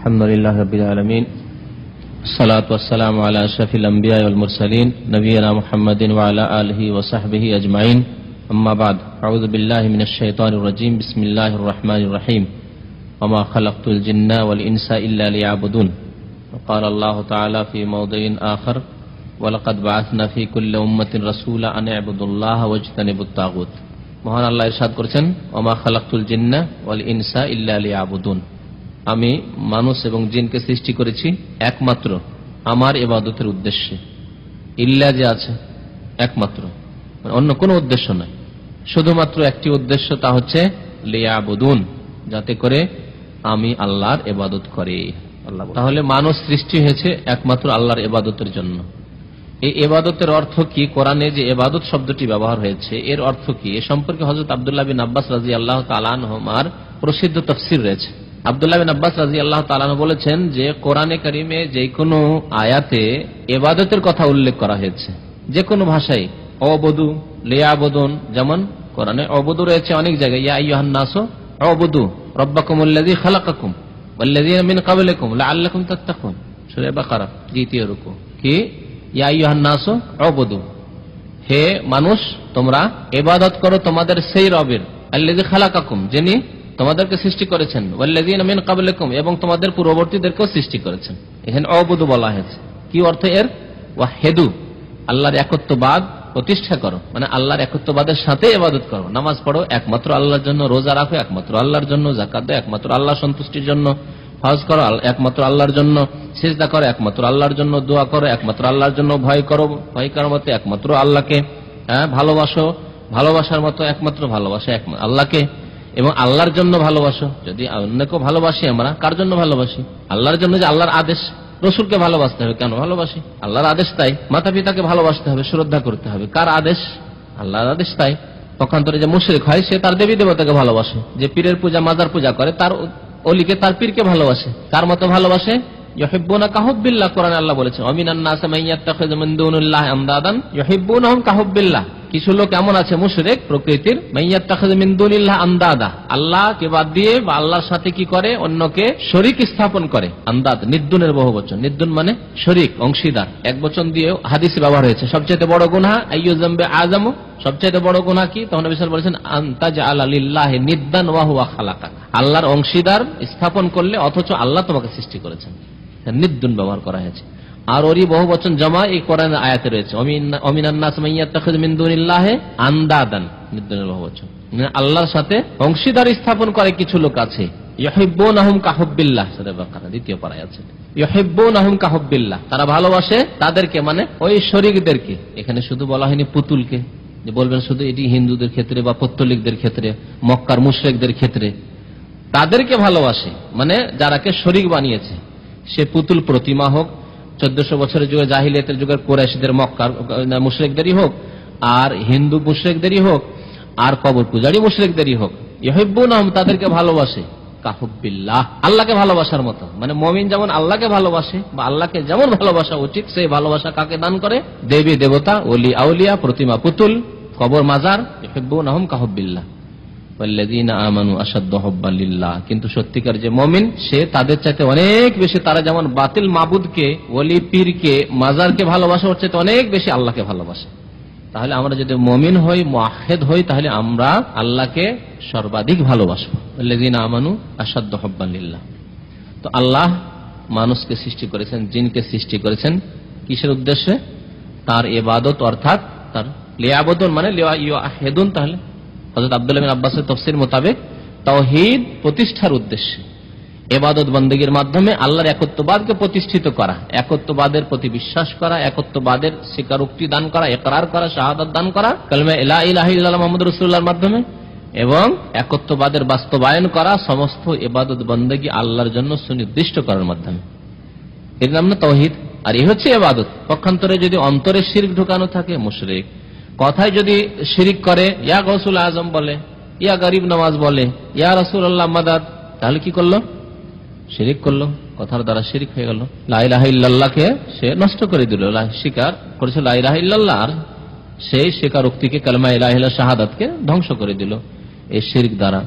আলহামদুলিল্লাহ রাব্বিল আলামিন, আসসালাতু ওয়াসসালামু আলা আশরাফিল আমবিয়া ওয়াল মুরসালিন নবিয়িনা মুহাম্মাদিন ওয়া আলা আলিহি ওয়া সাহবিহি আজমাইন, আম্মা বাদ। আউযু বিল্লাহি মিনাশ শাইতানির রাজীম, বিসমিল্লাহির রহমানির রহিম। ওয়া মা খালাকতুল জিন্না ওয়াল ইনসা ইল্লা লিয়াবুদুন। ওয়া ক্বালা আল্লাহু তাআলা ফি মাওদিইন আখার, ওয়া লাকাদ বা'আথনা ফি কুল্লি উম্মাতিন রাসূলা আন ই'বুদুল্লাহা ওয়াজতানিবুত তাগুত। মহান আল্লাহ ইরশাদ করেছেন, ওয়া মা খালাকতুল জিন্না ওয়াল ইনসা ইল্লা লিয়াবুদুন। আমি মানুষ এবং জিনকে সৃষ্টি করেছি একমাত্র আমার ইবাদতের উদ্দেশ্যে। ইল্লা যে আছে একমাত্র, অন্য কোনো উদ্দেশ্য নয়, শুধুমাত্র একটি উদ্দেশ্য, তা হচ্ছে লিয়াবুদুন, যাতে করে আমি আল্লাহর ইবাদত করি। আল্লাহ তাহলে মানুষ সৃষ্টি হয়েছে একমাত্র আল্লাহর ইবাদতের জন্য। এই ইবাদতের অর্থ কি? কোরআনে যে ইবাদত শব্দটি ব্যবহার হয়েছে এর অর্থ কি? এ সম্পর্কে হযরত আব্দুল্লাহ বিন আব্বাস রাদিয়াল্লাহু তাআলা আনহুমার প্রসিদ্ধ তাফসীর রয়েছে। আব্দুল্লাহ বিন আব্বাস রাদিয়াল্লাহু তাআলা আনহু বলেছেন যে কোরআনে কারীমে যে কোনো আয়াতে ইবাদতের কথা উল্লেখ করা হয়েছে, যে কোনো ভাষায়, অবুদু, লিয়াবুদুন, যেমন কোরআনে অবুদু রয়েছে অনেক জায়গায়, ইয়া আইয়ুহান নাসু উবুদু রাব্বাকুমুল্লাযী খালাকাকুম ওয়াল্লাযীনা মিন ক্বাবলিকুম লাআল্লাকুম তাত্তাকুন, সূরা বাকারা দ্বিতীয় রুকু। কি? ইয়া আইয়ুহান নাসু উবুদু, হে মানুষ তোমরা ইবাদত করো তোমাদের সেই রবের, আল্লাযী খালাকাকুম, যিনি তোমাদেরকে সৃষ্টি করেছেন, ওয়াল্লাযীনা মিন ক্বাবলিকুম, এবং তোমাদের পূর্ববর্তীদেরকেও সৃষ্টি করেছেন। এখানে অবুদু বলা হয়েছে। কি অর্থ এর? ওয়াহিদু, আল্লাহর একত্ববাদ প্রতিষ্ঠা করো, মানে আল্লাহর একত্ববাদের সাথে ইবাদত করো। নামাজ পড়ো একমাত্র আল্লাহর জন্য, রোজা রাখো একমাত্র আল্লাহর জন্য, যাকাত দাও একমাত্র আল্লাহর সন্তুষ্টির জন্য, হজ করো একমাত্র আল্লাহর জন্য, সিজদা করো একমাত্র আল্লাহর জন্য, দোয়া করো একমাত্র আল্লাহর জন্য, ভয় করো ভয় করার মতো একমাত্র আল্লাহকে, ভালোবাসো ভালোবাসার মতো একমাত্র ভালোবাসা আল্লাহকে, এবং আল্লাহর জন্য ভালোবাসো। যদি অন্যকে ভালোবাসি, আমরা কার জন্য ভালোবাসি? আল্লাহর জন্য। যে আল্লাহর আদেশ, রসুলকে ভালোবাসতে হবে, কেন ভালোবাসি? আল্লাহর আদেশ তাই। মাতা পিতাকে ভালোবাসতে হবে, শ্রদ্ধা করতে হবে, কার আদেশ? আল্লাহর আদেশ তাই। পক্ষান্তরে যে মুশরিক হয় সে তার দেবী দেবতাকে ভালোবাসে, যে পীরের পূজা মাজার পূজা করে তার অলিকে, তার পীরকে ভালোবাসে। কার মতো ভালোবাসে? ইউহিব্বুনা কাহুব্বিল্লাহ, কোরআনে আল্লাহ বলেছেন, ওয়ামিনান নাসি মান ইয়াত্তাখিযু মিন দুনিল্লাহি আমদাদান ইউহিব্বুনাহুম কাহুব্বিল্লাহ। কিছু লোক এমন আছে মুশরিক প্রকৃতির, মান ইয়াত্তাখিযু মিন দুনিল্লাহি আমদাদা, আল্লাহকে বাদ দিয়ে বা আল্লাহর সাথে কি করে? অন্যকে শরীক স্থাপন করে। আমদাদ নিদ্দুনের বহুবচন, নিদ্দুন মানে শরীক, অংশীদার। এক বচন দিয়ে হাদিসে ব্যবহার হয়েছে। সবচেয়ে বড় গুনাহ আইয়ু যামবি আযামু, সবচেয়ে বড় গুনাহ কি? তখন নবী সাল্লাল্লাহু আলাইহি ওয়াসাল্লাম বলেছেন, আনতাজআলা লিল্লাহি নিদ্দান ওয়া হুয়া খালাকাক, আল্লাহর অংশীদার স্থাপন করলে অথচ আল্লাহ তোমাকে সৃষ্টি করেছেন। নিদ্দুন ব্যবহার করা হয়েছে। আর ওরই বহু বচন জমা এই কোরআনের আয়াতে রয়েছে, ওয়ামিনান নাসি মান ইয়াত্তাখিযু মিন দুনিল্লাহি আনদাদান, নিদ্দুনের বহু বচন, আল্লাহর সাথে অংশীদার স্থাপন করে কিছু লোক আছে। ইউহিব্বুনাহুম কাহুব্বিল্লাহ, সূরা বাকারা দ্বিতীয় পারায় আছে, ইউহিব্বুনাহুম কাহুব্বিল্লাহ, তারা ভালোবাসে তাদেরকে, মানে ওই শরীকদেরকে। এখানে শুধু বলা হয়নি পুতুলকে, যে বলবেন শুধু এটি হিন্দুদের ক্ষেত্রে বা পত্তলিকদের ক্ষেত্রে, মক্কার মুশরিকদের ক্ষেত্রে তাদেরকে ভালোবাসে, মানে যারাকে শরীক বানিয়েছে। সে পুতুল প্রতিমা হোক, 1400 বছরের যুগে জাহিলিয়াতের যুগের কুরাইশদের মক্কার মুশরিকদেরই হোক, আর হিন্দু মুশরিকদেরই হোক, আর কবর পূজারী মুশরিকদেরই হোক, ইউহিব্বুনাহুম, তাদেরকে ভালোবাসে কাহুব্বিল্লাহ, আল্লাহকে ভালোবাসার মতো। মানে মুমিন যেমন আল্লাহকে ভালোবাসে বা আল্লাহকে যেমন ভালোবাসা উচিত, সেই ভালোবাসা কাকে দান করে? দেবী দেবতা, ওলি আউলিয়া, প্রতিমা পুতুল, কবর মাজার। ইউহিব্বুনাহুম কাহুব্বিল্লাহ ওয়াল্লাযীনা আমানু আশাদ্দু হুব্বান লিল্লাহ, কিন্তু সত্যিকার যে মুমিন সে তাদের চাইতে অনেক বেশি, তারা যেমন বাতিল মাবুদকে, ওলি পীরকে, মাজারকে ভালোবাসে, ওর চাইতে অনেক বেশি আল্লাহকে ভালোবাসে। তাহলে আমরা যদি মুমিন হই, মুআহহিদ হই, তাহলে আমরা আল্লাহকে সর্বাধিক ভালোবাসবো। আল্লাযীনা আমানু আশাদ্দু হুব্বান লিল্লাহ। তো আল্লাহ মানুষকে সৃষ্টি করেছেন, জিনকে সৃষ্টি করেছেন কিসের উদ্দেশ্যে? তার ইবাদত, অর্থাৎ তার লিয়াবুদুন মানে লিয়াহিদুন। তাহলে হযরত আব্দুল্লাহ বিন আব্বাসের তাফসীর মোতাবেক তাওহীদ প্রতিষ্ঠার উদ্দেশ্যে, ইবাদত বন্দেগীর মাধ্যমে আল্লাহর একত্ববাদকে প্রতিষ্ঠিত করা, একত্ববাদের প্রতি বিশ্বাস করা, একত্ববাদের স্বীকারোক্তি দান করা, ইকরার করা, শাহাদাত দান করা কালিমা লা ইলাহা ইল্লাল্লাহ মুহাম্মাদুর রাসূলুল্লাহর মাধ্যমে, এবং একত্ববাদের বাস্তবায়ন করা সমস্ত ইবাদত বন্দেগী আল্লাহর জন্য সুনির্দিষ্ট করার মাধ্যমে। এর নাম না তাওহীদ। আর এই হচ্ছে ইবাদত। পক্ষান্তরে যদি অন্তরে শিরক ঢোকানো থাকে, মুশরিক কথায় যদি শিরিক করে, ইয়া গৌসুল আজম বলে, ইয়া গরিব নওয়াজ বলে, ইয়া রাসূলুল্লাহ মাদাদ, তাহলে কি করলো? শিরিক করলো, কথার দ্বারা শিরিক হয়ে গেল। লা ইলাহা ইল্লাল্লাহকে সে নষ্ট করে দিল, স্বীকার করেছে লা ইলাহা ইল্লাল্লাহ, আর সেই স্বীকারোক্তিকে কালিমা লা ইলাহা ইল্লাল্লাহ শাহাদাতকে ধ্বংস করে দিল এই শিরিক দ্বারা।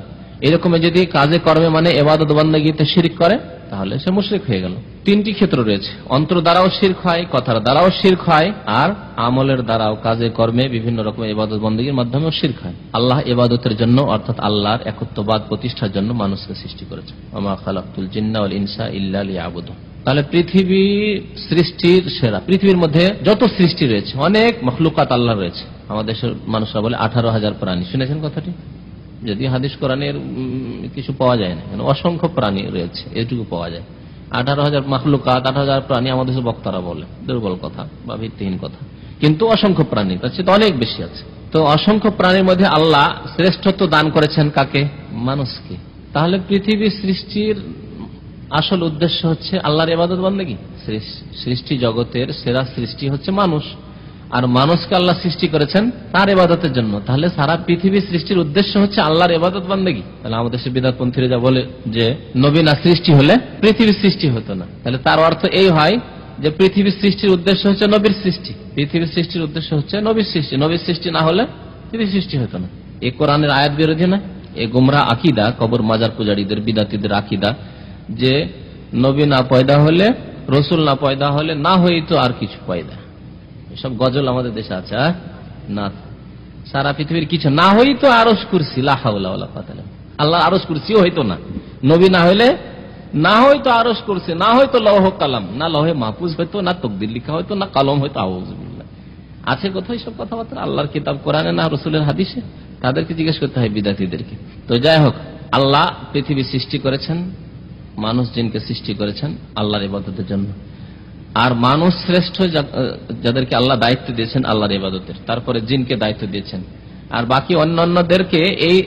এরকম যদি কাজে কর্মে মানে ইবাদত বন্দেগীতে শিরিক করে, তাহলে সে মুশরিক হয়ে গেল। তিনটি ক্ষেত্র রয়েছে, অন্তর দ্বারাও শিরক হয়, কথার দ্বারাও শিরক হয়, আর আমলের দ্বারাও কাজে কর্মে বিভিন্ন রকমের ইবাদত বন্দেগীর মাধ্যমেও শিরক হয়। আল্লাহ ইবাদতের জন্য অর্থাৎ আল্লাহর একত্ববাদ প্রতিষ্ঠার জন্য মানুষকে সৃষ্টি করেছেন। ওয়া মা খালাকতুল জিন্না ওয়াল ইনসা ইল্লা লিয়াবুদুন। তাহলে পৃথিবী সৃষ্টির সেরা, পৃথিবীর মধ্যে যত সৃষ্টি রয়েছে অনেক মখলুকাত আল্লাহ রয়েছে। আমাদের দেশের মানুষরা বলে 18,000 প্রাণী, শুনেছেন কথাটি? যদি হাদিস কোরআনের কিছু পাওয়া যায় না, অসংখ্য প্রাণী রয়েছে, এটুকু পাওয়া যায়। 18,000 মখলুকাত, 18,000 প্রাণী আমাদের দেশের বক্তারা বলে, দুর্বল কথা বা ভিত্তিহীন কথা। কিন্তু অসংখ্য প্রাণী, তার চেয়ে তো অনেক বেশি আছে। তো অসংখ্য প্রাণীর মধ্যে আল্লাহ শ্রেষ্ঠত্ব দান করেছেন কাকে? মানুষকে। তাহলে পৃথিবী সৃষ্টির আসল উদ্দেশ্য হচ্ছে আল্লাহর ইবাদত বন্দেগী। সৃষ্টি জগতের সেরা সৃষ্টি হচ্ছে মানুষ, আর মানুষকে আল্লাহ সৃষ্টি করেছেন তার ইবাদতের জন্য। তাহলে সারা পৃথিবী সৃষ্টির উদ্দেশ্য হচ্ছে আল্লাহর ইবাদত বন্দেগী। তাহলে আমাদের দেশে বিদআতপন্থীরা যা বলে যে নবী না সৃষ্টি হলে পৃথিবীর সৃষ্টি হতো না, তাহলে তার অর্থ এই হয় যে পৃথিবীর সৃষ্টির উদ্দেশ্য হচ্ছে নবীর সৃষ্টি, পৃথিবীর সৃষ্টির উদ্দেশ্য হচ্ছে নবীর সৃষ্টি। নবীর সৃষ্টি না হলে পৃথিবীর সৃষ্টি হতো না। এই কোরআনের আয়াত বিরোধী না, এই গুমরাহ আকীদা, কবর মাজার পূজারীদের বিদআতীদের আকীদা যে নবী না পয়দা হলে, রসুল না পয়দা হলে না হইতো আর কিছু পয়দা। এসব গজল আমাদের দেশে আছে না, সারা পৃথিবীর কিছু না হইতো আরশ কুরসি, লা হাওলা ওয়ালা কুওয়াতা ইল্লা বিল্লাহ। আল্লাহ আরশ কুরসিও হইতো না, নবী না হইলে না হইতো আরশ কুরসি, না হইতো লৌহ কালাম, না লৌহে মাহফুজ হইতো, না তাকদীর লিখা হইতো, না কলম হইতো। আউযু বিল্লাহ। আছে কোথায় সব কথাবার্তা? আল্লাহর কিতাব কোরআনে না রসুলের হাদিসে? তাদেরকে জিজ্ঞেস করতে হয়, বিদআতীদেরকে। তো যাই হোক, আল্লাহ পৃথিবী সৃষ্টি করেছেন, মানুষ জিনকে সৃষ্টি করেছেন আল্লাহর ইবাদতের জন্য। আর মানুষ শ্রেষ্ঠ যাদেরকে আল্লাহ দায়িত্ব দিয়েছেন আল্লাহর ইবাদতের, তারপরে জিনকে দায়িত্ব দিয়েছেন। আর বাকি অন্যান্যদেরকে এই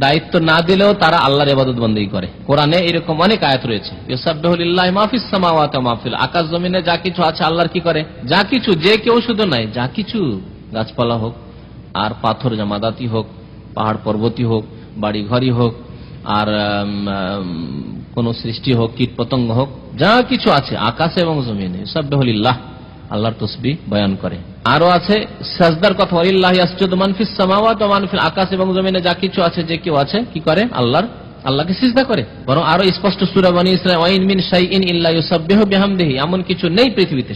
দায়িত্ব না দিলেও তারা আল্লাহর ইবাদত বন্দেগী করে। কোরআনে এরকম অনেক আয়াত রয়েছে, ইউসাব্বিহু লিল্লাহি মা ফিস সামাওয়াতি ওয়া মা ফিল আরদ। আকাশ জমিনে যা কিছু আছে আল্লাহর কি করে? যা কিছু, যে কেউ শুধু নাই, যা কিছু, গাছপালা হোক আর পাথর জামাদাতি হোক, পাহাড় পর্বতই হোক, বাড়ি ঘরই হোক, আর কোন সৃষ্টি হোক, কীট পতঙ্গ হোক, যা কিছু আছে আকাশে এবং জমিনে, ইউসাব্বিহু লিল্লাহ, আল্লাহর তাসবিহ বয়ান করে। আরো আছে সাজদার কথা, ওয়ালিল্লাহি ইয়াসজুদু মান ফিস সামাওয়াতি ওয়া মান ফিল, আকাশ এবং জমিনে যা কিছু আছে, যে কেউ আছে কি করে? আল্লাহকে সিজদা করে। বরং আরো স্পষ্ট সূরা বনী ইসরাঈল, ওয়া ইন মিন শাইইন ইল্লা ইউসাব্বিহু বিহামদিহি, এমন কিছু নেই পৃথিবীতে,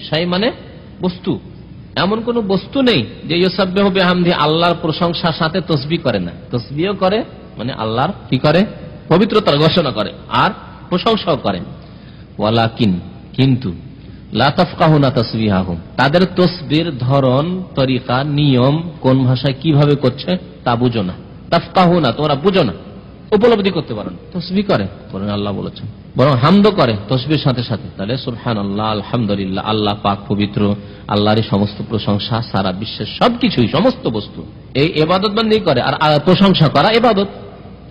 শাই মানে বস্তু, এমন কোন বস্তু নেই যে ইউসাব্বিহু বিহামদিহি, আল্লাহর প্রশংসার সাথে তাসবিহ করে না। তাসবিহ করে মানে আল্লাহর কি করে? পবিত্রতার ঘোষণা করে আর প্রশংসাও করে। ওয়ালাকিন, কিন্তু, লা তাফকাহুনা তাসবিহাহুম, তাদের তাসবিহর ধরন, তরিকা, নিয়ম কোন ভাষায় কিভাবে করছে তা বুঝো না। তাফকাহুনা, তোমরা বুঝো না, উপলব্ধি করতে পারো না। তাসবিহ করে, বরং আল্লাহ বলেছেন, বরং হামদ করে তাসবিহর সাথে সাথে। তাহলে সুবহানাল্লাহ, আলহামদুলিল্লাহ, আল্লাহ পাক পবিত্র, আল্লাহরই সমস্ত প্রশংসা, সারা বিশ্বের সবকিছুই, সমস্ত বস্তু এই ইবাদত বন্দেগী করে। আর প্রশংসা করা ইবাদত,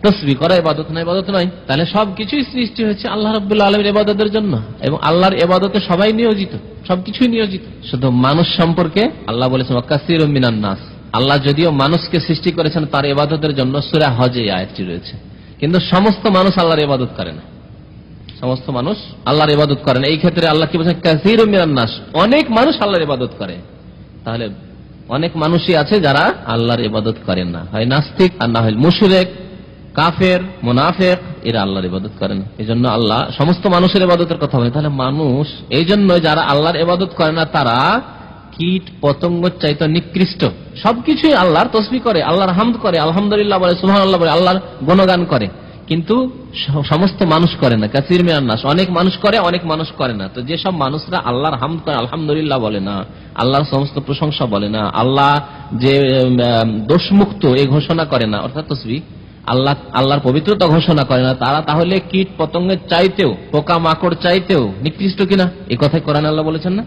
তাসবিহ করা ইবাদত না? ইবাদত নয়। তাহলে সবকিছুই সৃষ্টি হয়েছে আল্লাহ রাব্বুল আলামিনের ইবাদতের জন্য, এবং আল্লাহর ইবাদতে সবাই নিয়োজিত, সবকিছুই নিয়োজিত। শুধু মানুষ সম্পর্কে আল্লাহ বলেছেন ওয়া কাসীরুম মিনান নাস, আল্লাহ যদিও মানুষকে সৃষ্টি করেছেন তার ইবাদতের জন্য, সূরা হজে আয়াতটি রয়েছে, কিন্তু সমস্ত মানুষ আল্লাহর ইবাদত করে না, সমস্ত মানুষ আল্লাহর ইবাদত করে না। এই ক্ষেত্রে আল্লাহ কি বলেছেন? কাসীরুম মিনান নাস, অনেক মানুষ আল্লাহর ইবাদত করে। তাহলে অনেক মানুষই আছে যারা আল্লাহর ইবাদত করেন না, হয় নাস্তিক আর না হয় মুশরিক, কাফের, মুনাফিক, এরা আল্লাহর ইবাদত করে না। এই জন্য আল্লাহ সমস্ত মানুষের ইবাদতের কথা বলে। তাহলে মানুষ, এই জন্য যারা আল্লাহর ইবাদত করে না তারা কীট পতঙ্গ চাইতে নিকৃষ্ট। সবকিছুই আল্লাহর তাসবিহ করে, আল্লাহর হামদ করে, আলহামদুলিল্লাহ বলে, সুবহানাল্লাহ বলে, আল্লাহর গুণগান করে, কিন্তু সমস্ত মানুষ করে না। কাসীর মিনান নাস, অনেক মানুষ করে, অনেক মানুষ করে না। তো যেসব মানুষরা আল্লাহর হামদ করে, আলহামদুলিল্লাহ বলে না, আল্লাহর সমস্ত প্রশংসা বলে না, আল্লাহ যে দোষমুক্ত এই ঘোষণা করে না, অর্থাৎ তাসবিহ, আল্লাহর পবিত্রতা ঘোষণা করে না, তারা তাহলে কীট পতঙ্গের চাইতেও, পোকা মাকড় চাইতেও নিকৃষ্ট কিনা? এই কথাই কোরআনে আল্লাহ বলেছেন না,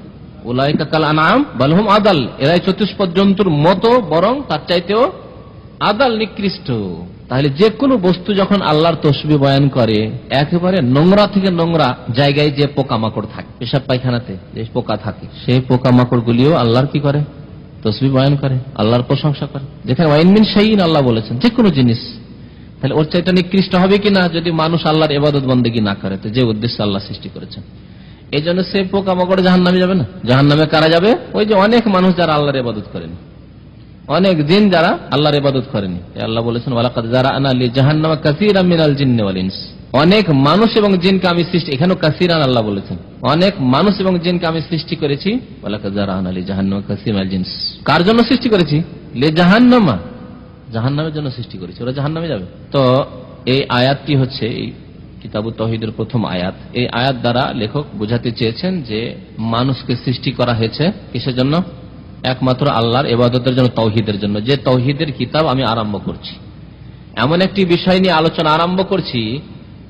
উলাইকা কাল আনআম বাল হুম আদাল, এরাই চতুষ্পদ জন্তুর মতো, বরং তার চাইতেও আদাল, নিকৃষ্ট। তাহলে যে কোনো বস্তু যখন আল্লাহর তাসবিহ বয়ান করে, একেবারে নোংরা থেকে নোংরা জায়গায় যে পোকা মাকড় থাকে, পেশাব পায়খানাতে যে পোকা থাকে, সেই পোকা মাকড় গুলিও আল্লাহর কি করে? তাসবিহ বয়ান করে, আল্লাহর প্রশংসা করে। যেখানে ওয়া ইন মিন শাইইন আল্লাহ বলেছেন, যে কোনো জিনিস, তাহলে ওর চাইতে নিকৃষ্ট হবে কিনা যদি মানুষ আল্লাহর ইবাদত বন্দেগী না করে? তো যে উদ্দেশ্যে আল্লাহ সৃষ্টি করেছেন, এই জন্য সে পোকামাকড় জাহান্নামে যাবে না। জাহান্নামে কারা যাবে? ওই যে অনেক মানুষ যারা আল্লাহর ইবাদত করেনি, অনেক জিন যারা আল্লাহর ইবাদত করেনি। আল্লাহ বলেছেন ওয়ালাকাদ যারানা লি জাহান্নামা কাসীরাম মিনাল জিন্নি ওয়াল ইনস, অনেক মানুষ এবং জিনকে আমি সৃষ্টি, এখানেও কাসিরান আল্লাহ বলেছেন, অনেক মানুষ এবং জিনকে আমি সৃষ্টি করেছি। ওয়ালাকাদ যারানা লিজাহান্নামা কাসীরান মিনাল জিনস, কার জন্য সৃষ্টি করেছি? লিজাহান্নামা, জাহান্নামের জন্য সৃষ্টি করেছি, ওরা জাহান্নামে যাবে। তো এই আয়াতটি হচ্ছে এই কিতাবুত তাওহীদের প্রথম আয়াত। এই আয়াত দ্বারা লেখক বোঝাতে চেয়েছেন যে মানুষকে সৃষ্টি করা হয়েছে কিসের জন্য? একমাত্র আল্লাহর ইবাদতের জন্য, তাওহীদের জন্য। যে তাওহীদের কিতাব আমি আরম্ভ করছি, এমন একটি বিষয় নিয়ে আলোচনা আরম্ভ করছি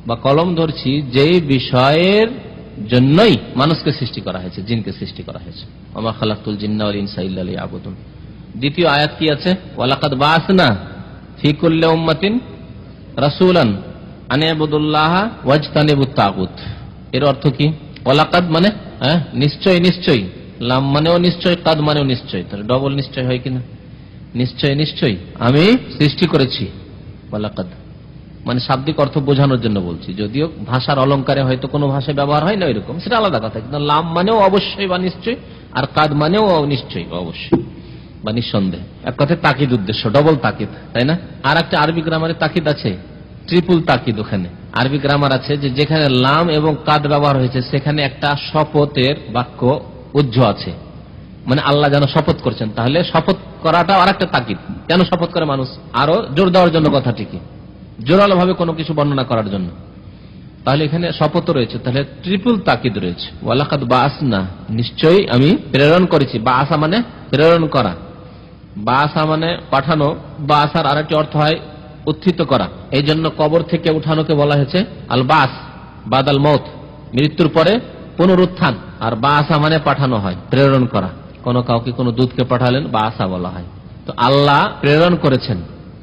বা কলম ধরছি, যে বিষয়ের জন্যই মানুষকে সৃষ্টি করা হয়েছে, জিনকে সৃষ্টি করা হয়েছে। ওমা খালাকতুল জিন্না ওয়াল ইনসা ইল্লা লিয়াবুদুন। দ্বিতীয় আয়াত কি আছে? ওয়ালাকাদ বাআসনা ফি কুল্লি উম্মাতিন রাসূলান আন ইবুদুল্লাহ ওয়াজতানিবুত তাগুত। এর অর্থ কি? ওয়ালাকাদ মানে নিশ্চয়, নিশ্চয়, লাম মানেও নিশ্চয়, কাদ মানেও নিশ্চয়, তাহলে ডবল নিশ্চয় হয় কিনা? নিশ্চয়, নিশ্চয় আমি সৃষ্টি করেছি। ওয়ালাকাদ মানে শাব্দিক অর্থ বোঝানোর জন্য বলছি, যদিও ভাষার অলঙ্কারে হয়তো কোনো ভাষায় ব্যবহার হয় না এরকম, সেটা আলাদা কথা। কিন্তু লাম মানেও অবশ্যই বা নিশ্চয়, আর কাদ মানেও নিশ্চয় অবশ্যই বা নিঃসন্দেহ। এক কথায় তাকিদ উদ্দেশ্য, ডবল তাকিদ, তাই না? আর একটা আরবি গ্রামারে তাকিদ আছে, ট্রিপল তাকিদ। ওখানে আরবি গ্রামার আছে যে যেখানে লাম এবং কাদ ব্যবহার হয়েছে সেখানে একটা শপথের বাক্য উজ্জ আছে, মানে আল্লাহ যেন শপথ করছেন। তাহলে শপথ করাটা আর একটা তাকিদ। কেন শপথ করে মানুষ? আরো জোর দেওয়ার জন্য, কথা ঠিকই, জোরালো ভাবে কোনো কিছু বর্ণনা করার জন্য। তাহলে এখানে শপথ রয়েছে, তাহলে ট্রিপল তাকিদ রয়েছে। ওয়ালাকাদ বাআসনা নিশ্চয়ই আমি প্রেরণ করেছি। বাআসা মানে প্রেরণ করা, বাআসা মানে পাঠানো। বাআসার আরেকটি অর্থ হয় উত্থিত করা। এই জন্য কবর থেকে উঠানোকে বলা হয়েছে আল বাস, বাদাল মৌত, মৃত্যুর পরে পুনরুত্থান। আর বাআসা মানে পাঠানো হয়, প্রেরণ করা। কোন কাউকে কোনো দূতকে পাঠালেন, বাআসা বলা হয়। তো আল্লাহ প্রেরণ করেছেন,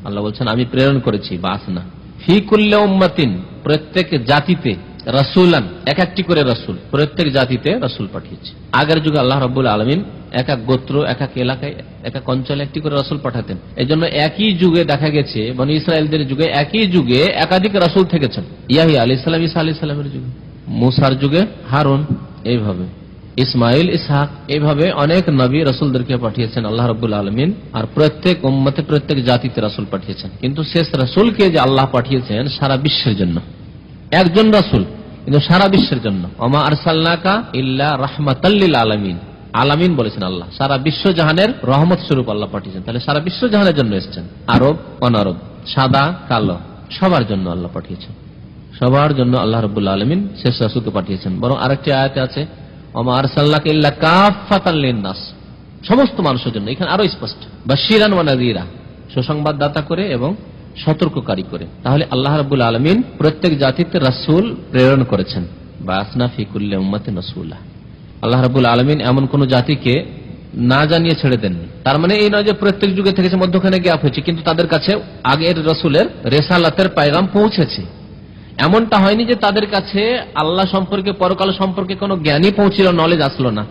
আল্লাহ বলছেন আমি প্রেরণ করেছি। বাআসনা ফি কুল্লি উম্মাতিন, প্রত্যেক জাতিতে, রাসূলান এক একটি করে রাসূল, প্রত্যেক জাতিতে রাসূল পাঠিয়েছে। আগের যুগে আল্লাহ রাব্বুল আলামিন এক এক গোত্র, এক এক এলাকায়, এক এক অঞ্চলে একটি করে রাসূল পাঠাতেন। এই জন্য একই যুগে দেখা গেছে বনি ইসরায়েলদের যুগে একই যুগে একাধিক রাসূল থেকেছেন। ইয়াহিয়া আলাইহিস সালাম, ঈসা আলাইহিস সালামের যুগে, মুসার যুগে হারুন, এইভাবে ইসমাইল, ইসহাক, এইভাবে অনেক নবী রাসূলদেরকে পাঠিয়েছেন আল্লাহ রাব্বুল আলামিন। আর প্রত্যেক উম্মতে, প্রত্যেক জাতিতে রাসূল পাঠিয়েছেন। কিন্তু শেষ রাসূলকে যে আল্লাহ পাঠিয়েছেন সারা বিশ্বের জন্য, একজন রাসূল কিন্তু সারা বিশ্বের জন্য। ওমা আরসালনাকা ইল্লা রাহমাতাল লিল আলামিন, আলামিন বলেছেন আল্লাহ, সারা বিশ্ব জাহানের রহমত স্বরূপ আল্লাহ পাঠিয়েছেন। তাহলে সারা বিশ্ব জাহানের জন্য এসেছেন, আরব অনারব, সাদা কালো, সবার জন্য আল্লাহ পাঠিয়েছেন। সবার জন্য আল্লাহ রাব্বুল আলামিন শেষ রাসূলকে পাঠিয়েছেন। বরং আরেকটি আয়াতে আছে ওমা আরসালনাকা ইল্লা কাফাতাল লিন-নাস, সমস্ত মানুষের জন্য। এখানে আরো স্পষ্ট, বাশীরান ওয়া নাযীরা, সুসংবাদদাতা করে এবং সতর্ককারী করে। তাহলে আল্লাহ রাব্বুল আলামিন প্রত্যেক জাতিতে রাসূল প্রেরণ করেছেন। বাআসনা ফি কুল্লি উম্মাতিন রাসূলা। আল্লাহ রাব্বুল আলামিন এমন কোন জাতিকে না জানিয়ে ছেড়ে দেননি। তার মানে এই নয় যে প্রত্যেক যুগে থেকে মধ্যখানে গ্যাপ হয়েছে, কিন্তু তাদের কাছে আগের রাসূলের রিসালাতের পয়গাম পৌঁছেছে। এমনটা হয়নি যে তাদের কাছে আল্লাহ সম্পর্কে, পরকাল সম্পর্কে কোনো জ্ঞানই পৌঁছিল, নলেজ আসলো না,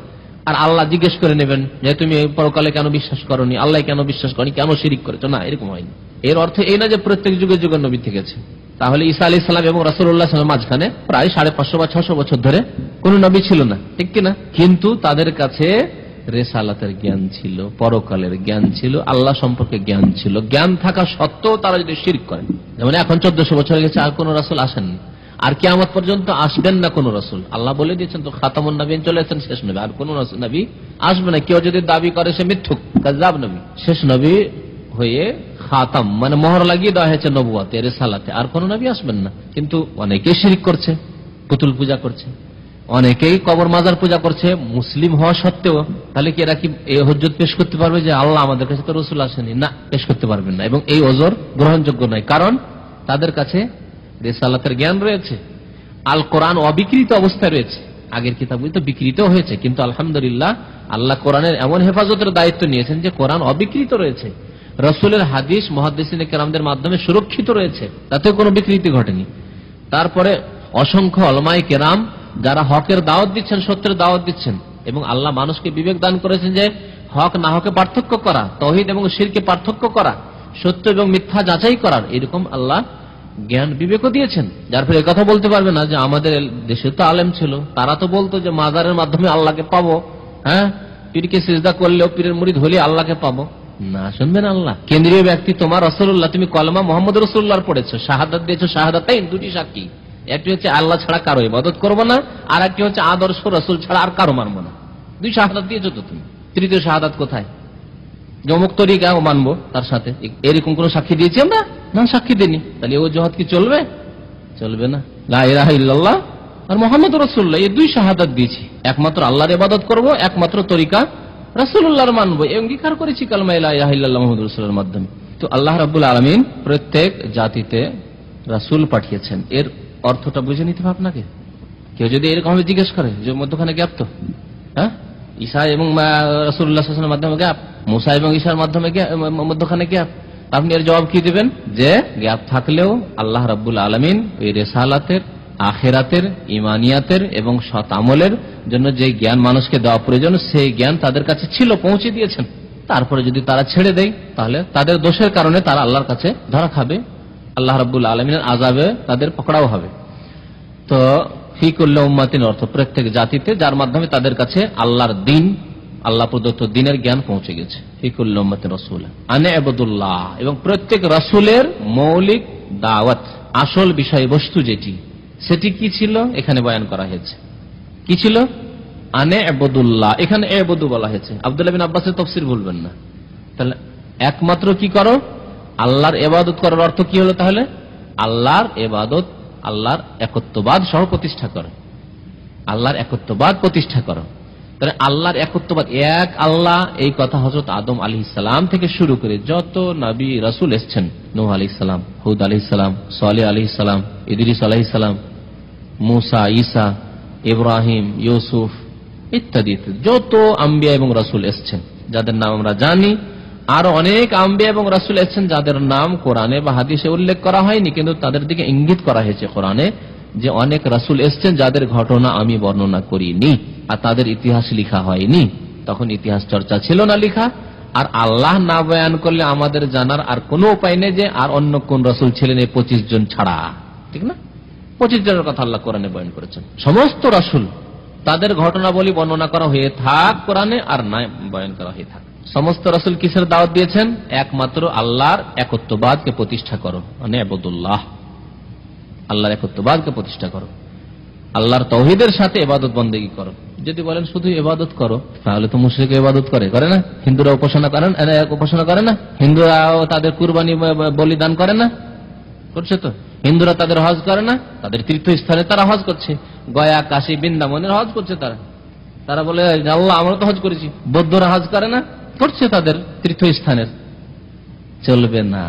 আর আল্লাহ জিজ্ঞেস করে নেবেন যে তুমি পরকালে কেন বিশ্বাস করনি, আল্লাহ কেন বিশ্বাস করনি, কেন শিরিক করেছো। না, এরকম হয়নি। এর অর্থ এই না যে প্রত্যেক যুগে যুগে নবী থেকেছে। তাহলে ঈসা আলাইহিস সালাম এবং রাসূলুল্লাহ সাল্লাল্লাহু আলাইহি ওয়াসাল্লাম মাঝখানে প্রায় 550 বা 600 বছর ধরে কোন নবী ছিল না, ঠিক কিনা? কিন্তু তাদের কাছে রিসালাতের জ্ঞান ছিল, পরকালের জ্ঞান ছিল, আল্লাহ সম্পর্কে জ্ঞান ছিল। জ্ঞান থাকা সত্ত্বেও তারা যদি শিরক করে, যেমন এখন 1400 বছর গেছে আর কোন রাসূল আসেননি, আর কিয়ামত পর্যন্ত আসবেন না কোন রাসূল। আল্লাহ বলে দিয়েছেন তো, খাতামুন নবীন চলে এসেছেন, শেষ নবী, আর কোন নবী আসবে না। কেউ যদি দাবি করে সে মিথ্যুক, কাযযাব নবী, শেষ নবী হয়ে খাতাম মানে মোহর লাগিয়ে দেওয়া হয়েছে নবুয়তে, রিসালাতে, আর কোন নবী আসবেন না। কিন্তু অনেকেই শিরক করছে, পুতুল পূজা করছে, অনেকেই কবর মাজার পূজা করছে মুসলিম হওয়া সত্ত্বেও। তাহলে কি এরা কি এই হুজ্জত পেশ করতে পারবে যে আল্লাহ আমাদের কাছে তো রাসূল আসেনি? না, পেশ করতে পারবেন না। এবং এই ওজর গ্রহণযোগ্য নয়, কারণ তাদের কাছে রিসালাতের জ্ঞান রয়েছে, আল কোরআন অবিকৃত অবস্থায় রয়েছে। আগের কিতাবগুলি তো বিকৃত হয়েছে, কিন্তু আলহামদুলিল্লাহ আল্লাহ কোরআনের এমন হেফাজতের দায়িত্ব নিয়েছেন যে কোরআন অবিকৃত রয়েছে। রাসূলের হাদিস মুহাদ্দিসিনে কেরামদের মাধ্যমে সুরক্ষিত রয়েছে, তাতে কোনো বিকৃতি ঘটেনি। তারপরে অসংখ্য উলামায়ে কেরাম যারা হকের দাওয়াত দিচ্ছেন, সত্যের দাওয়াত দিচ্ছেন, এবং আল্লাহ মানুষকে বিবেক দান করেছেন যে হক না হকে পার্থক্য করা, তাওহীদ এবং শিরকে পার্থক্য করা, সত্য এবং মিথ্যা যাচাই করার, এরকম আল্লাহ জ্ঞান বিবেকও দিয়েছেন। যার ফলে কথা বলতে পারবে না যে আমাদের দেশে তো আলেম ছিল, তারা তো বলতো যে মাজারের মাধ্যমে আল্লাহকে পাবো, হ্যাঁ, পীরকে সিজদা করলেও, পীরের মুরিদ হলে আল্লাহকে পাবো। না, শুনবেন আল্লাহ কেন্দ্রীয় ব্যক্তি তোমার রাসূলুল্লাহ, তুমি কলমা মুহাম্মদ রাসূলুল্লাহর পড়েছো, শাহাদাত দিয়েছো, শাহাদাতাইন, দুটি সাক্ষী, একটি হচ্ছে আল্লাহ ছাড়া কারো ইবাদত করবো না, আর একটি হচ্ছে আদর্শ রাসূল ছাড়া আর কারো মানবো না। দুই শাহাদাত দিয়েছো তো তুমি, তৃতীয় শাহাদাত কোথায়? অমুক তরিকা মানবো তার সাথে, এরকম কোন সাক্ষী দিয়েছি আমরা? না, সাক্ষী দিইনি। তাহলে ওজহাত কি চলবে? চলবে না। লা ইলাহা ইল্লাল্লাহ আর মুহাম্মদুর রাসূলুল্লাহ, এই দুই শাহাদাত দিয়েছি। একমাত্র আল্লাহর ইবাদত করব, একমাত্র তরিকা রাসূলুল্লাহর মানবো, অঙ্গীকার করেছি কালেমা লা ইলাহা ইল্লাল্লাহ মুহাম্মাদুর রাসূলুল্লাহর মাধ্যমে। তো আল্লাহ রাব্বুল আলামিন প্রত্যেক জাতিতে রাসূল পাঠিয়েছেন, এর অর্থটা বুঝে নিতে হবে আপনাকে। কেউ যদি এরকম ভাবে জিজ্ঞেস করে যে মধ্যখানে গ্যাপ তো, হ্যাঁ, ঈসা এবং রাসূলুল্লাহ সাল্লাল্লাহু আলাইহি ওয়াসাল্লামের মাধ্যমে গ্যাপ, মুসা এবং ঈসার মাধ্যমে মধ্যখানে গ্যাপ, আপনি এর জবাব কি দিবেন? যে গ্যাপ থাকলেও আল্লাহ রাব্বুল আলামিন এই রিসালাতের, আখিরাতের, ঈমানিয়াতের এবং সৎ আমলের জন্য যে জ্ঞান মানুষকে দেওয়া প্রয়োজন সেই জ্ঞান তাদের কাছে ছিল, পৌঁছে দিয়েছেন। তারপরে যদি তারা ছেড়ে দেয় তাহলে তাদের দোষের কারণে তারা আল্লাহর কাছে ধরা খাবে, আল্লাহ রাব্বুল আলামিনের আযাবে তাদের পকড়াও হবে। তো ফি কুল্লি উম্মাতিন অর্থ প্রত্যেক জাতিতে, যার মাধ্যমে তাদের কাছে আল্লাহর দিন, আল্লাহ প্রদত্ত দিনের জ্ঞান পৌঁছে গেছে। ফি কুল্লি উম্মাতিন রাসূল আন ইবুদুল্লাহ, এবং প্রত্যেক রাসূলের মৌলিক দাওয়াত, আসল বিষয়বস্তু যেটি, সেটি কি ছিল এখানে বয়ান করা হয়েছে। কি ছিল? আনে ইবুদুল্লাহ, এখানে ইবুদু বলা হয়েছে। আব্দুল্লাহ বিন আব্বাসের তাফসীর ভুলবেন না। তাহলে একমাত্র কি করো? আল্লাহর ইবাদত করার অর্থ কি হলো তাহলে? আল্লাহর ইবাদত, আল্লাহর একত্ববাদ সহ প্রতিষ্ঠা করো, আল্লাহর একত্ববাদ প্রতিষ্ঠা করো। তাহলে আল্লাহর একত্ববাদ, এক আল্লাহ, এই কথা হযরত আদম আলাইহিস সালাম থেকে শুরু করে যত নবী রাসূল এসেছেন, নূহ আলাইহিস সালাম, হুদ আলাইহিস সালাম, সালেহ আলাইহিস সালাম, ইদ্রিস আলাইহিস সালাম, মুসা, ঈসা, ইব্রাহিম, ইউসুফ ইত্যাদি যত আম্বিয়া এবং রাসূল এসেছেন, যাদের নাম আমরা জানি, আরো অনেক আম্বিয়া এবং রাসূল এসেছেন যাদের নাম কোরআনে বা হাদিসে উল্লেখ করা হয়নি, কিন্তু তাদের দিকে ইঙ্গিত করা হয়েছে কোরআনে যে অনেক রাসূল এসেছেন যাদের ঘটনা আমি বর্ণনা করিনি, আর তাদের ইতিহাস লিখা হয়নি। তখন ইতিহাস চর্চা ছিল না লিখা, আর আল্লাহ না বয়ান করলে আমাদের জানার আর কোনো উপায় নেই যে আর অন্য কোন রাসূল ছিলেন এই 25 জন ছাড়া, ঠিক না? 25 জনের কথা আল্লাহ কোরআনে বয়ান করেছেন। সমস্ত রাসূল তাদের ঘটনাবলী বর্ণনা করা হয়ে থাক কোরআনে, আর না বয়ান করা হয়ে থাক। সমস্ত রাসূল কিসের দাওয়াত দিয়েছেন? একমাত্র আল্লাহর একত্ববাদকে প্রতিষ্ঠা করো, মানে ইবাদুল্লাহ, আল্লাহর একত্ববাদকে প্রতিষ্ঠা করো, আল্লাহর তাওহীদের সাথে ইবাদত বন্দেগী করো। যদি বলেন শুধু ইবাদত করো, তাহলে তো মুশরিক ইবাদত করে না? হিন্দুরা উপাসনা করে না? হিন্দুরাও তাদের কুরবানি বলিদান করে না? করছে তো। হিন্দুরা তাদের হজ করে না? তাদের তীর্থস্থানে তারা হজ করছে, গয়া, কাশী, বৃন্দাবনের হজ করছে তারা বলে আল্লাহ আমরা তো হজ করেছি। বৌদ্ধরা হজ করে না? করছে তাদের তীর্থস্থানের। চলবে না,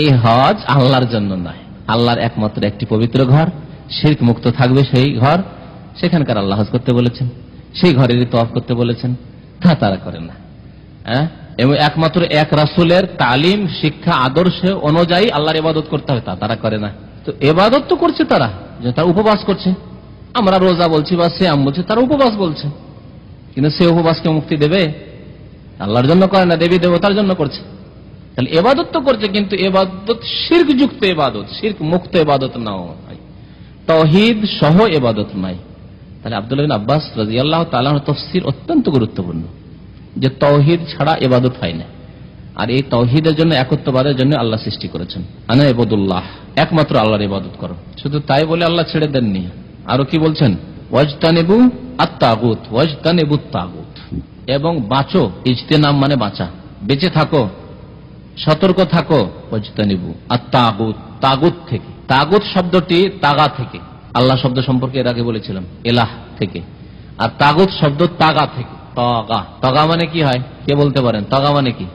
এই হজ আল্লাহর জন্য নয়, আল্লাহর একমাত্র একটি পবিত্র ঘর, শিরক মুক্ত থাকবে সেই ঘর, সেখানকার আল্লাহ হজ করতে বলেছেন, সেই ঘরেরই তওয়াফ করতে বলেছেন, তা তারা করে না। এবং একমাত্র এক রাসূলের তালিম, শিক্ষা, আদর্শ অনুযায়ী আল্লাহর ইবাদত করতে হবে, তা তারা করে না। তো ইবাদত তো করছে তারা, যে তারা উপবাস করছে, আমরা রোজা বলছি বা সিয়াম বলছি, তারা উপবাস বলছে, কিন্তু সে উপবাসকে মুক্তি দেবে? আল্লাহর জন্য করে না, দেবী দেবতার জন্য করছে। তাহলে ইবাদত তো করছে, কিন্তু ইবাদত শিরক যুক্ত ইবাদত, শিরক মুক্ত ইবাদত নাও, তাওহীদ সহ ইবাদত নাই। তাহলে আব্দুল্লাহ বিন আব্বাস রাদিয়াল্লাহু তাআলা আনহু তাফসীর অত্যন্ত গুরুত্বপূর্ণ, যে তাওহীদ ছাড়া ইবাদত হয় না, আর এই তাওহীদের জন্য, একত্ববাদের জন্য আল্লাহ সৃষ্টি করেছেন। আনা ইবাদুল্লাহ, একমাত্র আল্লাহর ইবাদত করো। শুধু তাই বলে আল্লাহ ছেড়ে দেননি, আরো কি বলছেন? ওয়াজতানিবু আত-তাগুত, ওয়াজতানিবুত তাগুত, এবং বাঁচো, ইজতিনাব মানে বাঁচা, বেঁচে থাকো, সতর্ক থাকো, ওয়াজতানিবু আত-তাগুত, তাগুত থেকে। তাগুত শব্দটি তাগা থেকে, আল্লাহ শব্দ সম্পর্কে এর আগে বলেছিলাম, এলাহ থেকে, আর তাগুত শব্দ তাগা থেকে। তাগা, তাগা মানে কি হয় কে বলতে পারেন? তাগা মানে কি?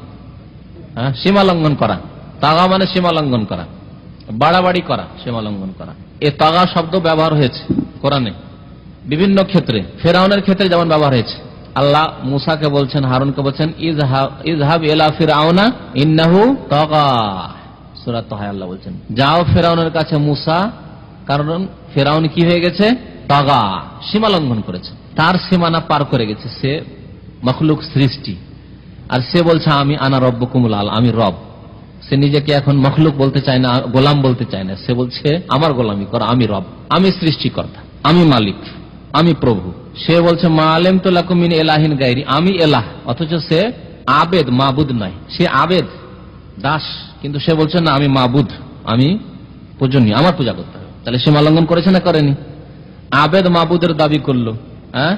সীমা লঙ্ঘন করা। তাগা মানে সীমা লঙ্ঘন করা, বাড়াবাড়ি করা, সীমা লঙ্ঘন করা। এ তাগা শব্দ ব্যবহার হয়েছে কোরআনে বিভিন্ন ক্ষেত্রে। ফেরাউনের ক্ষেত্রে যেমন ব্যবহার হয়েছে, আল্লাহ মুসাকে বলছেন, হারুনকে বলছেন, ইযহাব ইলা ফিরআউনা ইন্নাহু তাগা। সূরা তাহা আল্লাহ বলছেন, যাও ফেরাউনের কাছে মুসা, কারণ ফেরাউন কি হয়ে গেছে? তাগা, সীমা লঙ্ঘন করেছে, তার সীমানা পার করে গেছে। সে মখলুক সৃষ্টি, আর সে বলছে আমি আনা রব্বুকুমুল আলা, আমি রব। সে নিজেকে এখন মখলুক বলতে চায় না, গোলাম বলতে চায় না, সে বলছে আমার গোলামি কর, আমি রব, আমি সৃষ্টিকর্তা, আমি মালিক, আমি প্রভু। সে বলছে মা আলিমতু লাকুম মিন ইলাহিন গায়রি, আমি এলাহ, অথচ সে আবেদ, মাবুদ নয়। সে আবেদ, দাস, কিন্তু সে বলছে না আমি মাবুদ, আমি পূজনীয়, আমার পূজা করতে হবে। তাহলে সীমা লঙ্ঘন করেছে না করেনি? আবেদ মাবুদের দাবি করলো, হ্যাঁ,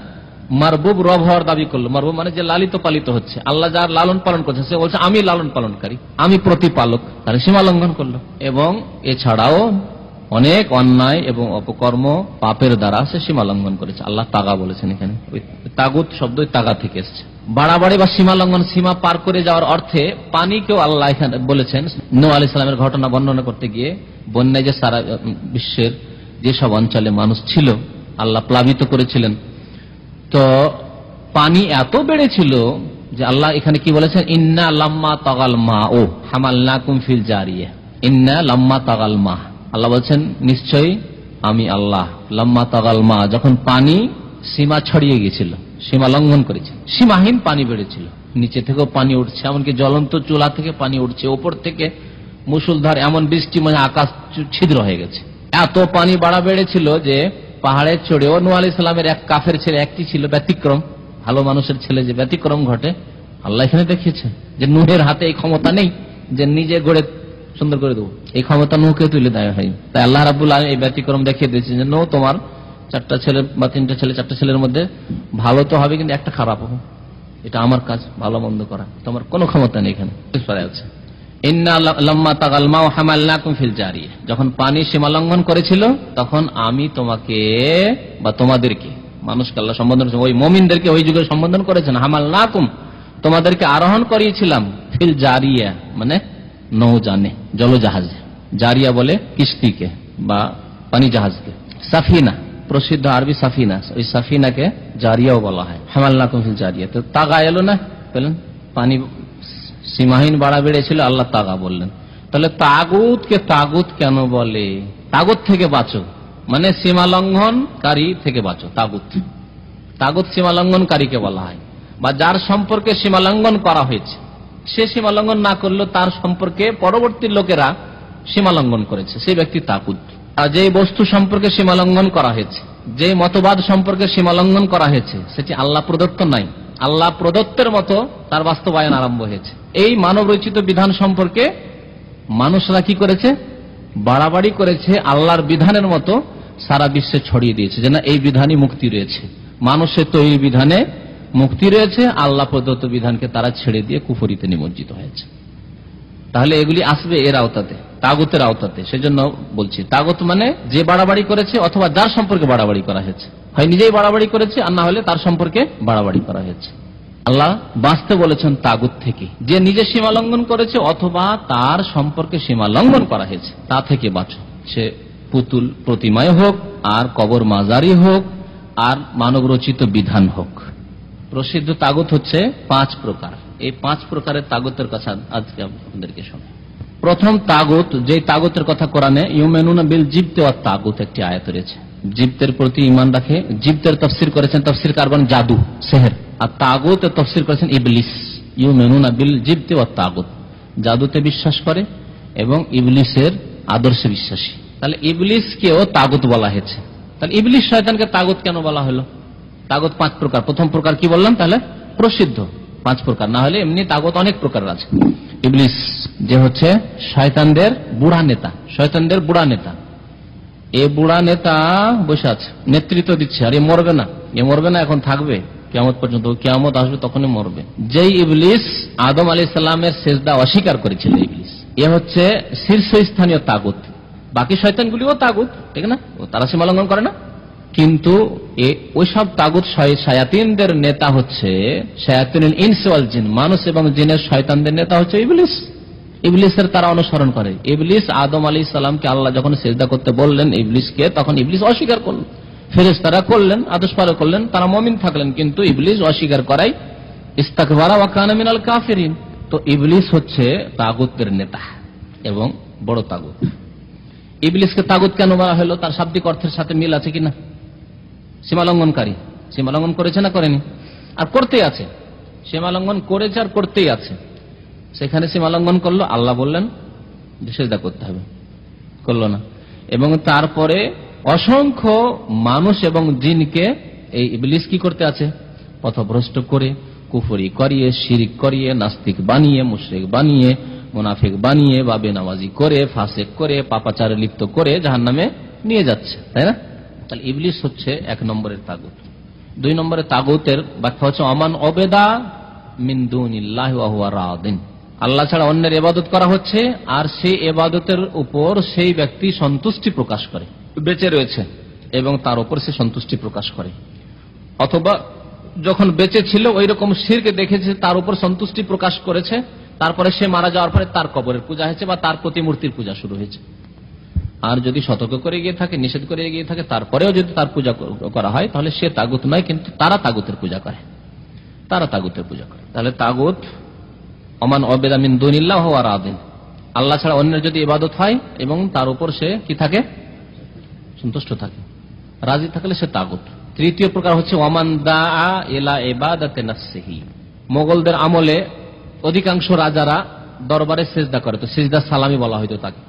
মারবুব রব হওয়ার দাবি করলো। মারবুব মানে যে লালিত পালিত হচ্ছে, আল্লাহ যার লালন পালন করছে সে বলছে আমি লালন পালনকারী, আমি প্রতিপালক, তাহলে সীমা লঙ্ঘন করলো। এবং এছাড়াও অনেক অন্যায় এবং অপকর্ম পাপের দ্বারা সে সীমা লঙ্ঘন করেছে। আল্লাহ তাগা বলেছেন এখানে, ওই তাগুত শব্দ তাগা থেকে এসছে। বাড়াবাড়ি বা সীমা লঙ্ঘন, সীমা পার করে যাওয়ার অর্থে পানিকেও আল্লাহ এখানে বলেছেন। নূহ আলাইহিস সালামের ঘটনা বর্ণনা করতে গিয়ে বন্যায় যে সারা বিশ্বের যেসব অঞ্চলে মানুষ ছিল আল্লাহ প্লাবিত করেছিলেন, তো পানি এত বেড়েছিল যে আল্লাহ এখানে কি বলেছেন, ইন্না লাম্মা তাগাল মা ও হামালনাকুম ফিল জারিয়া। ইন্না লাম্মা তাগাল মা, আল্লাহ বলছেন নিশ্চয়ই আমি আল্লাহ, লাম্মা তাগাল মা, যখন পানি সীমা ছড়িয়ে গিয়েছিল, সীমা লঙ্ঘন করেছে, সীমাহীন পানি বেড়েছিল, নিচে থেকেও পানি উঠছে, এমনকি জ্বলন্ত চুলা থেকে পানি উঠছে, ওপর থেকে মুষলধার এমন বৃষ্টি, মানে আকাশ ছিদ্র হয়ে গেছে। এত পানি বাড়া বেড়েছিল যে পাহাড়ে চড়েও নূহ আলাইহিস সালামের এক কাফের ছেলে, একটি ছিল ব্যতিক্রম, ভালো মানুষের ছেলে, যে ব্যতিক্রম ঘটে আল্লাহ এখানে দেখিয়েছে যে নূহের হাতে এই ক্ষমতা নেই যে নিজে গড়ে সুন্দর করে দেবো, এই ক্ষমতা নূহকে তুলে দেওয়া হয়। তাই আল্লাহ রাব্বুল আলামিন এই ব্যতিক্রম দেখিয়ে দিয়েছে যে নূহ, তোমার 4টা ছেলে বা 3টা ছেলে, 4টা ছেলের মধ্যে ভালো তো হবে কিন্তু একটা খারাপ হবে, এটা আমার কাজ, ভালো মন্দ করা, তোমার কোনো ক্ষমতা নেই এখানে। আছে ইন্না লাম্মা তাগাল মা হামালনাকুম ফিল জারিয়া, যখন পানি সীমা লঙ্ঘন করেছিল তখন আমি তোমাকে বা তোমাদেরকে, মানুষকে আল্লাহ সম্বোধন করেছেন, ওই মুমিনদেরকে ওই যুগে সম্বোধন করেছেন, হামালনাকুম, তোমাদেরকে আরোহণ করিয়েছিলাম, ফিল জারিয়া মানে নৌজানে, জলজাহাজে, জারিয়া বলে কিস্তিকে বা পানি জাহাজকে, সাফিনা প্রসিদ্ধ আরবি সাফিনা, ওই সাফিনাকে জারিয়াও বলা হয়, হামালনাকুম ফিল জারিয়া। তো তাগা এলো না, পেলেন পানি সীমাহীন বাড়া বেড়েছিল, আল্লাহ তাগা বললেন। তাহলে তাগুতকে তাগুত কেন বলে? তাগুত থেকে বাঁচো মানে সীমা লঙ্ঘনকারী থেকে বাঁচো। তাগুত, তাগুত সীমা লঙ্ঘনকারীকে বলা হয়, বা যার সম্পর্কে সীমা লঙ্ঘন করা হয়েছে, সে সীমা লঙ্ঘন না করলেও তার সম্পর্কে পরবর্তী লোকেরা সীমা লঙ্ঘন করেছে, সেই ব্যক্তি তাগুত। আর যে বস্তু সম্পর্কে সীমা লঙ্ঘন করা হয়েছে, যে মতবাদ সম্পর্কে সীমা লঙ্ঘন করা হয়েছে, সেটি আল্লাহ প্রদত্ত নাই, আল্লাহ প্রদত্তের মতো তার বাস্তবায়ন আরম্ভ হয়েছে। এই মানব রচিত বিধান সম্পর্কে মানুষরা কি করেছে, বাড়াবাড়ি করেছে, আল্লাহর বিধানের মতো সারা বিশ্বে ছড়িয়ে দিয়েছে যে না এই বিধানই মুক্তি রয়েছে, মানুষের তৈরি বিধানে মুক্তি রয়েছে, আল্লাহ প্রদত্ত বিধানকে তারা ছেড়ে দিয়ে কুফরিতে নিমজ্জিত হয়েছে। তাহলে এগুলি আসবে এর আওতাতে, তাগুতের আওতাতে। সেজন্য বলছি তাগুত মানে যে বাড়াবাড়ি করেছে অথবা যার সম্পর্কে বাড়াবাড়ি করা হয়েছে, হয় নিজেই বাড়াবাড়ি করেছে আর না হলে তার সম্পর্কে বাড়াবাড়ি করা হয়েছে। আল্লাহ বাঁচতে বলেছেন তাগুত থেকে, যে নিজে সীমা লঙ্ঘন করেছে অথবা তার সম্পর্কে সীমা লঙ্ঘন করা হয়েছে তা থেকে বাঁচো। সে পুতুল প্রতিমায় হোক, আর কবর মাজারি হোক, আর মানব রচিত বিধান হোক। প্রসিদ্ধ তাগুত হচ্ছে 5 প্রকার। এই 5 প্রকারের তাগুতের কথা আজকে আপনাদেরকে শোনাই। প্রথম তাগুত, যে তাগুতের কথা কোরআনে ইউমেনুনা বিল জিবতি ওয়াত তাগুত একটি আয়াত রয়েছে, জিবতের প্রতি ঈমান রাখে। জিবতের তাফসীর করেছেন তাফসীর কারবান জাদু, সেহের, আর তাগুতের তাফসীর করেছেন ইবলিস। ইউমেনুনা বিল জিবতি ওয়াত তাগুত, জাদুতে বিশ্বাস করে এবং ইবলিসের আদর্শে বিশ্বাসী। তাহলে ইবলিসকেও তাগুত বলা হয়েছে। তাহলে ইবলিস শয়তানকে তাগুত কেন বলা হলো? তাগুত 5 প্রকার। প্রথম প্রকার কি বললাম? তাহলে প্রসিদ্ধ 5 প্রকার, না হলে এমনি তাগুত অনেক প্রকার আছে। ইবলিস যে হচ্ছে শয়তানদের বুড়া নেতা, শয়তানদের বুড়া নেতা। এ বুড়া নেতা বসে আছে, নেতৃত্ব দিচ্ছে, আর এ মরবে না, এ মরবে না, এখন থাকবে কিয়ামত পর্যন্ত, কিয়ামত আসবে তখনই মরবে। যেই ইবলিস আদম আলাইহিস সালামের সেজদা অস্বীকার করেছিল, ইবলিস এ হচ্ছে শীর্ষস্থানীয় তাগুত। বাকি শয়তানগুলিও তাগুত, ঠিক না, তারা সীমা লঙ্ঘন করে না, কিন্তু ওইসব তাগুত শায়াতিনদের নেতা হচ্ছে শায়াতিনুল ইনস ওয়াল জিন, মানুষ এবং জিনের শয়তানদের নেতা হচ্ছে ইবলিস। ইবলিসের তারা অনুসরণ করে। ইবলিস আদম আলাইহিস সালামকে আল্লাহ যখন সিজদা করতে বললেন ইবলিসকে, তখন ইবলিস অস্বীকার করলেন। ফেরেশতারা করলেন, আদেশ পালন করলেন, তারা মুমিন থাকলেন, কিন্তু ইবলিস অস্বীকার করায় ইস্তাকবারা ওয়া কানা মিনাল কাফিরিন। তো ইবলিস হচ্ছে তাগুতের নেতা এবং বড় তাগুত। ইবলিসকে তাগুত কেন বলা হলো? তার শাব্দিক অর্থের সাথে মিল আছে কিনা? সীমালঙ্ঘনকারী, সীমালঙ্ঘন করেছে না করেনি? আর করতেই আছে, সীমালঙ্ঘন করেছে আর করতেই আছে। সেখানে সীমালঙ্ঘন করলো, আল্লাহ বললেন যে সিজদা করতে হবে, করলো না। এবং তারপরে অসংখ্য মানুষ এবং জিনকে এই ইবলিস কি করতে আছে? পথভ্রষ্ট করে, কুফরি করিয়ে, শিরিক করিয়ে, নাস্তিক বানিয়ে, মুশরিক বানিয়ে, মুনাফিক বানিয়ে বা বেনামাজি করে, ফাসিক করে, পাপাচারে লিপ্ত করে জাহান্নামে নিয়ে যাচ্ছে, তাই না? তাহলে ইবলিস হচ্ছে 1 নম্বরের তাগুত। 2 নম্বরের তাগুতের ব্যাখ্যা হচ্ছে অমান অবেদা মিন দুনিল্লাহি ওয়া হুয়া রাদিন, আল্লাহ ছাড়া অন্যের ইবাদত করা হচ্ছে আর সেই ইবাদতের উপর সেই ব্যক্তি সন্তুষ্টি প্রকাশ করে, বেঁচে রয়েছে এবং তার উপর সে সন্তুষ্টি প্রকাশ করে, অথবা যখন বেঁচে ছিল ওই রকম শিরক দেখেছে তার উপর সন্তুষ্টি প্রকাশ করেছে, তারপরে সে মারা যাওয়ার পরে তার কবরের পূজা হয়েছে বা তার প্রতিমূর্তির পূজা শুরু হয়েছে। আর যদি সতর্ক করে গিয়ে থাকে, নিষেধ করে গিয়ে থাকে, তারপরেও যদি তার পূজা করা হয় তাহলে সে তাগুত নয়, কিন্তু তারা তাগুতের পূজা করে, তারা তাগুতের পূজা করে। তাহলে তাগুত অমান অবেদা মিন দুনিল্লাহি ওয়া হুয়া রাদিন, আল্লাহ ছাড়া অন্যের যদি ইবাদত হয় এবং তার উপর সে কি থাকে, সন্তুষ্ট থাকে, রাজি থাকলে সে তাগুত। তৃতীয় প্রকার হচ্ছে ওয়ামান দাআ ইলা ইবাদাতি নাফসিহি, মোগলদের আমলে অধিকাংশ রাজারা দরবারে সিজদা করে, তো সিজদা সালামি বলা হয়তো তাকে।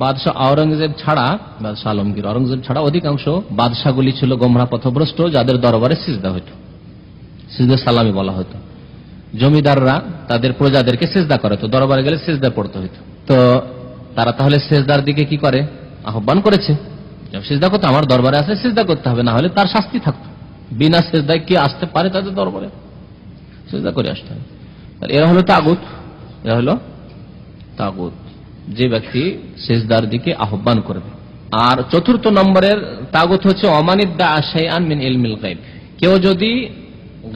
বাদশাহ আওরঙ্গজেব ছাড়া, বাদশাহ আলমগীর আওরঙ্গজেব ছাড়া অধিকাংশ বাদশাগুলি ছিল গোমরাহ পথভ্রষ্ট, যাদের দরবারে সিজদা হতো, সিজদা সালামি বলা হতো। জমিদাররা তাদের প্রজাদেরকে সিজদা করে, তো দরবারে গেলে সিজদা পড়তে হতো। তো তারা তাহলে সিজদার দিকে কি করে, আহ্বান করেছে, সিজদা করতে, আমার দরবারে আসলে সিজদা করতে হবে, না হলে তার শাস্তি থাকতো। বিনা সিজদায় কি আসতে পারে তাদের দরবারে? সিজদা করে আসতে হবে। এরা হলো তাগুত, এরা হলো তাগুত, যে ব্যক্তি সিজদার দিকে আহ্বান করবে। আর 4র্থ নম্বরের তাগুত হচ্ছে অমানিদ্দা শাইআন মিন ইলমিল গায়ব, কেউ যদি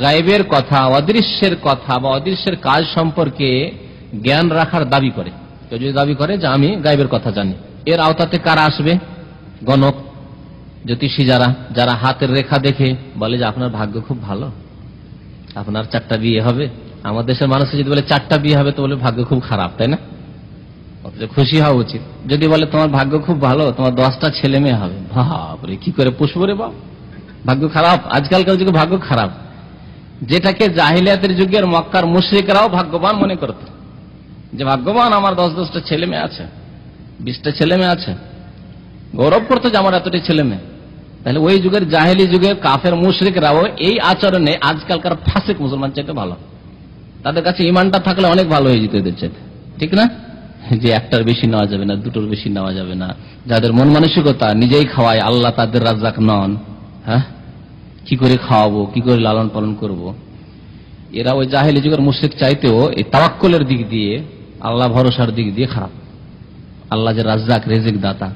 গায়বের কথা, অদৃশ্যের কথা বা অদৃশ্যের কাজ সম্পর্কে জ্ঞান রাখার দাবি করে, কেউ যদি দাবি করে যে আমি গায়বের কথা জানি, এর আওতাতে কারা আসবে? গণক, জ্যোতিষী, যারা হাতের রেখা দেখে বলে যে আপনার ভাগ্য খুব ভালো, আপনার 4টা বিয়ে হবে। আমার দেশের মানুষ যদি বলে 4টা বিয়ে হবে তো বলে ভাগ্য খুব খারাপ, তাই না? অথচ খুশি হওয়া উচিত। যদি বলে তোমার ভাগ্য খুব ভালো, তোমার 10টা ছেলে মেয়ে হবে, বাপরে কি করে পুষবো রে বাপ, ভাগ্য খারাপ। আজকালকার যুগে ভাগ্য খারাপ, যেটাকে জাহিলিয়াতের যুগের মক্কার মুশরিকরাও ভাগ্যবান মনে করত, যে ভাগ্যবান আমার 10-10টা ছেলে মেয়ে আছে, 20টা ছেলে মেয়ে আছে, গৌরব করতো যে আমার এতটি ছেলে মেয়ে। তাহলে ওই যুগের জাহেলি যুগের কাফের মুশরিকরাও এই আচরণে আজকালকার ফাসিক মুসলমান চাইতে ভালো, তাদের কাছে ইমানটা থাকলে অনেক ভালো হয়ে যেত এদের চাইতে, ঠিক না? যে 1টার বেশি নেওয়া যাবে না, 2টোর বেশি নেওয়া যাবে না, যাদের মন মানসিকতা নিজেই খাওয়ায়, আল্লাহ তাদের রাজ্জাক নন, হ্যাঁ কি করে খাওয়াবো, কি করে লালন পালন করব, এরা ওই জাহেলি যুগের মুশরিক চাইতেও এই তাওয়াক্কুলের দিক দিয়ে, আল্লাহ ভরসার দিক দিয়ে খারাপ। আল্লাহ যে রাজ্জাক, রিজিক দাতা।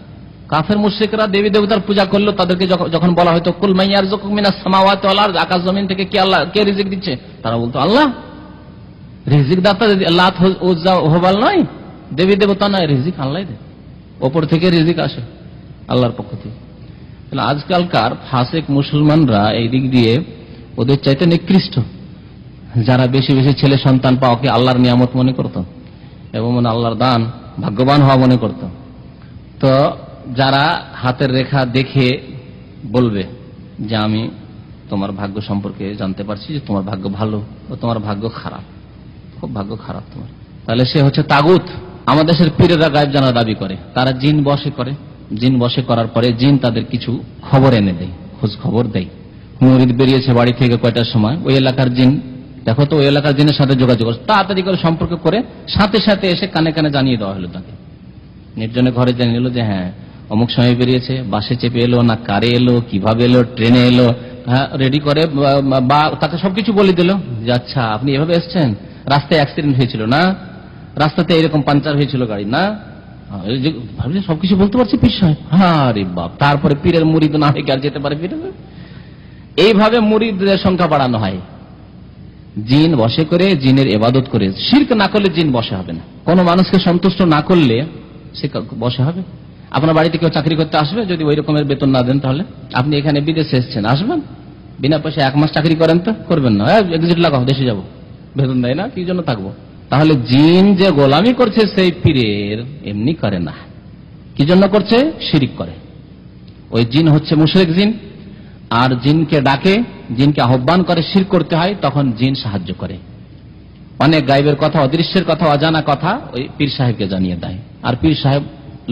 কাফের মুশরিকরা দেবী দেবতার পূজা করলো, তাদেরকে যখন বলা হয়তো কুল মান ইয়ারযুকুকুম মিনাস সামাওয়াতি ওয়াল আরদ, আকাশ জমিন থেকে কে আল্লাহ, কে রিজিক দিচ্ছে, তারা বলতো আল্লাহ। রিজিক দাতা লাত উজ্জা হুবাল নয়, দেবী দেবতা নয়, রিজিক আল্লাহ দেয়, ওপর থেকে রিজিক আসে আল্লাহর পক্ষ থেকে। তাহলে আজকালকার ফাসিক মুসলমানরা এই দিক দিয়ে ওদের চাইতে নিকৃষ্ট, যারা বেশি বেশি ছেলে সন্তান পাওয়াকে আল্লাহর নিয়ামত মনে করত এবং আল্লাহর দান, ভাগ্যবান হওয়া মনে করত। তো যারা হাতের রেখা দেখে বলবে যে আমি তোমার ভাগ্য সম্পর্কে জানতে পারছি যে তোমার ভাগ্য ভালো ও তোমার ভাগ্য খারাপ, খুব ভাগ্য খারাপ তোমার, তাহলে সে হচ্ছে তাগুত। আমাদের দেশের পীরেরা গায়েব জানার দাবি করে, তারা জিন বশে করে, জিন বশে করার পরে জিন তাদের কিছু খবর এনে দেয়, খোঁজ খবর দেয়। মুরিদ বেরিয়েছে বাড়ি থেকে কয়টার সময়, ওই এলাকার জিন দেখো তো, ওই এলাকার জিনের সাথে যোগাযোগ করে, তাড়াতাড়ি করে সম্পর্ক করে সাথে সাথে এসে কানে কানে জানিয়ে দেওয়া হলো তাকে, নির্জনে ঘরে জানিয়ে নিল যে হ্যাঁ অমুক সময় বেরিয়েছে, বাসে চেপে এলো না কারে এলো, কিভাবে এলো, ট্রেনে এলো, হ্যাঁ রেডি করে, বা তাকে সবকিছু বলে দিল যে আচ্ছা আপনি এভাবে এসছেন, রাস্তায় অ্যাক্সিডেন্ট হয়েছিল না, রাস্তাতে এরকম পাঞ্চার হয়েছিল গাড়ি না, সবকিছু বলতে পারছি পীর সাহেব। আরে বাপ, তারপরে পীরের মুরিদ না হয়ে আর যেতে পারে পীর? এইভাবে মুরিদদের সংখ্যা বাড়ানো হয়, জিন বশে করে, জিনের ইবাদত করে। শিরক না করলে জিন বশে হবে না, কোন মানুষকে সন্তুষ্ট না করলে সে বশে হবে। আপনার বাড়িতে কেউ চাকরি করতে আসবে, যদি ওই রকমের বেতন না দেন, তাহলে আপনি এখানে বিদেশে এসেছেন, আসবেন বিনা পয়সা 1 মাস চাকরি করেন তো করবেন না, এক্সিট লাগাও, দেশে যাবো, বেতন দেয় না, কি জন্য থাকবো? তাহলে জিন যে গোলামি করছে সেই পীরের এমনি করে না, কি জন্য করছে? শিরিক করে। ওই জিন হচ্ছে মুশরিক জিন, আর জিনকে ডাকে, জিনকে আহ্বান করে শিরক করতে হয়, তখন জিন সাহায্য করে। অনেক গায়েবের কথা, অদৃশ্যের কথা, অজানা কথা ওই পীর সাহেবকে জানিয়ে দেয়, আর পীর সাহেব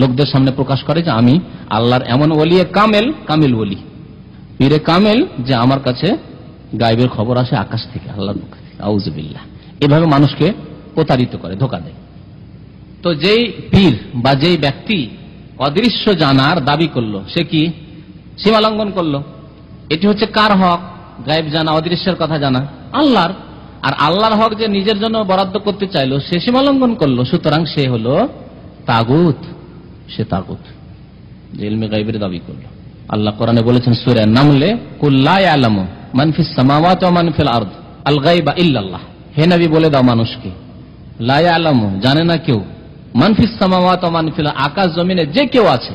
লোকদের সামনে প্রকাশ করে যে আমি আল্লাহর এমন ওলিয়ে কামেল, কামিল ওলি, পীরে কামেল, যে আমার কাছে গায়েবের খবর আসে আকাশ থেকে, আল্লাহর পক্ষ থেকে। আউযুবিল্লাহ। এভাবে মানুষকে প্রতারিত করে, ধোঁকা দেয়। তো যেই পীর বা যেই ব্যক্তি অদৃশ্য জানার দাবি করলো, সে কি সীমা লঙ্ঘন করলো। এটি হচ্ছে কার হক? গায়েব জানা, অদৃশ্যের কথা জানা আল্লাহর। আর আল্লাহর হক যে নিজের জন্য বরাদ্দ করতে চাইলো, সে সীমা লঙ্ঘন করলো। সুতরাং সে হলো তাগুত, সে তাগুত, যে ইলমে গায়বের দাবি করলো। আল্লাহ কোরআনে বলেছেন সূরা নামলে, কুল লা ইয়ালামু মান ফিস সামাওয়াতি ওয়া মান ফিল আরদ আল গায়বা ইল্লাল্লাহ। হে নবী বলে দাও মানুষকে, লা ইয়ালামু জানে না কেউ, মান ফিস সামাওয়াতি ওয়া মান ফিল, আকাশ জমিনে যে কেউ আছে,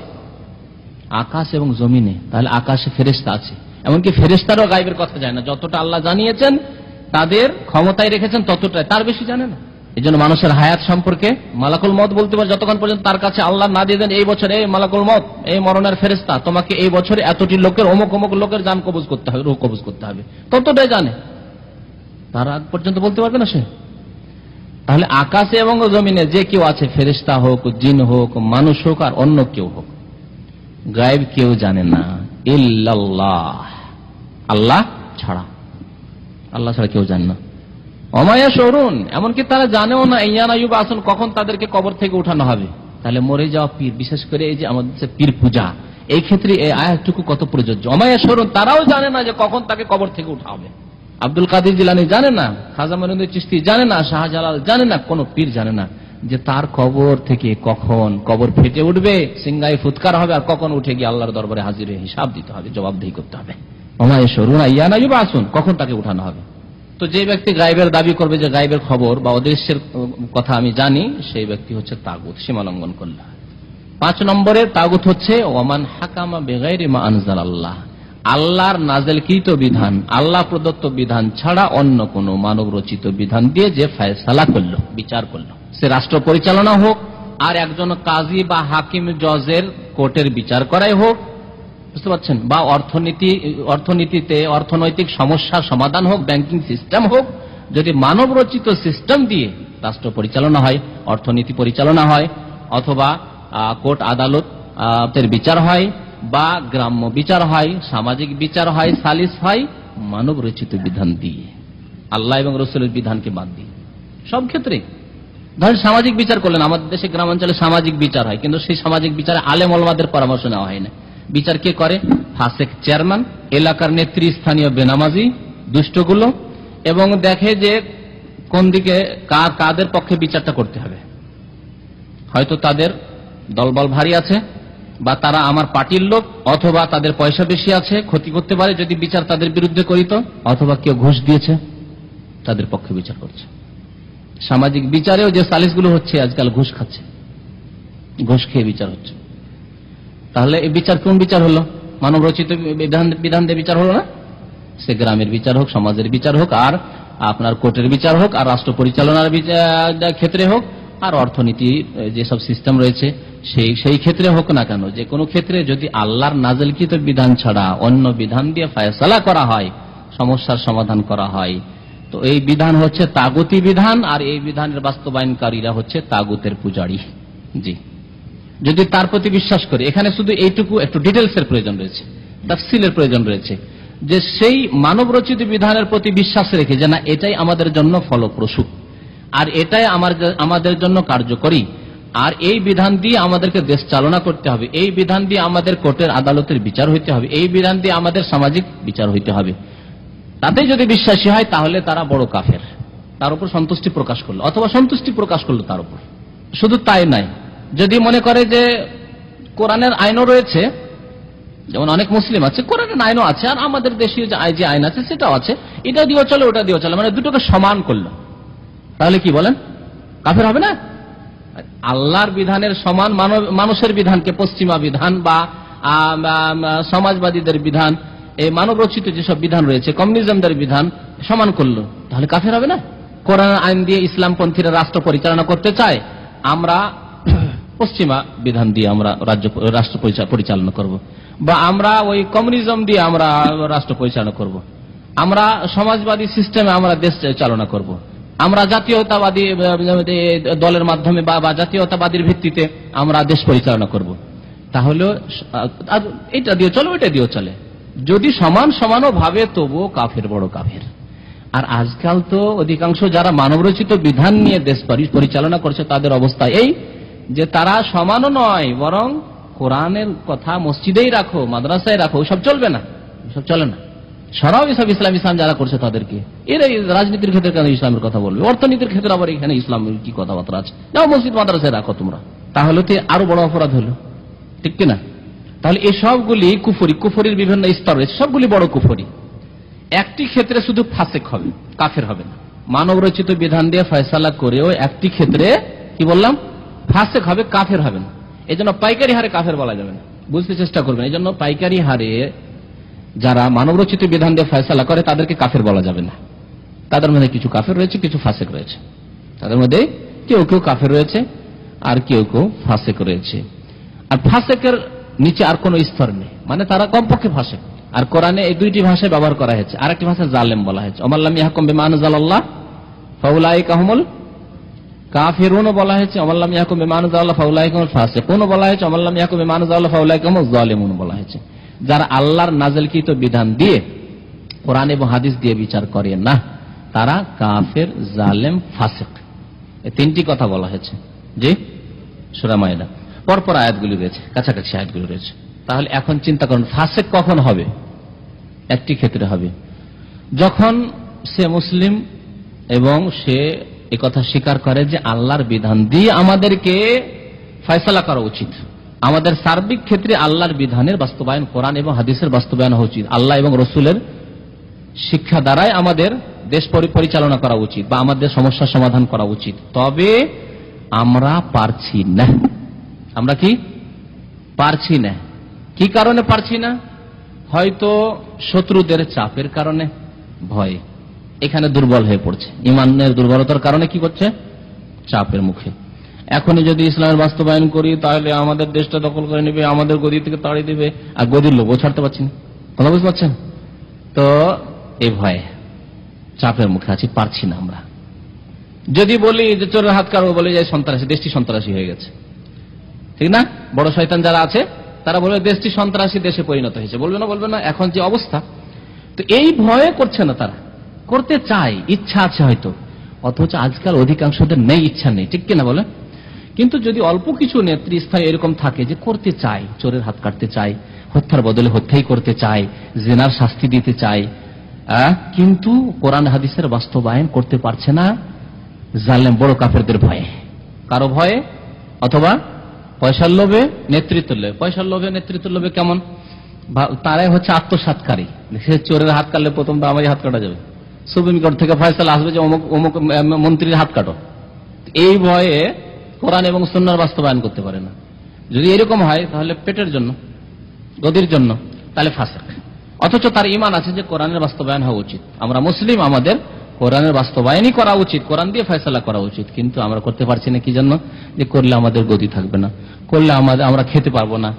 আকাশ এবং জমিনে, তাহলে আকাশে ফেরেশতা আছে, এমনকি ফেরেশতারও গায়বের কথা জানে না। যতটা আল্লাহ জানিয়েছেন, তাদের ক্ষমতায় রেখেছেন, ততটাই, তার বেশি জানে না। এই জন্য মানুষের হায়াত সম্পর্কে মালাকুল মউত বলতে পারে, যতক্ষণ পর্যন্ত তার কাছে আল্লাহ না দিয়ে দেন এই বছরে এই মালাকুল মউত, এই মরণের ফেরেশতা, তোমাকে এই বছরে এতটি লোকের, অমুক অমুক লোকের জান কবজ করতে হবে, রূহ কবজ করতে হবে, ততটাই জানে। তার আগ পর্যন্ত বলতে পারবে না সে। তাহলে আকাশে এবং জমিনে যে কেউ আছে, ফেরেশতা হোক, জিন হোক, মানুষ হোক, আর অন্য কেউ হোক, গায়েব কেউ জানে না ইল্লাল্লাহ, আল্লাহ ছাড়া। আল্লাহ ছাড়া কেউ জানে না। অমায়া শরুন, এমনকি তারা জানেও না ইয়ানা ইউবাসুন, কখন তাদেরকে কবর থেকে উঠানো হবে। তাহলে মরে যাওয়া পীর, বিশেষ করে এই যে আমাদের পীর পূজা, এই ক্ষেত্রে এই আয়াতটুকু কত প্রযোজ্য। অমায়া শরুন, তারাও জানে না যে কখন তাকে কবর থেকে উঠা হবে। আব্দুল কাদের জিলানী জানে না, খাজা মঈনুদ্দিন চিশতি জানে না, শাহজালাল জানে না, কোন পীর জানে না যে তার কবর থেকে কখন কবর ফেটে উঠবে, সিংহায় ফুৎকার হবে, আর কখন উঠে গিয়ে আল্লাহর দরবারে হাজির হয়ে হিসাব দিতে হবে, জবাবদিহি করতে হবে। অমায়া শরুন ইয়ানা ইউবাসুন, কখন তাকে উঠানো হবে। তো যে ব্যক্তি গায়বের দাবি করবে যে গায়বের খবর বা অদৃশ্যের কথা আমি জানি, সেই ব্যক্তি হচ্ছে তাগুত, সীমা লঙ্ঘন করল। 5 নম্বরের তাগুত হচ্ছে ওমান হাকামা বিগাইরি মা আনজালাল্লাহ, আল্লাহর নাযিলকৃত বিধান, আল্লাহ প্রদত্ত বিধান ছাড়া অন্য কোন মানব রচিত বিধান দিয়ে যে ফয়সালা করলো, বিচার করলো, সে রাষ্ট্র পরিচালনা হোক, আর একজন কাজী বা হাকিম জজের কোর্টের বিচার করাই হোক, বুঝতে পারছেন, বা অর্থনীতিতে অর্থনৈতিক সমস্যার সমাধান হোক, ব্যাংকিং সিস্টেম হোক, যদি মানব রচিত সিস্টেম দিয়ে রাষ্ট্র পরিচালনা হয়, অর্থনীতি পরিচালনা হয়, অথবা কোর্ট আদালতের বিচার হয়, বা গ্রাম্য বিচার হয়, সামাজিক বিচার হয়, সালিস হয়, মানব রচিত বিধান দিয়ে, আল্লাহ এবং রাসূলের বিধানকে বাদ দিয়ে, সব ক্ষেত্রে। ধরেন সামাজিক বিচার করলেন, আমাদের দেশে গ্রামাঞ্চলে সামাজিক বিচার হয়, কিন্তু সেই সামাজিক বিচারে আলেম ওলামাদের পরামর্শ নেওয়া হয় না। বিচার কে করে? ফাসেক চেয়ারম্যান, এলাকার নেতৃস্থানীয় বেনামাজি দুষ্টগুলো, এবং দেখে যে কোন দিকে কাদের পক্ষে বিচারটা করতে হবে। হয়তো তাদের দলবল ভারী আছে, বা তারা আমার পার্টির লোক, অথবা তাদের পয়সা বেশি আছে, ক্ষতি করতে পারে যদি বিচার তাদের বিরুদ্ধে করিত, অথবা কেউ ঘুষ দিয়েছে, তাদের পক্ষে বিচার করছে। সামাজিক বিচারেও যে সালিসগুলো হচ্ছে আজকাল ঘুষ খাচ্ছে, ঘুষ খেয়ে বিচার হচ্ছে। তাহলে এই বিচার কোন বিচার হলো? মানব রচিত বিধান দিয়ে বিচার হলো না? সে গ্রামের বিচার হোক, সমাজের বিচার হোক, আর আপনার কোর্টের বিচার হোক, আর রাষ্ট্র পরিচালনার ক্ষেত্রে হোক, আর অর্থনীতি যেসব সিস্টেম রয়েছে সেই ক্ষেত্রে হোক না কেন, যে কোনো ক্ষেত্রে যদি আল্লাহর নাযিলকৃত বিধান ছাড়া অন্য বিধান দিয়ে ফয়সালা করা হয়, সমস্যার সমাধান করা হয়, তো এই বিধান হচ্ছে তাগুতি বিধান, আর এই বিধানের বাস্তবায়নকারীরা হচ্ছে তাগুতের পূজারী। জি, যদি তার প্রতি বিশ্বাস করে, এখানে শুধু এইটুকু একটু ডিটেলসের প্রয়োজন রয়েছে, তাফসিলের প্রয়োজন রয়েছে, যে সেই মানব রচিত বিধানের প্রতি বিশ্বাস রেখে যে না এটাই আমাদের জন্য ফলপ্রসূ, আর এটাই আমাদের জন্য কার্যকরী, আর এই বিধান দিয়ে আমাদেরকে দেশ চালনা করতে হবে, এই বিধান দিয়ে আমাদের কোর্টের আদালতের বিচার হইতে হবে, এই বিধান দিয়ে আমাদের সামাজিক বিচার হইতে হবে, তাতে যদি বিশ্বাসী হয় তাহলে তারা বড় কাফের। তার উপর সন্তুষ্টি প্রকাশ করলো, অথবা সন্তুষ্টি প্রকাশ করলো তার উপর। শুধু তাই নাই, যদি মনে করে যে কোরআনের আইনও রয়েছে, যেমন অনেক মুসলিম আছে কোরআনের আইনও আছে, আর আমাদের দেশীয় যে আইন আছে সেটাও আছে, এটা দিয়েও চলে ওটা দিয়েও চলে, মানে দুটোকে সমান করলো, তাহলে কি বলেন? কাফের হবে না? আল্লাহর বিধানের সমান মানুষের বিধানকে, পশ্চিমা বিধান বা সমাজবাদীদের বিধান, এই মানব রচিত যেসব বিধান রয়েছে, কমিউনিজমদের বিধান সমান করলো, তাহলে কাফের হবে না? কোরআন আইন দিয়ে ইসলামপন্থীরা রাষ্ট্র পরিচালনা করতে চায়, আমরা পশ্চিমা বিধান দিয়ে আমরা রাষ্ট্র পরিচালনা করব, বা আমরা ওই কমিউনিজম দিয়ে আমরা রাষ্ট্র পরিচালনা করব, আমরা সমাজবাদী সিস্টেমে আমরা দেশ চালনা করব, আমরা জাতীয়তাবাদী দলের মাধ্যমে বা জাতীয়তাবাদীর ভিত্তিতে আমরা দেশ পরিচালনা করব, তাহলে এটা দিয়ে চলে ওইটা দিয়েও চলে, যদি সমানও ভাবে তবুও কাফের, বড় কাফের। আর আজকাল তো অধিকাংশ যারা মানবরচিত বিধান নিয়ে দেশ পরিচালনা করছে তাদের অবস্থা এই যে তারা সমানও নয়, বরং কোরআনের কথা মসজিদেই রাখো, মাদ্রাসায় রাখো, ওসব চলবে না, ওসব চলে না। সরাও এসব ইসলাম যারা করছে তাদেরকে। এরা রাজনীতির ক্ষেত্রে কেন ইসলামের কথা বলবে, অর্থনীতির ক্ষেত্রে আবার এখানে ইসলামের কি কথাবার্তা আছে? যাও মসজিদ মাদ্রাসায় রাখো তোমরা, তাহলে তো আরো বড় অপরাধ হলো, ঠিক কিনা? তাহলে এই সবগুলি কুফরির বিভিন্ন স্তর রয়েছে, সবগুলি বড় কুফরি। একটি ক্ষেত্রে শুধু ফাসেক হবে, কাফের হবে না। মানব রচিত বিধান দিয়ে ফয়সালা করেও একটি ক্ষেত্রে কি বললাম, ফাসেক হবে, কাফের হবে না। এই জন্য পাইকারি হারে কাফের বলা যাবে না, বুঝতে চেষ্টা করবেন। এই জন্য পাইকারি হারে যারা মানব রচিত বিধান দিয়ে ফয়সালা করে তাদেরকে কাফের বলা যাবে না। তাদের মধ্যে কিছু কাফের রয়েছে, কিছু ফাসেক রয়েছে। তাদের মধ্যে কেউ কেউ কাফের রয়েছে আর কেউ কেউ ফাসেক রয়েছে। আর ফাসেকের নিচে আর কোন স্তর নেই, মানে তারা কমপক্ষে ফাসেক। আর কোরআনে এই দুইটি ভাষায় ব্যবহার করা হয়েছে। আরেকটি ভাষা জালেম বলা হয়েছে, ওমাল্লাম ইয়াহকুম বিমা আনজালাল্লাহ ফাউলাইকা হুমুল কাফিরুন বলা হয়েছে, ওমাল্লাম ইয়াহকুম বিমা আনজালাল্লাহ ফাউলাইকা হুমুল ফাসিকুন বলা হয়েছে, ওমাল্লাম ইয়াহকুম বিমা আনজালাল্লাহ ফাউলাইকা হুমুজ জালিমুন বলা হয়েছে। যারা আল্লাহর নাযিলকৃত বিধান দিয়ে, কোরআন এবং হাদিস দিয়ে বিচার করে না, তারা কাফের, জালেম, ফাসিক। এই তিনটি কথা বলা হয়েছে জি সূরা মায়েদা। পরপর আয়াতগুলি রয়েছে, কাছাকাছি আয়াতগুলি রয়েছে। তাহলে এখন চিন্তা করুন, ফাসেক কখন হবে? একটি ক্ষেত্রে হবে, যখন সে মুসলিম এবং সে একথা স্বীকার করে যে আল্লাহর বিধান দিয়ে আমাদেরকে ফয়সালা করা উচিত। আমাদের সার্বিক ক্ষেত্রে আল্লাহর বিধানের বাস্তবায়ন, কোরআন এবং হাদিসের বাস্তবায়ন হওয়া উচিত। আল্লাহ এবং রসুলের শিক্ষা দ্বারাই আমাদের দেশ পরিচালনা করা উচিত বা আমাদের সমস্যার সমাধান করা উচিত। তবে আমরা পারছি না। আমরা কি পারছি না? কি কারণে পারছি না? হয়তো শত্রুদের চাপের কারণে, ভয়ে এখানে দুর্বল হয়ে পড়ছে। ইমানের দুর্বলতার কারণে কি করছে? চাপের মুখে। এখনই যদি ইসলামের বাস্তবায়ন করি তাহলে আমাদের দেশটা দখল করে নেবে, আমাদের গদি থেকে তাড়িয়ে দেবে, আর গদির লোভও ছাড়তে পারছি না। কথা বুঝতে পারছেন তো? এই ভয়ে চাপের মুখে আছি, পারছি না আমরা। যদি বলি যে চোরের হাত কাটবো, বলে যায় সন্ত্রাসী, দেশটি সন্ত্রাসী হয়ে গেছে, ঠিক না? বড় শয়তান যারা আছে তারা বলবে দেশটি সন্ত্রাসী দেশে পরিণত হয়েছে। বলবে না? বলবে না? এখন যে অবস্থা, তো এই ভয়ে করছে না। তারা করতে চায়, ইচ্ছা আছে হয়তো, অথচ আজকাল অধিকাংশদের নেই, ইচ্ছা নেই, ঠিক কিনা বলে? কিন্তু যদি অল্প কিছু নেতৃস্থানীয় এরকম থাকে যে করতে চায়, চোরের হাত কাটতে চায়, হত্যার বদলে হত্যাই করতে চায়, জিনার শাস্তি দিতে চায়, কিন্তু কোরআন হাদিসের বাস্তবায়ন করতে পারছে না, জালেম বড় কাফেরদের ভয়ে। কারো ভয়ে? অথবা পয়সার লোভে, নেতৃত্বের লোভে। পয়সার লোভে, নেতৃত্বের লোভে কেমন? তারাই হচ্ছে আত্মসাৎকারী। সে চোরের হাত কাটলে প্রথম তো আমারই হাত কাটা যাবে, সুপ্রিম কোর্ট থেকে ফয়সালা আসবে যে অমুক অমুক মন্ত্রীর হাত কাটো। এই ভয়ে কোরআন এবং সুন্নাহর বাস্তবায়ন করতে পারে না। যদি এরকম হয় তাহলে পেটের জন্য, গদির জন্য, তাহলে ফাসেক। অথচ তার ঈমান আছে যে কোরআনের বাস্তবায়ন হওয়া উচিত, আমরা মুসলিম, আমাদের কোরআনের বাস্তবায়নই করা উচিত, কোরআন দিয়ে ফয়সালা করা উচিত। কিন্তু আমরা করতে পারছি না। কি জন্য? যে করলে আমাদের গদি থাকবে না, করলে আমরা খেতে পারবো না,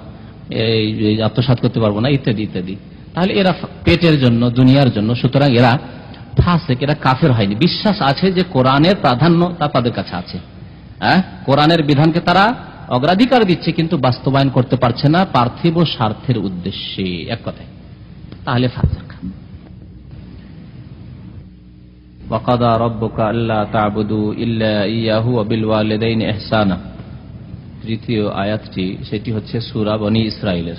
এই আত্মসাৎ করতে পারবো না, ইত্যাদি ইত্যাদি। তাহলে এরা পেটের জন্য, দুনিয়ার জন্য। সুতরাং এরা ফাসেক, এরা কাফের হয়নি। বিশ্বাস আছে যে কোরআনের প্রাধান্য তা তাদের কাছে আছে, কোরআনের বিধানকে তারা অগ্রাধিকার দিচ্ছে, কিন্তু বাস্তবায়ন করতে পারছে না পার্থিব স্বার্থের উদ্দেশ্যে, এক কথায়। তাহলে ফাসেক। ওয়াকাদা রাব্বুকা আল্লা তা'বুদু ইল্লা ইয়্যাহু ওয়া বিল ওয়ালিদাইনি ইহসানা। তৃতীয় আয়াতটি, সেটি হচ্ছে সূরা বনী ইসরাইলের।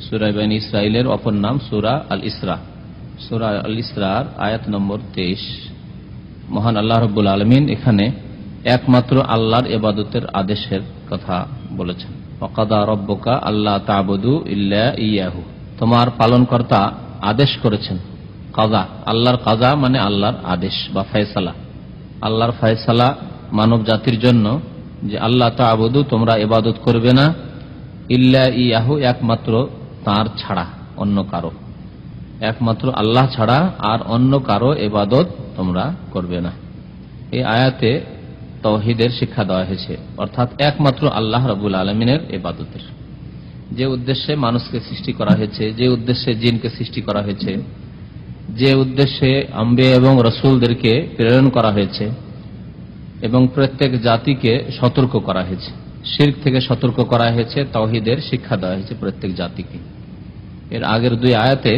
সূরা বনী ইসরাইলের অপর নাম সূরা আল ইসরা। সূরা আল ইসরার আয়াত নম্বর 23। মহান আল্লাহ রাব্বুল আলামিন এখানে একমাত্র আল্লাহর ইবাদতের আদেশের কথা বলেছেন। ওয়াকাদা রাব্বুকা আল্লা তা'বুদু ইল্লা ইয়্যাহু, তোমার পালনকর্তা আদেশ করেছেন। কাজা, আল্লাহর কাজা মানে আল্লাহর আদেশ বা ফয়সালা। আল্লাহর ফয়সালা মানব জাতির জন্য যে আল্লাহ তা'বুদু, তোমরা ইবাদত করবে না, ইল্লা ইয়াহু, একমাত্র তার ছাড়া অন্য কারো, একমাত্র আল্লাহ ছাড়া আর অন্য কারো ইবাদত তোমরা করবে না। এই আয়াতে তাওহীদের শিক্ষা দেওয়া হয়েছে, অর্থাৎ একমাত্র আল্লাহ রাব্বুল আলামিনের ইবাদতের। যে উদ্দেশ্যে মানুষকে সৃষ্টি করা হয়েছে, যে উদ্দেশ্যে জিনকে সৃষ্টি করা হয়েছে, যে উদ্দেশ্যে আম্বিয়া এবং রাসূলদেরকে প্রেরণ করা হয়েছে এবং প্রত্যেক জাতিকে সতর্ক করা হয়েছে, শিরক থেকে সতর্ক করা হয়েছে, তাওহীদের শিক্ষা দেওয়া হয়েছে প্রত্যেক জাতিকে। এর আগের দুই আয়াতে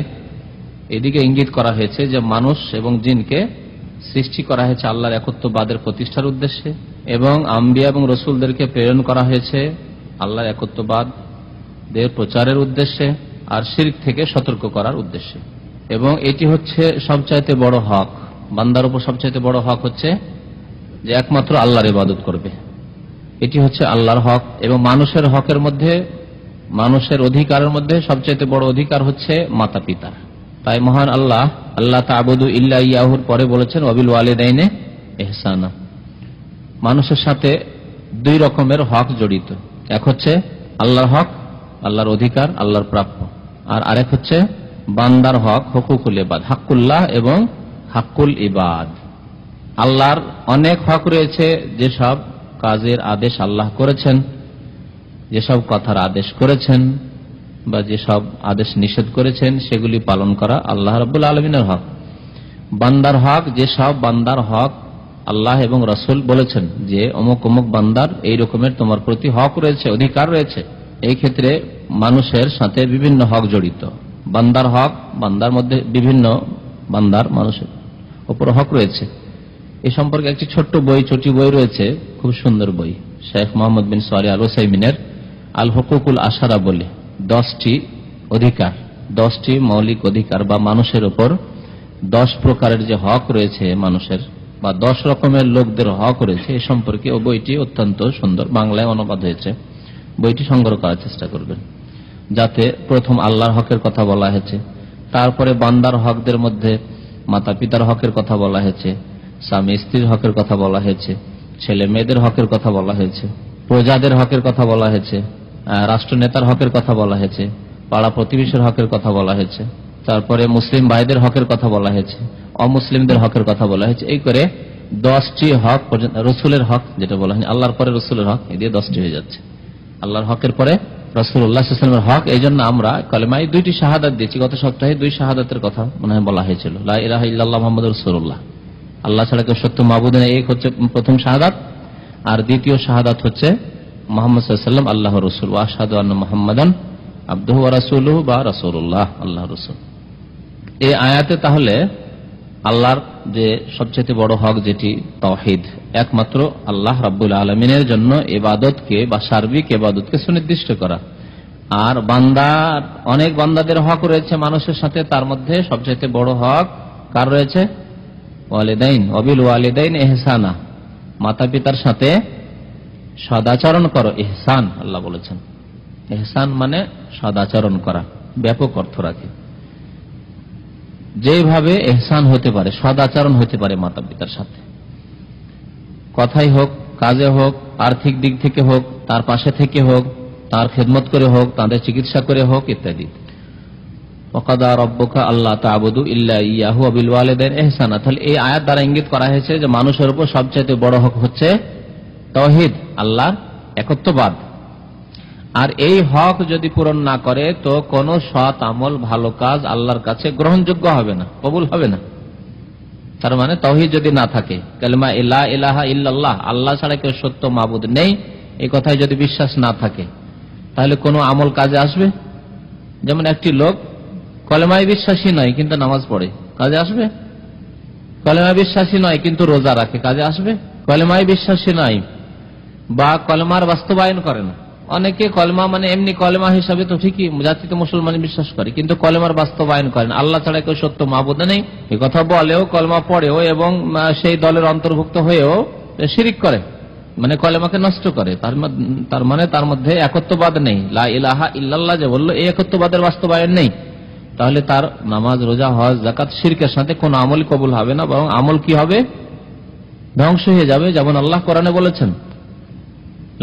এদিকে ইঙ্গিত করা হয়েছে যে মানুষ এবং জিনকে সৃষ্টি করা হয়েছে আল্লাহর একত্ববাদের প্রতিষ্ঠার উদ্দেশ্যে, এবং আম্বিয়া এবং রাসূলদেরকে প্রেরণ করা হয়েছে আল্লাহর একত্ববাদ দের প্রচারের উদ্দেশ্যে আর শিরক থেকে সতর্ক করার উদ্দেশ্যে। এবং এটি হচ্ছে সবচাইতে বড় হক। বান্দার উপর সবচাইতে বড় হক হচ্ছে যে একমাত্র আল্লাহর ইবাদত করবে। এটি হচ্ছে আল্লাহর হক। এবং মানুষের হকের মধ্যে, মানুষের অধিকারের মধ্যে সবচাইতে বড় অধিকার হচ্ছে মাতা পিতার। তাই মহান আল্লাহ তা'বুদু ইল্লা ইয়াহুর পরে বলেছেন ওয়াবিল ওয়ালিদাইনে ইহসানা। মানুষের সাথে দুই রকমের হক জড়িত। এক হচ্ছে আল্লাহর হক, আল্লাহর অধিকার, আল্লাহর প্রাপ্য। আর আরেক হচ্ছে বান্দার হক, হুকুকুল ইবাদ, হাক্কুল্লাহ এবং হাক্কুল ইবাদ। আল্লাহর অনেক হক রয়েছে, যেসব কাজের আদেশ আল্লাহ করেছেন, যেসব কথার আদেশ করেছেন বা যেসব আদেশ নিষেধ করেছেন সেগুলি পালন করা আল্লাহ রাব্বুল আলামিনের হক। বান্দার হক, যেসব বান্দার হক আল্লাহ এবং রাসূল বলেছেন যে অমুক অমুক বান্দার এই রকমের তোমার প্রতি হক রয়েছে, অধিকার রয়েছে। এই ক্ষেত্রে মানুষের সাথে বিভিন্ন হক জড়িত। বান্দার হক, বান্দার মধ্যে বিভিন্ন বান্দার মানুষের উপর হক রয়েছে। এই সম্পর্কে একটি ছোট্ট বই, ছোটি বই রয়েছে, খুব সুন্দর বই, শেখ মোহাম্মদ বিন সালেহ আল উসাইমিনের আল হুকুকুল আশারা বলে 10টি অধিকার, 10টি মৌলিক অধিকার বা মানুষের উপর 10 প্রকারের যে হক রয়েছে মানুষের, বা 10 রকমের লোকদের হক রয়েছে, এ সম্পর্কে ও বইটি অত্যন্ত সুন্দর, বাংলায় অনুবাদ হয়েছে। বইটি সংগ্রহ করার চেষ্টা করবেন, যাতে প্রথম আল্লাহর হকের কথা বলা হয়েছে, তারপরে বান্দার হকদের মধ্যে মাতা পিতার হকের কথা বলা হয়েছে, স্বামী স্ত্রীর হকের কথা বলা হয়েছে, ছেলে মেয়েদের হকের কথা বলা হয়েছে, প্রজাদের হকের কথা বলা হয়েছে, রাষ্ট্রনেতার হকের কথা বলা হয়েছে, পাড়া প্রতিবেশীর হকের কথা বলা হয়েছে, তারপরে মুসলিম ভাইদের হকের কথা বলা হয়েছে, অমুসলিমদের হকের কথা বলা হয়েছে। এই করে 10টি হক, রসুলের হক যেটা বলা হয়, আল্লাহর পরে রসুলের হক, এই দিয়ে 10টি হয়ে যাচ্ছে। আল্লাহর হকের পরে রাসূলুল্লাহ সাল্লাল্লাহু আলাইহি ওয়াসাল্লামের হক। এই জন্য আমরা কালেমায় 2টি শাহাদাত দিয়েছি। গত সপ্তাহে 2 শাহাদাতের কথা মনে হয় বলা হয়েছিল, লা ইলাহা ইল্লাল্লাহ মুহাম্মাদুর রাসূলুল্লাহ, আল্লাহ ছাড়া কেউ সত্য মাবুদ নেই, এই হচ্ছে প্রথম শাহাদাত। আর দ্বিতীয় শাহাদাত হচ্ছে মুহাম্মদ সাল্লাল্লাহু আলাইহি ওয়াসাল্লাম আল্লাহর রাসূল, ওয়া আশহাদু আন্না মুহাম্মাদান আবদুহু ওয়া রাসূলুহু, বা রাসূলুল্লাহ, আল্লাহর রাসূল। এই আয়াতে তাহলে আল্লাহর যে সবচেয়ে বড় হক, যেটি তাওহীদ, একমাত্র আল্লাহ রাব্বুল আলামিনের জন্য ইবাদতকে বা সার্বিক ইবাদতকে সুনির্দিষ্ট করা। আর বান্দার, অনেক বান্দাদের হক রয়েছে মানুষের সাথে, তার মধ্যে সবচেয়ে বড় হক কার রয়েছে? ওয়ালিদাইন, ওয়াবিল ওয়ালিদাইন ইহসানা, মাতা পিতার সাথে সদাচরণ করো। ইহসান আল্লাহ বলেছেন, ইহসান মানে সদাচরণ করা, ব্যাপক অর্থ রাখে। যেভাবে ইহসান হতে পারে, সদাচরণ হতে পারে মাতা পিতার সাথে, কথাই হোক, কাজে হোক, আর্থিক দিক থেকে হোক, তার পাশে থেকে হোক, তার খেদমত করে হোক, তাদের চিকিৎসা করে হোক, ইত্যাদি। ওয়াকাদা রাব্বুকা আল্লা তা'বুদু ইল্লা ইয়াহু ওয়া বিল ওয়ালিদাইনি ইহসানা। তাহলে এই আয়াত দ্বারা ইঙ্গিত করা হয়েছে যে মানুষের উপর সবচেয়ে বড় হক হচ্ছে তাওহীদ, আল্লাহর একত্ববাদ। আর এই হক যদি পূরণ না করে তো কোনো সৎ আমল, ভালো কাজ আল্লাহর কাছে গ্রহণযোগ্য হবে না, কবুল হবে না। তার মানে তাওহীদ যদি না থাকে, কালিমা লা ইলাহা ইল্লাল্লাহ, আল্লাহ ছাড়া কেউ সত্য মাবুদ নেই, এই কথায় যদি বিশ্বাস না থাকে, তাহলে কোনো আমল কাজে আসবে? যেমন একটি লোক কলেমায় বিশ্বাসী নয় কিন্তু নামাজ পড়ে, কাজে আসবে? কলেমায় বিশ্বাসী নয় কিন্তু রোজা রাখে, কাজে আসবে? কলেমায় বিশ্বাসী নয় বা কলেমার বাস্তবায়ন করে না। অনেকে কলেমা মানে এমনি কলেমা হিসাবে তো ঠিকই জাতিতে মুসলমান বিশ্বাস করে, কিন্তু কলেমার বাস্তবায়ন করেন, আল্লাহ ছাড়া কেউ সত্য মাবুদ নেই এই কথা বলেও, কলেমা পড়েও এবং সেই দলের অন্তর্ভুক্ত হয়েও শিরিক করে, মানে কলেমাকে নষ্ট করে। তার মানে তার মধ্যে একত্ববাদ নেই, লা ইলাহা ইল্লাল্লাহ যে বললো, এই একত্ববাদের বাস্তবায়ন নেই। তাহলে তার নামাজ, রোজা, হজ, যাকাত, শিরকের সাথে কোন আমল কবুল হবে না, বরং আমল কি হবে? ধ্বংস হয়ে যাবে। যেমন আল্লাহ কোরআনে বলেছেন,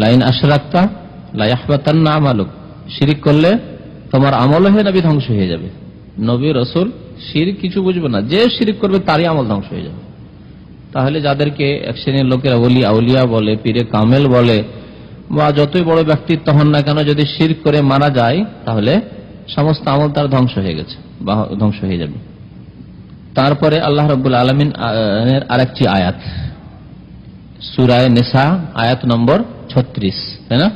লাইন আশরাকতা লা ইয়াহবাতান্না আমালুক, শিরিক করলে তোমার আমল হয়ে নবী ধ্বংস হয়ে যাবে। নবী রাসূল শিরক কিছু বুঝবে না, যে শিরিক করবে তারই আমল ধ্বংস হয়ে যাবে। তাহলে যাদেরকে এক শ্রেণীর লোকেরা আউলিয়া বলে, পীরে কামেল বলে, বা যতই বড় ব্যক্তিত্ব হন না কেন, যদি শিরক করে মারা যায় তাহলে সমস্ত আমল তার ধ্বংস হয়ে গেছে বা ধ্বংস হয়ে যাবে। তারপরে আল্লাহ রাব্বুল আলামিন এর আরেকটি আয়াত, সূরা নিসা আয়াত নম্বর 36, তাই না?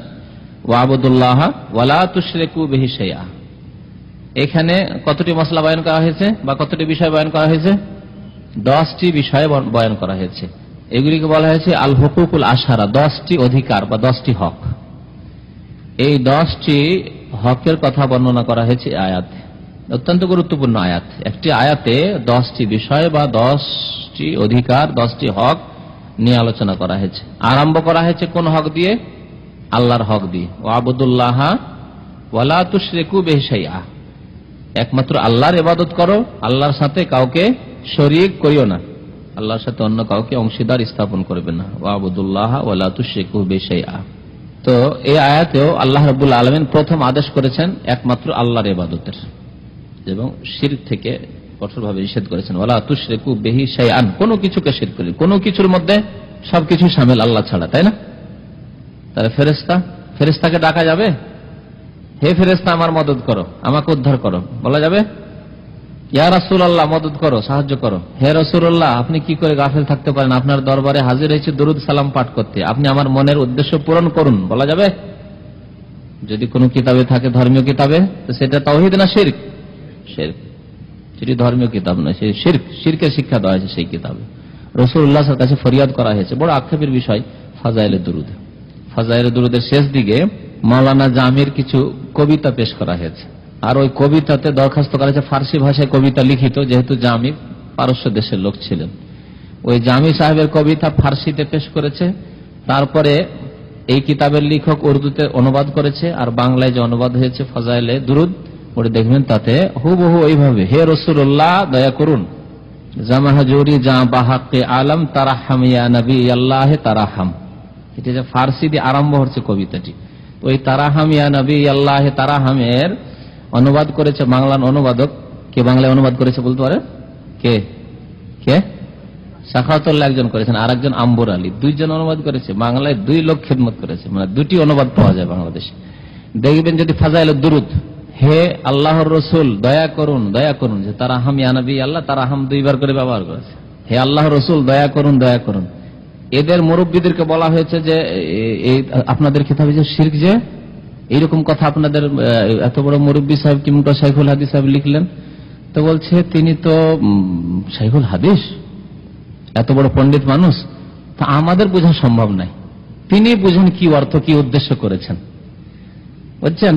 ওয়াবুদুল্লাহ ওয়ালা তুশরিকু বিহি শাইআ। এখানে কতটি মশলা বয়ান করা হয়েছে বা কতটি বিষয় বয়ান করা হয়েছে? 10টি বিষয় বয়ান করা হয়েছে। এগুলিকে বলা হয়েছে আল হুকুকুল আশারা, 10টি অধিকার বা 10টি হক। এই 10টি হকের কথা বর্ণনা করা হয়েছে আয়াতে, অত্যন্ত গুরুত্বপূর্ণ আয়াত। একটি আয়াতে 10টি বিষয় বা 10টি অধিকার, 10টি হক নিয়ে আলোচনা করা হয়েছে। আরম্ভ করা হয়েছে কোন হক দিয়ে? আল্লাহর হক দিয়ে। ওয়াবুদুল্লাহ ওয়ালা তুশরিকু বিহি শাইআ, একমাত্র আল্লাহর ইবাদত করো, আল্লাহর সাথে কাউকে শরীক করিও না, আল্লাহর সাথে অন্য কাউকে অংশীদার স্থাপন করবে না। ওয়াবুদুল্লাহ ওয়ালা তুশরিকু বিহি শাইআ। তো এই আয়াতেও আল্লাহ রাব্বুল আলামিন প্রথম আদেশ করেছেন একমাত্র আল্লাহর ইবাদতের, এবং শিরক থেকে কঠোরভাবে নিষেধ করেছেন। ওয়ালা তুশরিকু বিহি শাইআন, কোনো কিছুকে শিরক করি, কোনো কিছুর মধ্যে সবকিছু শামিল আল্লাহ ছাড়া, তাই না? তাহলে ফেরেশতাকে ডাকা যাবে? হে ফেরেশতা আমার মদদ করো, আমাকে উদ্ধার করো, বলা যাবে? ইয়া রাসূলুল্লাহ মদদ করো, সাহায্য করো। হে রাসূলুল্লাহ আপনি কি করে গাফিল থাকতে পারেন, আপনার দরবারে হাজির হয়েছে দরুদ সালাম পাঠ করতে, আপনি আমার মনের উদ্দেশ্য পূরণ করুন, বলা যাবে? যদি কোনো কিতাবে থাকে, ধর্মীয় কিতাবে, তো সেটা তাওহীদ না শিরক? শিরক। সেটি ধর্মীয় কিতাব নয়, সেই শিরক, শিরকের শিক্ষা দেওয়া হয়েছে সেই কিতাবে। রাসূলুল্লাহর কাছে ফরিয়াদ করা হয়েছে। বড় আক্ষেপের বিষয় ফাজাইলে দুরুদ। ফাজাইলে দুরুদের শেষ দিকে মাওলানা জামির কিছু কবিতা পেশ করা হয়েছে, আর ওই কবিতাতে দরখাস্ত করা হয়েছে, ফার্সি ভাষায় কবিতা লিখিত, যেহেতু জামি পারস্য দেশের লোক ছিলেন। ওই জামি সাহেবের কবিতা ফার্সিতে পেশ করেছে, তারপরে এই কিতাবের লেখক উর্দুতে অনুবাদ করেছে, আর বাংলায় যে অনুবাদ হয়েছে ফাজাইলে দুরুদ, ওটা দেখবেন তাতে হুবহু ওইভাবে, হে রাসূলুল্লাহ দয়া করুন, জামা হাজুরি জা বাহাক্কে আলম তারাহাম ইয়া নবী আল্লাহ তারাহাম। এটা যে ফার্সি দিয়ে আরম্ভ হচ্ছে কবিতাটি, ওই তারাহাম ইয়া নবী আল্লাহ তারাহামের অনুবাদ করেছে বাংলার অনুবাদক। কে বাংলায় অনুবাদ করেছে বলতে পারে? কে কে? সাখাওয়াতুল্লাহ একজন করেছেন, আর একজন আম্বর আলী, দুইজন অনুবাদ করেছে। বাংলায় 2 লোক খেদমত করেছে, মানে 2টি অনুবাদ পাওয়া যায় বাংলাদেশে। দেখবেন যদি ফাজাইলে দুরুদ, হে আল্লাহর রসুল দয়া করুন, দয়া করুন, যে তারাহাম ইয়া নবী আল্লাহ, তারাহাম 2 বার করে ব্যবহার করেছে। হে আল্লাহর রসুল দয়া করুন, দয়া করুন। এদের মুরব্বীদেরকে বলা হয়েছে যে আপনাদের কিতাবে যে শিরক, যে এইরকম কথা আপনাদের এত বড় মুরব্বী সাহেব কিংবা শাইখুল হাদিস সাহেব লিখলেন, তো বলছে তিনি তো শাইখুল হাদিস, এত বড় পণ্ডিত মানুষ, তা আমাদের বোঝা সম্ভব নাই, তিনি বুঝেন কি অর্থ, কি উদ্দেশ্য করেছেন, বুঝছেন?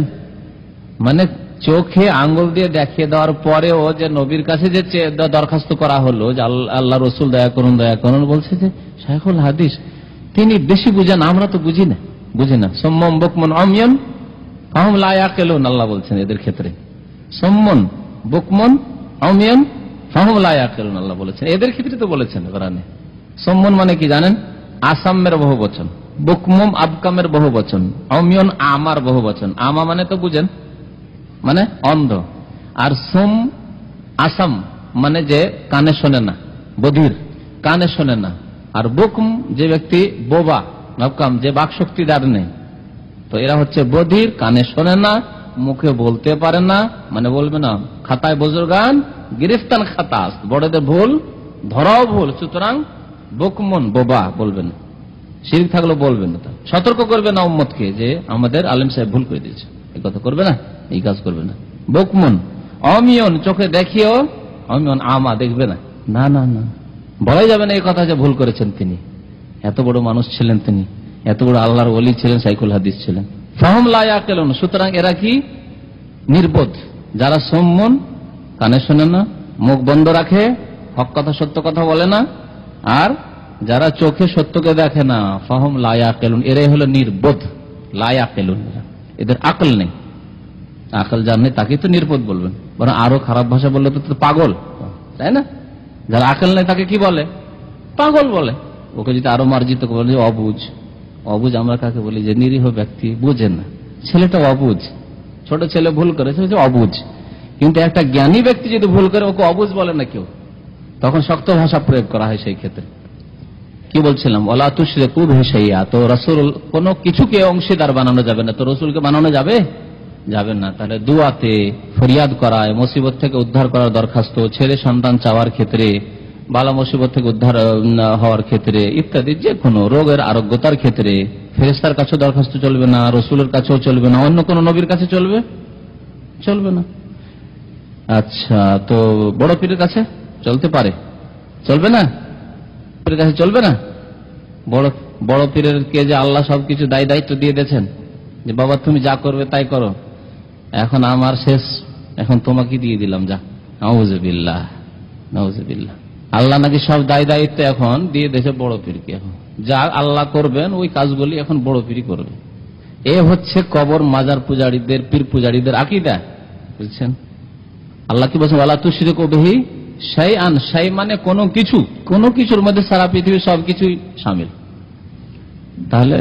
মানে চোখে আঙ্গুল দিয়ে দেখিয়ে দেওয়ার পরেও যে নবীর কাছে যে দরখাস্ত করা হলো যে আল্লাহ রসুল দয়া করুন, দয়া করুন, বলছে যে শাইখুল হাদিস তিনি বেশি বুঝেন, আমরা তো বুঝি না। সম্মম বুকমন অমিয়ন ফাহুম লা ইয়াকিলুন, আল্লাহ বলছেন এদের ক্ষেত্রে সম্মন বুকমন অমিয়ন ফাহুম লা ইয়াকিলুন, আল্লাহ বলেছেন এদের ক্ষেত্রে তো বলেছেন কোরআনে। সম্মন মানে কি জানেন? আসামের বহু বচন, বুকমম আবকামের বহু বচন, অমিয়ন আমার বহু বচন। আমা মানে তো বুঝেন, মানে অন্ধ, আর সোম আসাম মানে যে কানে শোনে না, বধির, কানে শোনে না। আর বুকম যে ব্যক্তি বোবা, নবকাম যে বাক শক্তিদার নেই, তো এরা হচ্ছে বধির, কানে শোনে না, মুখে বলতে পারে না, মানে বলবে না খাতায় বুজুর্গান গিরিফতান খাতাস, বড়দের ভুল ধরাও ভুল, সুতরাং বুকমন বোবা বলবেন, শিরক থাকলেও বলবেন না, সতর্ক করবে না উম্মতকে যে আমাদের আলেম সাহেব ভুল করে দিয়েছে, এই কথা করবে না, এই কাজ করবে না। বুকমন অমিয়ন চোখে দেখিও, অমিয়ন আমা দেখবে না, না না না, বলাই যাবে না এই কথা যে ভুল করেছেন তিনি, এত বড় মানুষ ছিলেন তিনি, এত বড় আল্লাহর ওলি ছিলেন, শাইখুল হাদিস ছিলেন। ফাহুম লা ইয়াকিলুন, সুতরাং এরা কি নির্বোধ, যারা সম্মন, কানে শোনে না, মুখ বন্ধ রাখে, হক কথা সত্য কথা বলে না, আর যারা চোখে সত্যকে দেখে না, ফাহুম লা ইয়াকিলুন, এরাই হলো নির্বোধ। লা ইয়াকিলুন, এদের আকল নেই, আকল যার নেই তাকেই তো নির্বোধ বলবেন, বরং আরো খারাপ ভাষা বললে তো পাগল, তাই না? যার আকল নেই তাকে কি বলে? পাগল বলে। ওকে যদি আরো মার্জিত বলে অবুঝ, অবুঝ আমরা কাকে বলি? যে নিরীহ ব্যক্তি, বুঝে না, ছেলেটা অবুঝ, ছোট ছেলে ভুল করেছে অবুঝ। কিন্তু একটা জ্ঞানী ব্যক্তি যদি ভুল করে ওকে অবুঝ বলে না কেউ, তখন শক্ত ভাষা প্রয়োগ করা হয় সেই ক্ষেত্রে। কি বলছিলাম? ওয়ালা তুশরিকু বিহি শাইআ, তো রাসূল কোন কিছুকে অংশীদার বানানো যাবে না, তো রাসূলকে বানানো যাবে না। তাহলে দুয়াতে ফরিয়াদ করায়, মুসিবত থেকে উদ্ধার করার দরখাস্ত, ছেলে সন্তান চাওয়ার ক্ষেত্রে, বালা মুসিবত থেকে উদ্ধার হওয়ার ক্ষেত্রে ইত্যাদি, যে কোনো রোগের আরোগ্যতার ক্ষেত্রে ফেরেশতার কাছে দরখাস্ত চলবে না, রসুলের কাছেও চলবে না, অন্য কোন নবীর কাছে চলবে না। আচ্ছা, তো বড় পীরের কাছে চলতে পারে, চলবে না? পীরের কাছে চলবে না? বড় পীরের কে যে আল্লাহ সবকিছু দায়িত্ব দিয়ে দিয়েছেন যে বাবা তুমি যা করবে তাই করো, এখন আমার শেষ, এখন তোমাকে দিয়ে দিলাম, যা। নাউজুবিল্লাহ, নাউজুবিল্লাহ। আল্লাহ নাকি সব দায়িত্ব এখন দিয়ে দিয়েছে বড় পীরকে। এখন যা আল্লাহ করবেন ওই কাজগুলি এখন বড় পীরই করবে। এ হচ্ছে কবর মাজার পূজারীদের, পীর পূজারীদের আকীদা, বুঝছেন? আল্লাহ কি বলছেন? ওয়ালা তুশরিকু বিহি শাইআন। শাই মানে কোনো কিছু, কোনো কিছুর মধ্যে সারা পৃথিবীর সবকিছুই শামিল। তাহলে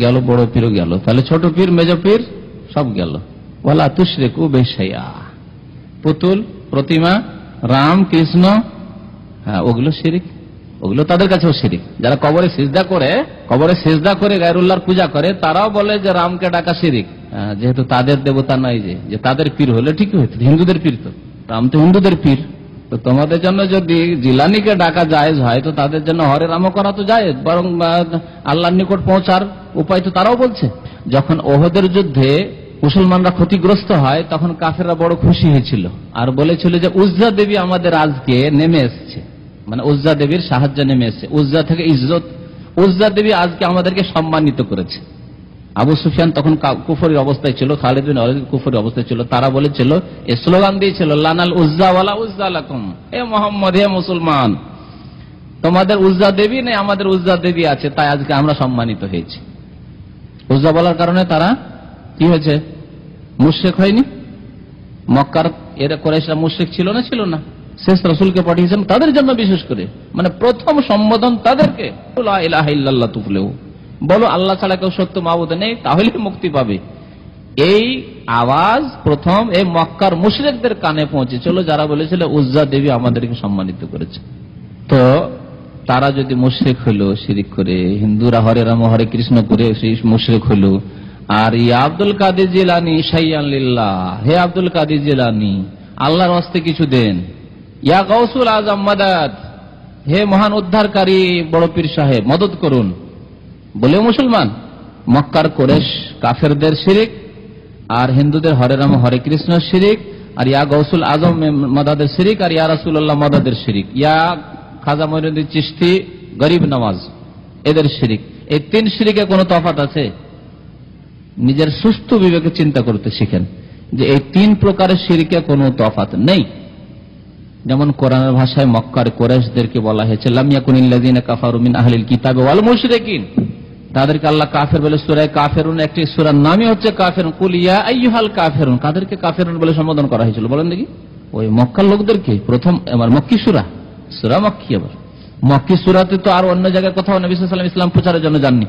গেল বড় পীরও গেল, তাহলে ছোট পীর, মেজ পীর সব গেল। ওয়ালা তুশরিকু বিহি শাইআ। পুতুল, প্রতিমা, রাম কৃষ্ণ, হ্যাঁ ওগুলো শিরিক, ওগুলো তাদের কাছেও শিরিক। যারা কবরে সিজদা করে গায়রুল্লাহর পূজা করে, তারাও বলে যে রামকে ডাকা শিরিক। যেহেতু তাদের দেবতা নাই, যে তাদের পীর হলে ঠিকই হইতো, হিন্দুদের পীর তো, রাম তো হিন্দুদের পীর। তো তোমাদের জন্য যদি জিলানিকে ডাকা জায়েজ হয়, তো তাদের জন্য হরে রাম করা তো জায়েজ, বরং আল্লাহর নিকট পৌঁছার উপায় তো তারাও বলছে। যখন ওহদের যুদ্ধে মুসলমানরা ক্ষতিগ্রস্ত হয়, তখন কাফেররা বড় খুশি হয়েছিল আর বলেছিল যে উজ্জা দেবী আমাদের আজকে নেমে এসছে, মানে উজ্জা দেবীর সাহায্য নেমে এসছে, উজ্জা থেকে ইজ্জত, উজ্জা দেবী আজকে আমাদেরকে সম্মানিত করেছে। আবু সুফিয়ান তখন কুফরি অবস্থায় ছিল, খালিদ বিন ওয়ালিদ কুফরি অবস্থায় ছিল। তারা বলেছিল, এই স্লোগান দিয়েছিল, লানাল উজ্জা ওয়ালা উজ্জা লাকুম। হে মুহাম্মদ, হে মুসলমান, তোমাদের উজ্জা দেবী নেই, আমাদের উজ্জা দেবী আছে, তাই আজকে আমরা সম্মানিত হয়েছি। উজ্জা বলার কারণে তারা কি হয়েছে? মুশরিক হয়নি? মক্কার এরা কুরাইশরা মুশরিক ছিল না? ছিল না। শেষ রাসূলকে পাঠিয়েছেন তাদের জন্য বিশেষ করে, মানে প্রথম সম্বোধন তাদেরকে, লা ইলাহা ইল্লাল্লাহ তুফলিহু, বলো আল্লাহ ছাড়া কেউ সত্য মাবুদ নেই, তাহলে মুক্তি পাবে। এই আওয়াজ প্রথম এই মক্কার মুশরিকদের কানে পৌঁছেছিল, যারা বলেছিল উজ্জা দেবী আমাদেরকে সম্মানিত করেছে। তো তারা যদি মুশরিক হইল শিরিক করে, হিন্দুরা হরে রাম হরে কৃষ্ণ করে সেই মুশরিক হইল, আর ইয়া আব্দুল কাদের জিলানী শাইয়ান লিল্লাহ, হে আব্দুল কাদের জিলানী আল্লাহর ওয়াস্তে কিছু দেন, ইয়া গাউসুল আজম মাদাদ, হে মহান উদ্ধারকারী বড় পীর সাহেব মদত করুন, বলে মুসলমান। মক্কার কুরাইশ কাফেরদের শিরিক, আর হিন্দুদের হরে রাম হরে কৃষ্ণ শিরিক, আর ইয়া গাউসুল আজম মাদাদের শিরিক, আর ইয়া রাসূলুল্লাহ মাদাদের শিরিক, ইয়া খাজা মঈনুদ্দিন চিশতি গরিব নওয়াজ এদের শিরিক। এই তিন শিরিকে কোনো তফাৎ আছে? নিজের সুস্থ বিবেকে চিন্তা করতে শিখেন যে এই তিন প্রকারের শিরকে কোনো তফাৎ নেই। যেমন কোরআনের ভাষায় মক্কার কুরাইশদেরকে বলা হয়েছে লাম ইয়াকুনিল্লাযীনা কাফারু মিন আহলিল কিতাবি ওয়াল মুশরিকিন, তাদেরকে আল্লাহ কাফের বলে সূরা কাফিরুন, একটি সূরার নামই হচ্ছে কাফিরুন। কুল ইয়া আইয়ুহাল কাফিরুন, কাদেরকে কাফিরুন বলে সম্বোধন করা হয়েছিল বলেন দেখি? ওই মক্কার লোকদেরকে। প্রথম আমার মক্কি সূরা, সূরা মক্কি। আবার মক্কি সূরাতে তো আর অন্য জায়গায় কোথাও নবী সাল্লাল্লাহু আলাইহি ওয়াসাল্লাম ইসলাম প্রচারের জন্য যাননি,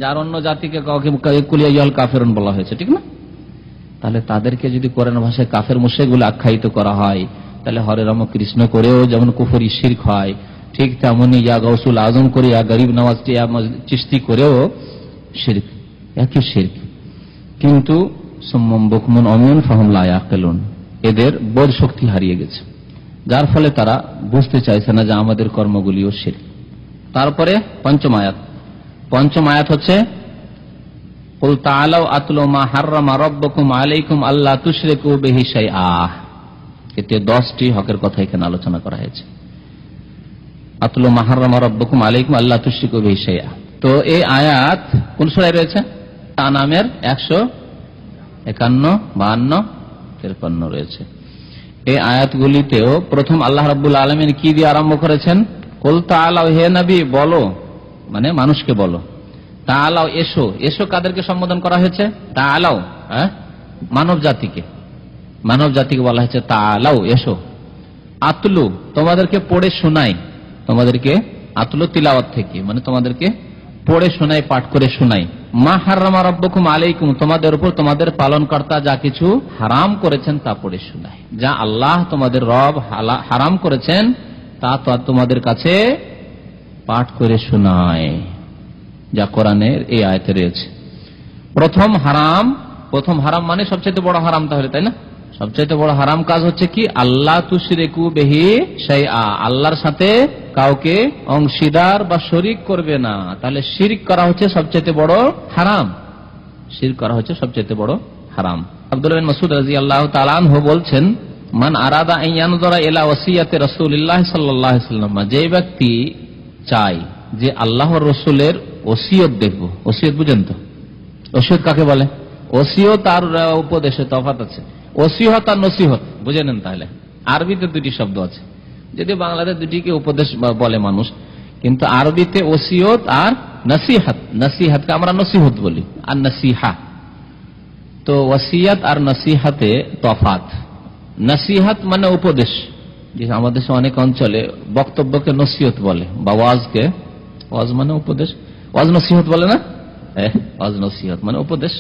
যার অন্য জাতিকে কাউকে কুল ইয়া আইয়ুহাল কাফিরুন বলা হয়েছে, ঠিক না? তাহলে তাদেরকে যদি কোরআন ভাষায় কাফের মুশরিক বলে আখ্যায়িত করা হয়, তাহলে হরে রাম কৃষ্ণ করেও যেমন কুফরি শিরক হয়, ঠিক তেমনি ইয়া গাউসুল আজম করে, ইয়া গরিব নওয়াজ চিশতি করেও শিরক, একই শিরক। কিন্তু সুম্মুম বুকমুন উমিয়ুন ফাহুম লা ইয়াকিলুন, এদের বোধ শক্তি হারিয়ে গেছে, যার ফলে তারা বুঝতে চাইছে না যে আমাদের কর্মগুলিও শিরক। তারপরে পঞ্চম আয়াত হচ্ছে কুল তাআলাউ আতলু মা হাররামা রাব্বুকুম আলাইকুম আল্লা তুশরিকু বিহি শাইআ। এতে 10টি হকের কথা এখানে আলোচনা করা হয়েছে। আতলু মা হাররামা রাব্বুকুম আলাইকুম আল্লা তুশরিকু বিহি শাইআ। তো এই আয়াত কোন সূরায় রয়েছে? আনামের 151, 52, 53 রয়েছে। এই আয়াতগুলিতেও প্রথম আল্লাহ রাব্বুল আলামিন কি দিয়ে আরম্ভ করেছেন? কুল তাআলাউ, হে নবী বলো, মানে মানুষকে বলো। তাআলাউ, এসো। এসো কাদেরকে সম্বোধন করা হয়েছে? তাআলাউ, মানব জাতিকে বলা হয়েছে তাআলাউ, এসো। আতলু, তোমাদেরকে পড়ে শোনাই, তোমাদেরকে আতলু তিলাওয়াত থেকে, মানে তোমাদেরকে পড়ে শোনাই, পাঠ করে শোনাই। মা হাররামা রাব্বুকুম আলাইকুম, তোমাদের উপর তোমাদের পালনকর্তা যা কিছু হারাম করেছেন তা পড়ে শোনাই। যা আল্লাহ তোমাদের রব হারাম করেছেন তা তোমাদের কাছে পাঠ করে শোনায়, যা কোরআনের এই আয়াতে রয়েছে। প্রথম হারাম মানে সবচেয়ে বড় হারাম, তাহলে তাই না? সবচেয়ে বড় হারাম কাজ হচ্ছে কি? আল্লাহ তুশরিকু বিহি শাইআ, আল্লাহর সাথে কাউকে অংশীদার বা শরীক করবে না। তাহলে শিরক করা হচ্ছে সবচেয়ে বড় হারাম, শিরক করা হচ্ছে সবচেয়ে বড় হারাম। আব্দুল্লাহ বিন মাসউদ রাদিয়াল্লাহু তাআলা আনহু বলছেন, মান আরাদা আন ইয়ানজুরা ইলা ওয়াসিয়াতি রাসূলিল্লাহ সাল্লাল্লাহু আলাইহি ওয়াসাল্লাম, যে ব্যক্তি চায় যে আল্লাহর রাসূলের ওসিয়ত দেখব। ওসিয়ত বুঝেন তো? ওসিয়ত কাকে বলে? ওসিয়ত আর উপদেশে তফাৎ আছে। ওসিহত আর নসিহত বুঝে নেন তাহলে। আরবিতে দুটি শব্দ আছে, যদি বাংলাতে দুটিকে উপদেশ বলে মানুষ, কিন্তু আরবিতে ওসিয়ত আর নসিহত। নসিহতকে আমরা নসিহত বলি, আর নসিহা। তো ওসিয়ত আর নসিহতে তফাৎ। নসিহত মানে উপদেশ, যে আমাদের অনেক অঞ্চলে বক্তব্যকে নসিহত বলে, বা ওয়াজকে, ওয়াজ মানে উপদেশ, ওয়াজ নসিহত বলে না, ওয়াজ নসিহত মানে উপদেশ,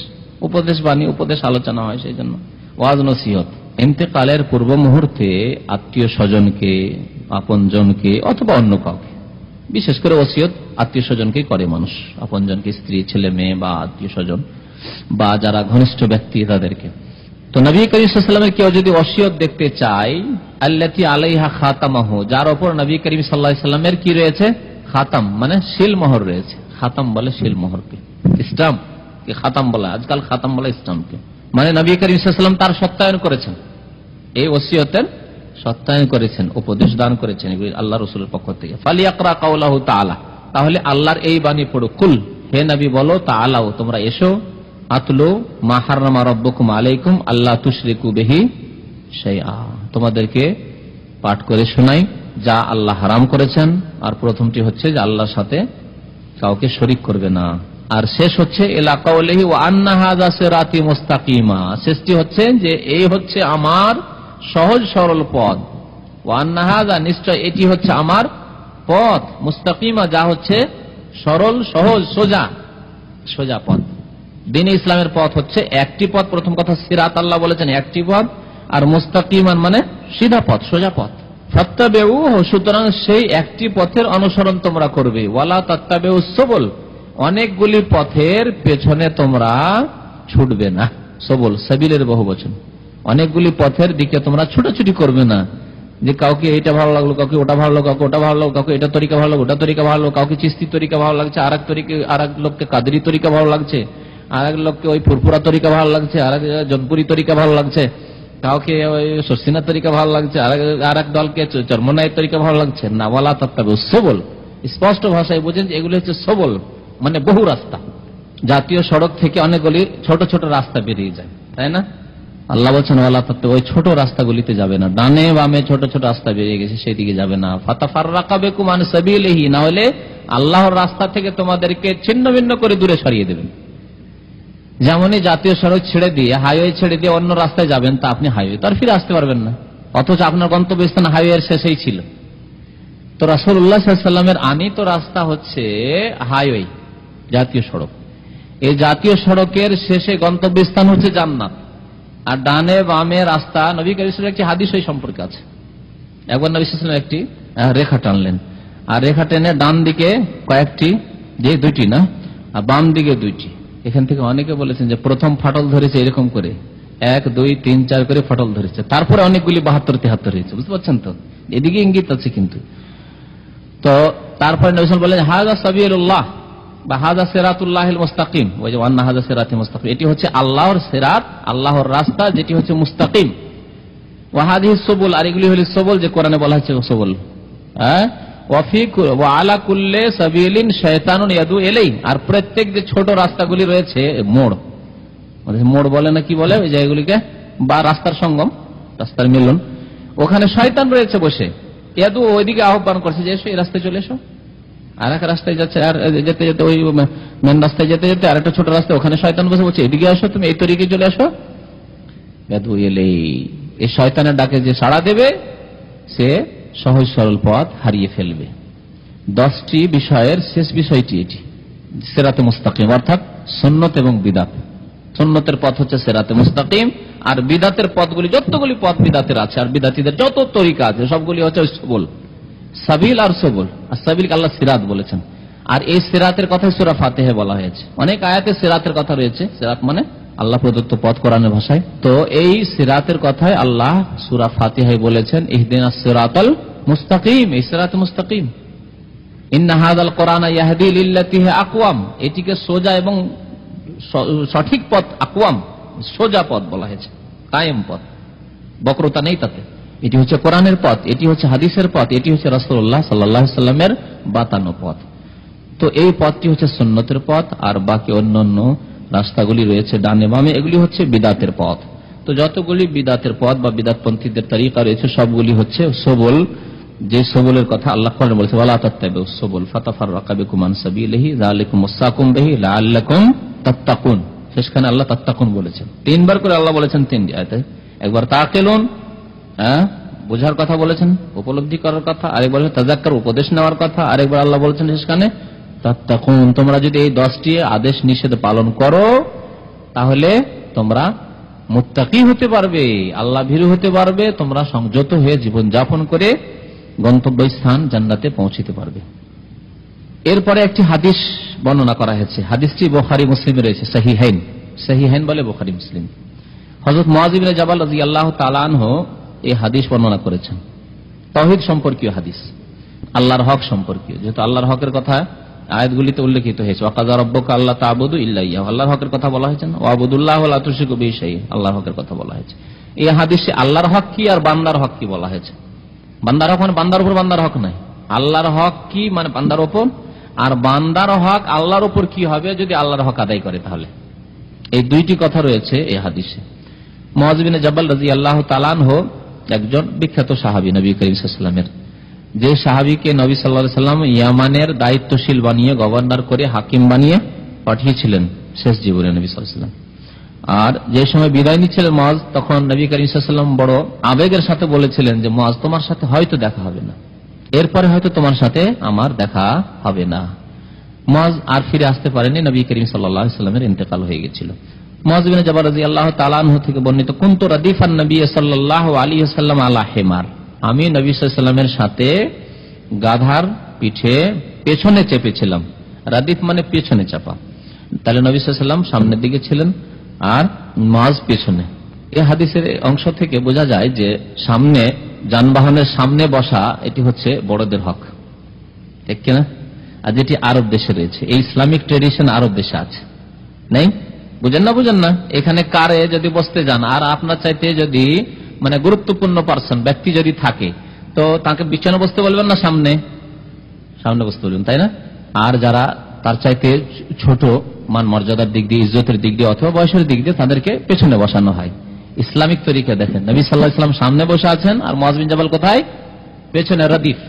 উপদেশ বাণী, উপদেশ আলোচনা হয়, সেই জন্য ওয়াজ নসিহত। ইন্তেকালের পূর্ব মুহূর্তে আত্মীয় স্বজনকে, আপনজনকে অথবা অন্য কাউকে, বিশেষ করে ওসিয়ত আত্মীয় স্বজনকে করে মানুষ, আপনজনকে, স্ত্রী, ছেলে মেয়ে বা আত্মীয় স্বজন বা যারা ঘনিষ্ঠ ব্যক্তি তাদেরকে। তো নবী করিম সাল্লাল্লাহু আলাইহি ওয়াসাল্লামের কেউ যদি ওসিয়ত দেখতে চায়, আল্লাতী আলাইহা খাতামাহু, যার উপর নবী করিম সাল্লাল্লাহু আলাইহি ওয়াসাল্লামের কি রয়েছে, খাতাম মানে শিল মোহর রয়েছে। খাতাম বলে শিল মোহরকে, স্টাম্প কে খাতাম বলা, আজকাল খাতাম বলে স্টাম্পকে। মানে নবী করিম সাল্লাল্লাহু আলাইহি ওয়াসাল্লাম তার সত্যায়ন করেছেন, এই ওসিয়তের সত্যায়ন করেছেন, উপদেশ দান করেছেন আল্লাহ রাসূলের পক্ষ থেকে। ফালিয়াকরা কাওলাহু তাআলা, তাহলে আল্লাহর এই বাণী পড়ো, কুল, হে নবী বলো, তাআলাও, তোমরা এসো, আতলু মা হারামা রাব্বুকুম আলাইকুম আল্লা তুশরিকু বিহি শাইআ, তোমাদেরকে পাঠ করে শোনাই যা আল্লাহ হারাম করেছেন। আর প্রথমটি হচ্ছে যে আল্লাহর সাথে কাউকে শরীক করবে না, আর শেষ হচ্ছে ইলা কাউলিহি ওয়া আন্না হাযা সিরাতি মুস্তাকিমা, শেষটি হচ্ছে যে এই হচ্ছে আমার সহজ সরল পথ, ওয়া আন্না হাযা, নিশ্চয় এটি হচ্ছে আমার পথ, মুস্তাকিমা, যা হচ্ছে সরল, সহজ, সোজা, সোজা পথ। দ্বীন ইসলামের পথ হচ্ছে একটি পথ, প্রথম কথা সিরাত আল্লাহ বলেছেন একটি পথ, আর মুস্তাকিমান মানে সিধা পথ, সোজা পথ। ফাত্তাবিউ, সুতরাং সেই একটি পথের অনুসরণ তোমরা করবে, ওয়ালা তাত্তাবিউ সুবুল, অনেকগুলি পথের পেছনে তোমরা ছুটবে না। সবল সাবিলের বহুবচন, অনেকগুলি পথের দিকে তোমরা ছুটাছুটি করবে না, যে কাউকে এটা ভালো লাগলো, কাউকে ওটা ভালো লাগলো, কাউকে ওটা ভালো লাগলো, কাউকে এটা তরিকা ভালো লাগলো, ওটা তরিকা ভালো লাগলো, কাউকে চিস্তি তরিকা ভালো লাগছে, আর এক লোককে কাদরি তরিকা ভালো লাগছে, আর এক লোককে ওই ফুরফুরা তরিকা ভালো লাগছে, আর এক জনপুরি তরিকা ভালো লাগছে, কাউকে ওই সরসিনা তরিকা ভালো লাগছে, আর এক দলকে চরমনাইয়ের তরিকা ভালো লাগছে না। ওয়ালা তাত্তাবিউ সবল, স্পষ্ট ভাষায় বোঝেন যে এগুলো হচ্ছে সবল মানে বহু রাস্তা। জাতীয় সড়ক থেকে অনেকগুলি ছোট ছোট রাস্তা বেরিয়ে যায়, তাই না? আল্লাহ বলছেন ওয়ালা তাত্তাবিউ, ওই ছোট রাস্তাগুলিতে যাবে না, ডানে বামে ছোট ছোট রাস্তা বেরিয়ে গেছে, সেই দিকে যাবে না। ফাতাফাররাকা বিকুম আন সাবিলিহি, না হলে আল্লাহর রাস্তা থেকে তোমাদেরকে ছিন্ন ভিন্ন করে দূরে সরিয়ে দেবেন। যেমনই জাতীয় সড়ক ছেড়ে দিয়ে, হাইওয়ে ছেড়ে দিয়ে অন্য রাস্তায় যাবেন, তা আপনি হাইওয়ে তো আর ফিরে আসতে পারবেন না, অথচ আপনার গন্তব্যস্থান হাইওয়ের শেষেই ছিল। তো রাসূলুল্লাহ সাল্লাল্লাহু আলাইহি ওয়াসাল্লামের আনিত রাস্তা হচ্ছে হাইওয়ে, জাতীয় সড়ক। এই জাতীয় সড়কের শেষে গন্তব্যস্থান হচ্ছে জান্নাত, আর ডানে বামে রাস্তা। নবী করিম সাল্লাল্লাহু আলাইহি ওয়াসাল্লাম একটি হাদিস এই সম্পর্কে আছে, একবার নবী সাল্লাল্লাহু আলাইহি ওয়াসাল্লাম একটি রেখা টানলেন, আর রেখা টেনে ডান দিকে কয়েকটি, যে দুইটি না, আর বাম দিকে দুইটি। এখান থেকে অনেকে বলেছেন যে প্রথম ফাটল ধরেছে এরকম করে 1 2 3 4 করে ফাটল ধরেছে, তারপরে অনেকগুলি 72 73 হয়েছে, বুঝতে পারছেন তো, এদিকে ইঙ্গিত আছে কিন্তু। তো তারপরে নবী সাল্লাল্লাহু আলাইহি ওয়াসাল্লাম বলেন হাযা সাবিলুল্লাহ বা হাযা সিরাতুল্লাহিল মুস্তাকিম, ওই যে ওয়ান্না হাযা সিরাতি মুস্তাকিম, এটি হচ্ছে আল্লাহর সিরাত, আল্লাহর রাস্তা, যেটি হচ্ছে মুস্তাকিম। ওয়া হাযিহিস সুবুল, আর এগুলি হলো সবল, যে কোরআনে বলা হয়েছে সবল। হ্যাঁ, ওয়া আলা কুল্লি সাবিলিন শায়তানুন ইয়াদু ইলাই, আর প্রত্যেক যে ছোট রাস্তাগুলি রয়েছে, মোড়, মোড় বলে না কি বলে ওই জায়গাগুলিকে, বা রাস্তার সঙ্গম, রাস্তার মিলন, ওখানে শয়তান রয়েছে বসে, ইয়াদু, ওইদিকে আহ্বান করছে যে এসো, এই রাস্তায় চলে এসো। আর এক রাস্তায় যাচ্ছে, আর যেতে যেতে ওই মেন রাস্তায় যেতে যেতে আর একটা ছোট রাস্তায়, ওখানে শয়তান বসে বলছে এদিকে আসো, তুমি এই তরিকে চলে আসো। ইয়াদু ইলাই, এই শয়তানের ডাকে যে সাড়া দেবে সে সহজ সরল পথ হারিয়ে ফেলবে। 10টি বিষয়ের শেষ বিষয়টি এটি, সিরাতে মুস্তাকিম, অর্থাৎ সুন্নত এবং বিদাত। সুন্নতের পথ হচ্ছে সিরাতে মুস্তাকিম, আর বিদাতের পথগুলি, যতগুলি পথ বিদাতের আছে আর বিদাতীদের যত তরিকা আছে, সবগুলি হচ্ছে সবল, সাবিল আর সবল। আর সাবিলকে আল্লাহ সিরাত বলেছেন, আর এই সিরাতের কথাই সূরা ফাতিহা বলা হয়েছে। অনেক আয়াতে সিরাতের কথা রয়েছে, সিরাত মানে আল্লাহ প্রদত্ত পথ কোরআনের ভাষায়। তো এই সিরাতের কথাই আল্লাহ সূরা ফাতিহায় বলেছেন ইহদিনাস সিরাতাল মুস্তাকিম, এই সিরাতে মুস্তাকিম। ইন্না হাযাল কোরআনা ইয়াহদি লিল্লাতী হিয়া আকওয়াম, এটিকে সোজা এবং সঠিক পথ, আকওয়াম সোজা পথ বলা হয়েছে, কায়েম পথ, বক্রতা নেই তাতে। এটি হচ্ছে কোরআনের পথ, এটি হচ্ছে হাদিসের পথ, এটি হচ্ছে রাসূলুল্লাহ সাল্লাল্লাহু আলাইহি ওয়াসাল্লামের বাতানো পথ। তো এই পথটি হচ্ছে সুন্নতের পথ, আর বাকি অন্যান্য রাস্তাগুলি রয়েছে ডানে বামে, এগুলি হচ্ছে বিদাতের পথ। তো যতগুলি বিদাতের পথ বা বিদাতপন্থীদের তরিকা রয়েছে সবগুলি হচ্ছে সবল, যে সবলের কথা আল্লাহ কোরআনে বলেছে, ওয়ালা তাত্তাবিউস সবুল ফাতাফাররাকা বিকুম আন সাবিলিহি যালিকুম ওয়াসাকুম বিহি লাআল্লাকুম তাত্তাকুন। শেষখানে আল্লাহ তাত্তাকুন বলেছেন, তিনবার করে আল্লাহ বলেছেন তিন আয়াতে। একবার তাকিলুন, বোঝার কথা বলেছেন, উপলব্ধি করার কথা, আরেকবার তাযাক্কুর, উপদেশ নেওয়ার কথা, আরেকবার আল্লাহ বলেছেন শেষখানে তাত্তাকুন। তোমরা যদি এই 10টি আদেশ নিষেধ পালন করো তাহলে তোমরা মুত্তাকি হতে পারবে, আল্লাহ ভীরু হতে পারবে, তোমরা সংযত হয়ে জীবন যাপন করে গন্তব্যস্থান জান্নাতে পৌঁছতে পারবে। এরপরে একটি হাদিস বর্ণনা করা হয়েছে, হাদিসটি বুখারী মুসলিমে রয়েছে, সহিহাইন। সহিহাইন বলে বুখারী মুসলিম। হযরত মুআয ইবনে জাবাল রাদিয়াল্লাহু তাআলা আনহু এই হাদিস বর্ণনা করেছেন। তাওহীদ সম্পর্কীয় হাদিস, আল্লাহর হক সম্পর্কীয়। যেহেতু আল্লাহর হকের কথা আয়াতগুলিতে উল্লেখিত হয়েছে, ওয়াকাযা রাব্বুকা আল্লা তা'বুদু ইল্লা ইয়াহু, আল্লাহর হকের কথা বলা হয়েছে না, ওয়াবুদুল্লাহ ওয়া লা তুশরিকু বিহি শাইআ, আল্লাহর হকের কথা বলা হয়েছে। এই হাদিসে আল্লাহর হক কি আর বান্দার হক কি বলা হয়েছে। বান্দার হক মানে বান্দার উপর বান্দার হক নাই, আল্লাহর হক কি মানে বান্দার উপর, আর বান্দার হক আল্লাহর উপর কি হবে যদি আল্লাহর হক আদায় করে। তাহলে এই দুইটি কথা রয়েছে এই হাদিসে। মুআয ইবনে জাবাল রাদিয়াল্লাহু তাআলা আনহু একজন বিখ্যাত সাহাবী নবী করিম সাল্লাল্লাহু আলাইহি ওয়াসাল্লামের, যে সাহাবীকে নবী সাল্লাল্লাহু আলাইহি ওয়াসাল্লাম ইয়ামানের দায়িত্বশীল বানিয়ে, গভর্নর করে, হাকিম বানিয়ে পাঠিয়েছিলেন শেষ জীবনে নবী সাল্লাল্লাহু আলাইহি ওয়াসাল্লাম। আর যে সময় বিদায় নিচ্ছিলেন মুআয, তখন নবী করিম সাল্লাল্লাহু আলাইহি ওয়াসাল্লাম বড় আবেগের সাথে বলেছিলেন যে মুআয, তোমার সাথে হয়তো দেখা হবে না, এরপরে হয়তো তোমার সাথে আমার দেখা হবে না। মুআয আর ফিরে আসতে পারেনি, নবী করিম সাল্লাল্লাহু আলাইহি ওয়াসাল্লামের ইন্তেকাল হয়ে গিয়েছিল। মুআয ইবনে জাবাল রাদিয়াল্লাহু তাআলা আনহু থেকে বর্ণিত, কুনতু রাদিফান নবী সাল্লাল্লাহু আলাইহি ওয়াসাল্লাম আলা হিমার, আমি নবী সাল্লাল্লাহু আলাইহি ওয়াসাল্লামের সাথে গাধার পিঠে পেছনে চেপেছিলাম। রাদিফ মানে পেছনে চাপা, তাহলে নবী সাল্লাল্লাহু আলাইহি ওয়াসাল্লাম সামনের দিকে ছিলেন আর মুআয পেছনে। এই হাদিসের অংশ থেকে বোঝা যায় যে সামনে, যানবাহনের সামনে বসা এটি হচ্ছে বড়দের হক, ঠিক কিনা? আর যেটি আরব দেশে রয়েছে, এই ইসলামিক ট্রেডিশন আরব দেশে আছে, নেই? বুঝেন না? এখানে কারে যদি বসতে যান আর আপনার চাইতে যদি মানে গুরুত্বপূর্ণ পার্সন, ব্যক্তি যদি থাকে, তো তাকে পিছনে বসতে বলবেন না সামনে বসতে বলবেন, তাই না? আর যারা তার চাইতে ছোট মান মর্যাদার দিক দিয়ে, ইজ্জতের দিক দিয়ে অথবা বয়সের দিক দিয়ে, তাদেরকে পেছনে বসানো হয়। ইসলামিক তরিকা দেখেন, নবী সাল্লাল্লাহু আলাইহি ওয়াসাল্লাম সামনে বসে আছেন আর মুআয বিন জাবাল কোথায়? পেছনে। রাদিফ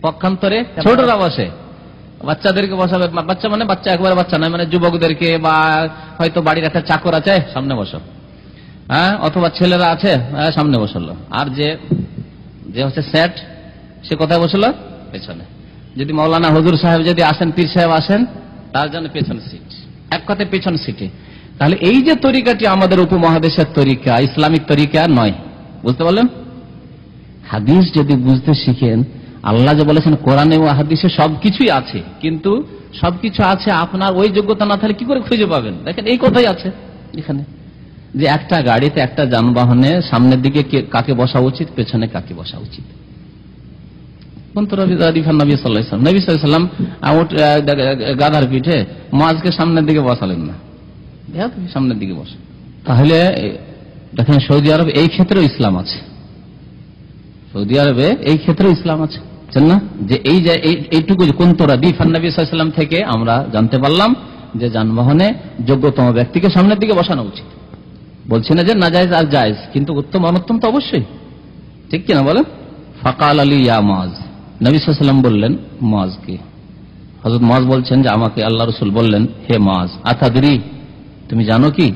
পক্ষান্তরে ছোটরা বসে, বাচ্চাদেরকে বসাবে, বাচ্চা মানে বাচ্চা একবারে বাচ্চা নয়, মানে যুবকদেরকে বা হয়তো বাড়ির একটা চাকর আছে সামনে বসো, অথবা ছেলেরা আছে সামনে বসলো, আর যে হচ্ছে সেট সে কোথায় বসলো? পেছনে। যদি মাওলানা হুজুর সাহেব যদি আসেন, পীর সাহেব আসেন, তার জন্য পেছন সিট, এক কথায় পেছন সিটে। তাহলে এই যে তরিকাটি আমাদের উপমহাদেশের তরিকা, ইসলামিক তরিকা নয়, বুঝতে পারলেন? হাদিস যদি বুঝতে শিখেন, আল্লাহ যে বলেছেন কোরআনে ও হাদিসে সবকিছুই আছে, কিন্তু সবকিছু আছে, আপনার ওই যোগ্যতা না থাকলে কি করে খুঁজে পাবেন? দেখেন এই কথাই আছে এখানে, যে একটা গাড়িতে, একটা যানবাহনে সামনের দিকে কাকে বসা উচিত, পেছনে কাকে বসা উচিত। গাধার পিঠে মুআযকে সামনের দিকে বসালেন না, সামনের দিকে বসে। তাহলে দেখেন সৌদি আরব এই ক্ষেত্রেও ইসলাম আছে, সৌদি আরবে এই ক্ষেত্রেও ইসলাম আছে, না? যে এইটুকু কুনতু রাদিফান নবী সাল্লাল্লাহু আলাইহি ওয়াসাল্লাম থেকে আমরা জানতে পারলাম যে যানবাহনে যোগ্যতম ব্যক্তিকে সামনের দিকে বসানো উচিত। বলছি না যে নাজায়েজ আর জায়েজ, কিন্তু উত্তম অনুত্তম তো অবশ্যই, ঠিক কিনা বলেন? ফাকাল আলী ইয়া মুআয, নবী সাল্লাল্লাহু আলাইহি ওয়াসাল্লাম বললেন মুআযকে, হযরত মুআয বলছেন যে আমাকে আল্লাহ রাসূল বললেন, হে মুআয, আতাদরি, তুমি জানো কি,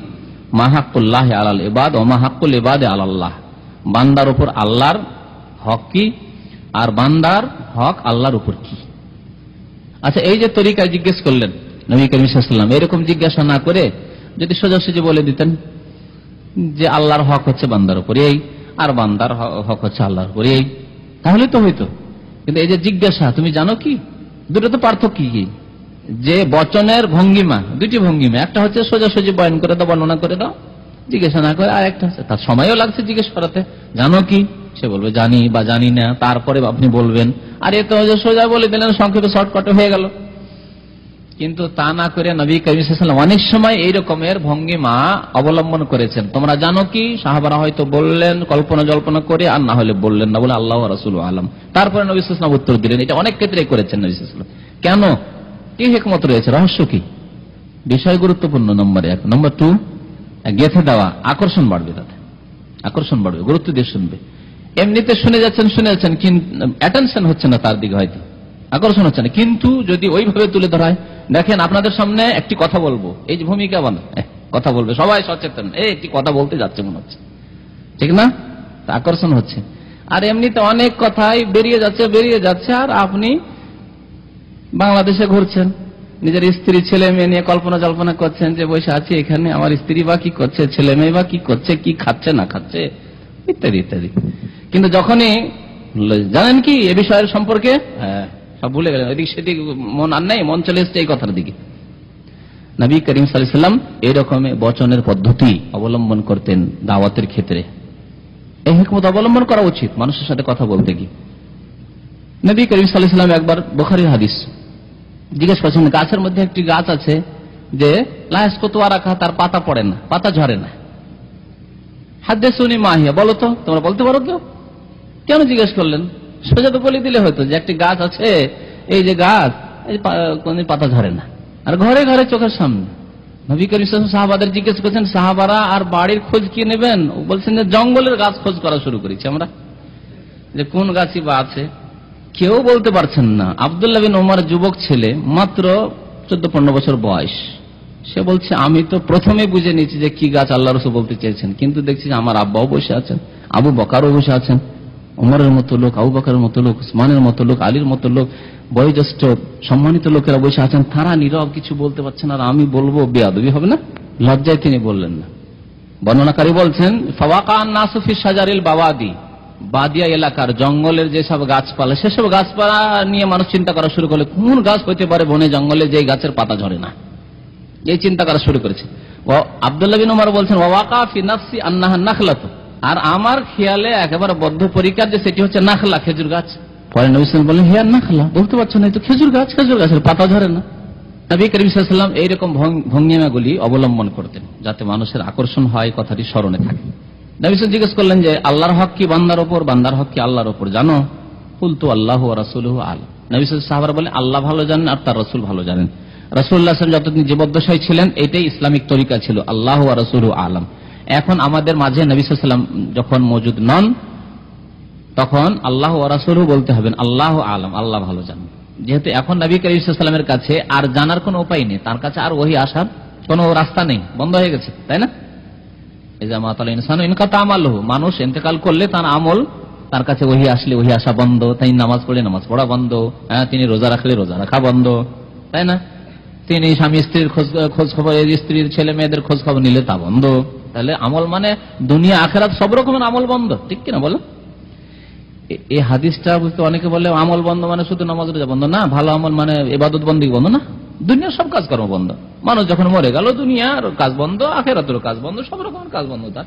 মা হাক্কুল্লাহি আলাল ইবাদ ওয়া মা হাক্কুল ইবাদি আলাল্লাহ, বান্দার উপর আল্লাহর হক কি আর বান্দার হক আল্লাহর উপর কি? আচ্ছা, এই যে তরিকায় জিজ্ঞেস করলেন নবী করিম সাল্লাল্লাহু আলাইহি ওয়াসাল্লাম, এরকম জিজ্ঞাসা না করে যদি সোজাসুজি বলে দিতেন যে আল্লাহর হক হচ্ছে বান্দার উপর এই, আর বান্দার হক হচ্ছে আল্লাহর উপর এই, তাহলে তো হইতো। কিন্তু এই যে জিজ্ঞাসা, তুমি জানো কি, দুটো তো পার্থক্য কি? যে বচনের ভঙ্গিমা, দুটি ভঙ্গিমা, একটা হচ্ছে সোজাসুজি বয়ান করে দাও, বর্ণনা করে দাও, জিজ্ঞাসা না করে, আর একটা হচ্ছে তার সময়ও লাগছে জিজ্ঞেস করাতে, জানো কি? সে বলবে জানি বা জানি না, তারপরে আপনি বলবেন। আর এ তো সোজা বলে দিলেন, সংক্ষেপে শর্টকাটে হয়ে গেল। কিন্তু তা না করে নবী করিম সাল্লাল্লাহু আলাইহি ওয়াসাল্লাম অনেক সময় এই রকমের ভঙ্গিমা অবলম্বন করেছেন। তোমরা জানো কি? সাহাবারা হয়তো বললেন কল্পনা জল্পনা করে, আর না হলে বললেন না, বলে আল্লাহ ওয়া রাসূলুহু আলাম। তারপরে নবী সাল্লাল্লাহু আলাইহি ওয়াসাল্লাম উত্তর দিলেন। এটা অনেক ক্ষেত্রে করেছেন নবী সাল্লাল্লাহু আলাইহি ওয়াসাল্লাম। কেন? কি হিকমত রয়েছে, রহস্য কি? বিষয় গুরুত্বপূর্ণ নম্বর 1। নম্বর 2, গেঁথে দেওয়া, আকর্ষণ বাড়বে, তাতে আকর্ষণ বাড়বে, গুরুত্ব দিয়ে শুনবে। এমনিতে শুনে যাচ্ছেন কিন্তু অ্যাটেনশন হচ্ছে না তার দিকে, হয়তো আকর্ষণ হচ্ছে না, কিন্তু যদি ওইভাবে তুলে ধরা হয়, দেখেন আপনাদের সামনে একটি কথা বলবো, এই যে ভূমিকা বানা কথা বলবে, সবাই সচেতন, একটি কথা বলতে যাচ্ছে মনে হচ্ছে, ঠিক না? আকর্ষণ হচ্ছে। আর এমনিতে অনেক কথাই বেরিয়ে যাচ্ছে, আর আপনি বাংলাদেশে ঘুরছেন, নিজের স্ত্রী ছেলে মেয়ে নিয়ে কল্পনা জল্পনা করছেন যে বসে আছি এখানে, আমার স্ত্রী বা কি করছে, ছেলে মেয়ে বা কি করছে, কি খাচ্ছে না খাচ্ছে, ইত্যাদি ইত্যাদি। কিন্তু যখনই জানেন কি এ বিষয়ের সম্পর্কে, সব ভুলে গেলেন, এদিক সেদিক মন আর নেই, মন চলে এসছে এই কথার দিকে। নবী করিম সাল্লাল্লাহু আলাইহি ওয়াসাল্লাম এইরকম বচনের পদ্ধতি অবলম্বন করতেন দাওয়াতের ক্ষেত্রে। এই হিকমত অবলম্বন করা উচিত মানুষের সাথে কথা বলতে গিয়ে। নবী করিম সাল্লাল্লাহু আলাইহি ওয়াসাল্লাম একবার বুখারীর হাদিস, জিজ্ঞেস করছেন, গাছের মধ্যে একটি গাছ আছে যে লা ইয়াসকুতু ওয়ারাকা, তার পাতা পড়ে না, পাতা ঝরে না। হাদদিসুনি মা হিয়া, বলো তো তোমরা বলতে পারো কেউ? কেন জিজ্ঞেস করলেন? সোজা তো বলে দিলে হয়তো যে একটি গাছ আছে, এই যে গাছ, এই কোনদিন পাতা ঝরে না, আর ঘরে ঘরে চোখের সামনে। নবী করিম সাল্লাল্লাহু আলাইহি ওয়াসাল্লাম সাহাবাদের জিজ্ঞেস করছেন, সাহাবারা আর বাড়ির খোঁজ কি নেবেন? বলছেন যে জঙ্গলের গাছ খোঁজ করা শুরু করেছি আমরা, যে কোন গাছই বা আছে, কেউ বলতে পারছেন না। আব্দুল্লাহ বিন ওমর, যুবক ছেলে, মাত্র 14-15 বছর বয়স, সে বলছে আমি তো প্রথমে বুঝে নিয়েছি যে কি গাছ আল্লাহ রাসূল বলতে চেয়েছেন, কিন্তু দেখছি যে আমার আব্বাও বসে আছেন, আবু বকরও বসে আছেন, ওমরের মতো লোক, আবু বকরের মতো লোক, উসমানের মতো লোক, আলীর মতো লোক, বয়োজ্যেষ্ঠ সম্মানিত লোকেরা বসে আছেন, তারা নীরব, কিছু বলতে পারছেন, আর আমি বলবো বেয়াদবি হবে না? লজ্জায় তিনি বললেন না। বর্ণনাকারী বলছেন, ফাওয়াকান নাসু ফি শাজারিল বাওয়াদি, বাদিয়া এলাকার জঙ্গলের যেসব গাছপালা, সেসব গাছপালা নিয়ে মানুষ চিন্তা করা শুরু করলে, কোন গাছ হইতে পারে বনে জঙ্গলে যে গাছের পাতা ঝরে না, এই চিন্তা করা শুরু করেছে। আব্দুল্লাহ বিন ওমর বলছেন, ওয়াকা ফি নাফসি আন্নাহা নাখলাতু, আর আমার খেয়ালে একেবারে বদ্ধপরিকর যে সেটি হচ্ছে নাখলা, খেজুর গাছ। পরে নবী সাল্লাল্লাহু আলাইহি ওয়াসাল্লাম বললেন, হিয়া নাখলা, বলতে পারছো না, এই তো খেজুর গাছ, খেজুর গাছের পাতা ঝরে না। নবী করিম সাল্লাল্লাহু আলাইহি ওয়াসাল্লাম এইরকম ভঙ্গিমাগুলি অবলম্বন করতেন যাতে মানুষের আকর্ষণ হয়, কথাটি স্মরণে থাকে। নবী সাল্লাল্লাহু জিজ্ঞেস করলেন যে আল্লাহর হক কি বান্দার উপর, বান্দার হক কি আল্লাহর উপর জানো? কুলতু আল্লাহু ওয়া রাসূলুহু আ'লাম। নবী সাল্লাল্লাহু আলাইহি সাহাবারা বলেন, আল্লাহ ভালো জানেন আর তার রাসূল ভালো জানেন। রাসূলুল্লাহ সাল্লাল্লাহু আলাইহি ওয়াসাল্লাম যতদিন জীবদ্দশায় ছিলেন এটাই ইসলামিক তরিকা ছিল, আল্লাহু ওয়া রাসূলুহু আ'লাম। এখন আমাদের মাঝে নবী সাল্লাল্লাহু আলাইহি ওয়াসাল্লাম যখন মওজুদ নন, তখন আল্লাহ ওয়া রাসূলুহু বলতে হবেন, আল্লাহু আ'লাম, আল্লাহ ভালো জানেন। যেহেতু এখন নবী করিম সাল্লাল্লাহু আলাইহি ওয়াসাল্লামের কাছে আর জানার কোনো উপায় নেই, তার কাছে আর ওহী আসার কোনো রাস্তা নেই, বন্ধ হয়ে গেছে, তাই না? ইজা মাতাল ইনসানু ইনকাতা আমালুহু, মানুষ ইন্তেকাল করলে তার আমল, তার কাছে ওহী আসলে ওহী আসা বন্ধ, তাই নামাজ পড়লে নামাজ পড়া বন্ধ, তিনি রোজা রাখলে রোজা রাখা বন্ধ, তাই না? তিনি স্বামী স্ত্রীর খোঁজ খবর, স্ত্রীর ছেলে মেয়েদের খোঁজ খবর নিলে তা বন্ধ। তাহলে আমল মানে দুনিয়া আখিরাত সব রকমের আমল বন্ধ, ঠিক কিনা বলো? এই হাদিসটা বুঝতে অনেকে বলে আমল বন্ধ মানে শুধু নামাজ রোজা বন্ধ না, ভালো আমল মানে ইবাদত বন্দেগী বন্ধ না, দুনিয়ার সব কাজকর্ম বন্ধ। মানুষ যখন মরে গেল দুনিয়ার কাজ বন্ধ, আখিরাতের কাজ বন্ধ, সব রকমের কাজ বন্ধ। তার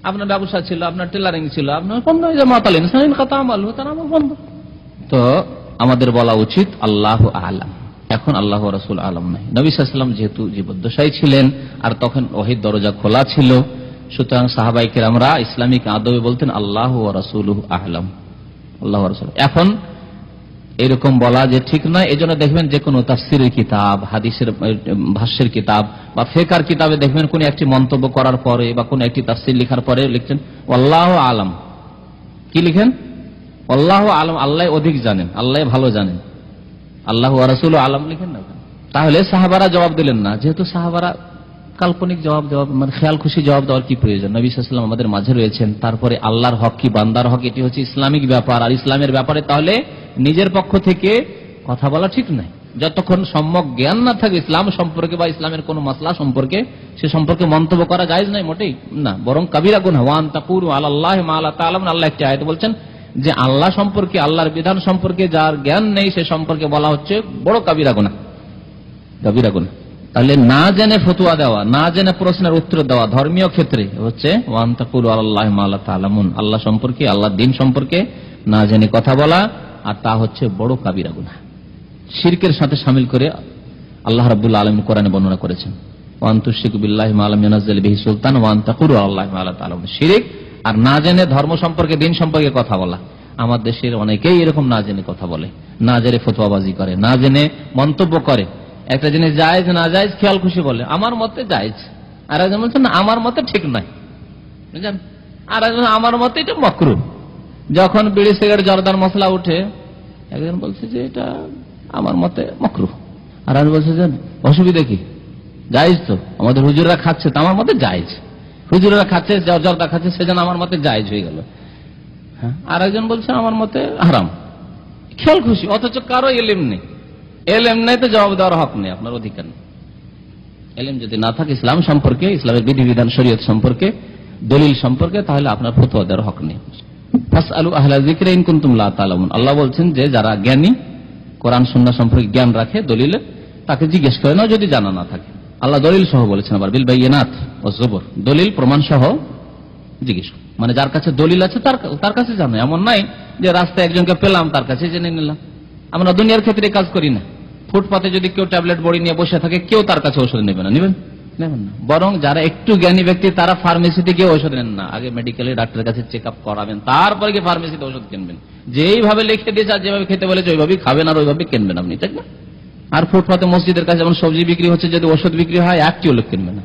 আপনার ব্যবসা ছিল, আপনার টেলারিং ছিল, আপনার বন্ধ হয়ে যায়, মাতাল ইনসান ইনকাতা আমালুহু, তার আমল বন্ধ। তো আমাদের বলা উচিত আল্লাহু আ'লাম, এখন আল্লাহ ওয়া রাসূল আ'লাম নাই। নবী সাল্লাল্লাহু আলাইহি ওয়াসাল্লাম যেহেতু জীবদ্দশায় ছিলেন আর তখন ওহীর দরজা খোলা ছিল, সুতরাং সাহাবায়ে কেরামরা ইসলামিক আদবে বলতেন আল্লাহু ওয়া রাসূলুহু আ'লাম, আল্লাহ ওয়া রাসূল। এখন এরকম বলা যে ঠিক নয়, এজন্য দেখবেন যে কোনো তাফসীরের কিতাব, হাদিসের ভাষ্যের কিতাব বা ফিকহের কিতাবে দেখবেন কোন একটি মন্তব্য করার পরে বা কোন একটি তাফসীর লেখার পরে লিখছেন আল্লাহু আ'লাম। কি লিখেন? আল্লাহু আ'লাম, আল্লাহ অধিক জানেন, আল্লাহ ভালো জানেন, আল্লাহু ওয়া রাসূলুহু আ'লাম লিখেন না। তাহলে সাহাবারা জবাব দিলেন না, যেহেতু সাহাবারা কাল্পনিক জবাব দেওয়া মানে খেয়াল খুশি জবাব দেওয়ার কি প্রয়োজন? নবী সাল্লাল্লাহু আলাইহি ওয়াসাল্লাম আমাদের মাঝে রয়েছেন, তারপরে আল্লাহর হক কি বান্দার হক, এটি হচ্ছে ইসলামিক ব্যাপার। আর ইসলামের ব্যাপারে তাহলে নিজের পক্ষ থেকে কথা বলা ঠিক নাই, যতক্ষণ সম্যক জ্ঞান না থাকে ইসলাম সম্পর্কে বা ইসলামের কোন মাসলা সম্পর্কে, সে সম্পর্কে মন্তব্য করা জায়েজ নাই, মোটেই না, বরং কাবীরা গুনাহ। ওয়া আন তাকুলু আলাল্লাহি মা লা তা'লামুন, আল্লাহ একটি আয়াতে বলছেন যে আল্লাহ সম্পর্কে, আল্লাহর বিধান সম্পর্কে যার জ্ঞান নেই সে সম্পর্কে বলা হচ্ছে বড় কাবীরা গুনাহ, কাবীরা গুনাহ। তাহলে না জেনে ফতোয়া দেওয়া, না জেনে প্রশ্নের উত্তর দেওয়া ধর্মীয় ক্ষেত্রে হচ্ছে ওয়া আন তাকুলু আলাল্লাহি মা লা তা'লামুন, আল্লাহ সম্পর্কে, আল্লাহর দ্বীন সম্পর্কে না জেনে কথা বলা, আর তা হচ্ছে বড় কাবীরা গুনাহ। শিরকের সাথে শামিল করে আল্লাহ রাব্বুল আলামিন কোরআনে বর্ণনা করেছেন, ওয়া আন তুশরিকু বিল্লাহি মা লাম ইউনাজ্জিল বিহি সুলতান ওয়া আন তাকুলু আলাল্লাহি মা লা তা'লামুন। শিরক আর না জেনে ধর্ম সম্পর্কে, দ্বীন সম্পর্কে কথা বলা। আমার দেশের অনেকেই এরকম না জেনে কথা বলে, না জেনে ফতোয়াবাজি করে, না জেনে মন্তব্য করে। একটা জিনিস জায়েজ না জায়েজ খেয়াল খুশি বলে আমার মতে জায়েজ, আর একজন বলছেন না আমার মতে ঠিক নয়, বুঝলেন, আর একজন আমার মতে এটা মাকরুহ। যখন বিড়ি সিগারেট জর্দার মশলা উঠে একজন বলছে যে এটা আমার মতে মাকরুহ, আর একজন বলছে যে অসুবিধা কি, জায়েজ তো, আমাদের হুজুররা খাচ্ছে তো আমার মতে জায়েজ, হুজুররা খাচ্ছে জর্দা খাচ্ছে সেজন্য আমার মতে জায়েজ হয়ে গেল। আর একজন বলছে আমার মতে হারাম, খেয়াল খুশি, অথচ কারো এলেম নেই। এলেম নেই তো জবাব দেওয়ার হক নেই, আপনার অধিকার নেই। এলেম যদি না থাকে ইসলাম সম্পর্কে, ইসলামের বিধিবিধান শরীয়ত সম্পর্কে, দলিল সম্পর্কে, তাহলে আপনার ফতোয়া দেওয়ার হক নেই। ফাসআলু আহলা যিকরি ইন কুনতুম লা তা'লামুন, আল্লাহ বলছেন যে যারা জ্ঞানী, কোরআন সুন্নাহ সম্পর্কে জ্ঞান রাখে, দলিল, তাকে জিজ্ঞেস করে নাও যদি জানা না থাকে। আল্লাহ দলিল সহ বলেছেন আবার বিল বাইয়িনাত ওয়াজ জুবুর, দলিল প্রমাণ সহ জিজ্ঞেস, মানে যার কাছে দলিল আছে তার কাছে জানো। এমন নাই যে রাস্তায় একজনকে পেলাম তার কাছে জেনে নিলাম। আমরা দুনিয়ার ক্ষেত্রে কাজ করি না। ফুটপাতে যদি কেউ ট্যাবলেট বড়ি নিয়ে বসে থাকে কেউ তার কাছে ওষুধ নেবে না, নেবেন না, বরং যারা একটু জ্ঞানী ব্যক্তি তারা ফার্মেসিতে গিয়ে ওষুধ নেন না, আগে মেডিকেলে ডাক্তারের কাছে চেক আপ করাবেন, তারপরে গিয়ে ফার্মেসিতে ওষুধ কিনবেন। যেইভাবে লিখে দিয়েছে আর যেভাবে খেতে বলেছে ওইভাবেই খাবেন আর ওইভাবে কিনবেন আপনি, ঠিক না? আর ফুটপাতে মসজিদের কাছে যেমন সবজি বিক্রি হচ্ছে, যদি ওষুধ বিক্রি হয় একটিও লোক কিনবে না,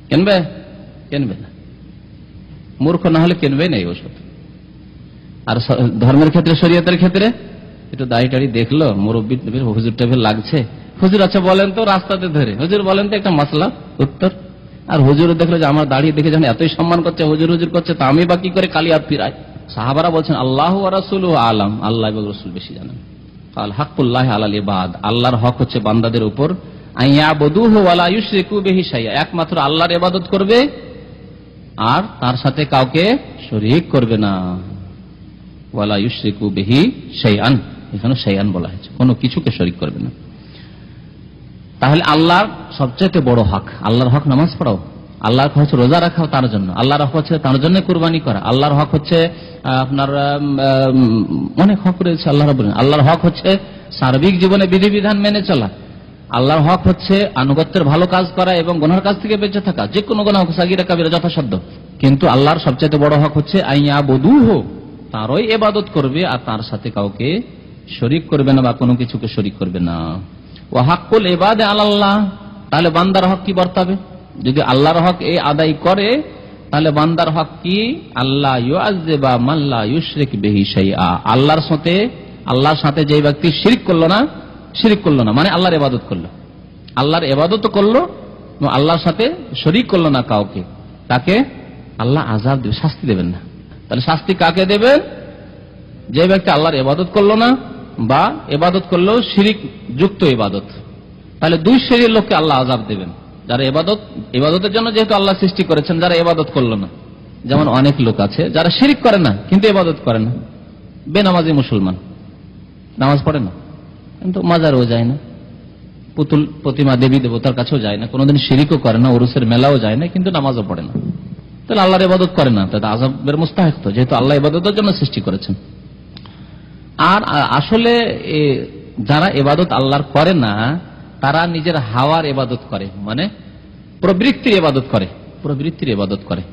কিনবে না, মূর্খ না হলে কিনবে না এই ওষুধ। আর ধর্মের ক্ষেত্রে, শরীয়তের ক্ষেত্রে একটু দাড়ি টাড়ি দেখলো, মুরব্বী হুজুর টেবিল লাগছে, হুজুর আচ্ছা বলেন তো, রাস্তাতে ধরে হুজুর বলেন তো একটা মাসলা উত্তর। আর হুজুর দেখলো যে আমার দাড়ি দেখে যখন এতই সম্মান করছে, হুজুর হুজুর করছে, তা আমি বা কি করে কালিয়াত ফিরাই? সাহাবারা বলছেন আল্লাহু ওয়া রাসূলুহু আলাম, আল্লাহ এবং রাসূল বেশি জানেন। কাল হাক্কুল্লাহি আলাল ইবাদ, আল্লাহর হক হচ্ছে বান্দাদের উপর, আইয়াবুদুহু ওয়া লা ইউশরিকু বিহি শাইআ, একমাত্র আল্লাহর ইবাদত করবে আর তার সাথে কাউকে শরীক করবে না। ওয়া লা ইউশরিকু বিহি শাইআন, এখানে শাইআন বলা হয়েছে, কোনো কিছুকে শরীক করবে না। তাহলে আল্লাহর সবচেয়ে বড় হক, আল্লাহর হক নামাজ পড়াও, আল্লাহর হক হচ্ছে রোজা রাখাও তার জন্য, আল্লাহর হক হচ্ছে তার জন্য কুরবানি করা, আল্লাহর হক হচ্ছে আপনার অনেক হক রয়েছে আল্লাহ রাব্বুল আলামিন। আল্লাহর হক হচ্ছে সার্বিক জীবনে বিধিবিধান মেনে চলা, আল্লাহর হক হচ্ছে আনুগত্যের ভালো কাজ করা এবং গুনাহের কাজ থেকে বেঁচে থাকা, যে কোনো গুনাহ সাগীরা কাবীরা যথাসাধ্য। কিন্তু আল্লাহর সবচেয়ে বড় হক হচ্ছে আইয়াবুদুহু, তারই ইবাদত করবে আর তার সাথে কাউকে শরীক করবে না বা কোনো কিছুকে শরীক করবে না। ওয়া হাক্কুল ইবাদি আলাল্লাহ, তাহলে বান্দার হক কি বর্তাবে? যদি আল্লাহর হক এই আদায় করে তাহলে বান্দার হক কি? আল্লাহ ইউআযযিবা মান লা ইউশরিক বিহি শাইআ, আল্লাহর সাথে যে ব্যক্তি শিরক করলো না মানে আল্লাহর ইবাদত করলো, আল্লাহর ইবাদত করলো, আল্লাহর সাথে শরীক করলো না কাউকে, তাকে আল্লাহ আযাব দেবে, শাস্তি দেবেন না। তাহলে শাস্তি কাকে দেবেন? যে ব্যক্তি আল্লাহর ইবাদত করলো না বা ইবাদত করলেও শিরক যুক্ত ইবাদত, তাহলে দুই শ্রেণীর লোককে আল্লাহ আযাব দেবেন। যারা ইবাদতের জন্য যেহেতু আল্লাহ সৃষ্টি করেছেন, যারা ইবাদত করলো না, যেমন অনেক লোক আছে যারা শিরক করে না কিন্তু ইবাদত করে না, বেনামাজি মুসলমান, নামাজ পড়ে না কিন্তু মাজারও যায় না, পুতুল প্রতিমা দেবী দেবতার কাছেও যায় না, কোনোদিন শিরকও করে না, উরুসের মেলাও যায় না, কিন্তু নামাজও পড়ে না, তাহলে আল্লাহর ইবাদত করে না, তাহলে আযাবের মুস্তাহিক তো, যেহেতু আল্লাহ ইবাদতের জন্য সৃষ্টি করেছেন। আর আসলে যারা ইবাদত আল্লাহর করে না তারা নিজের হাওয়ার ইবাদত করে, মানে প্রবৃত্তির ইবাদত করে।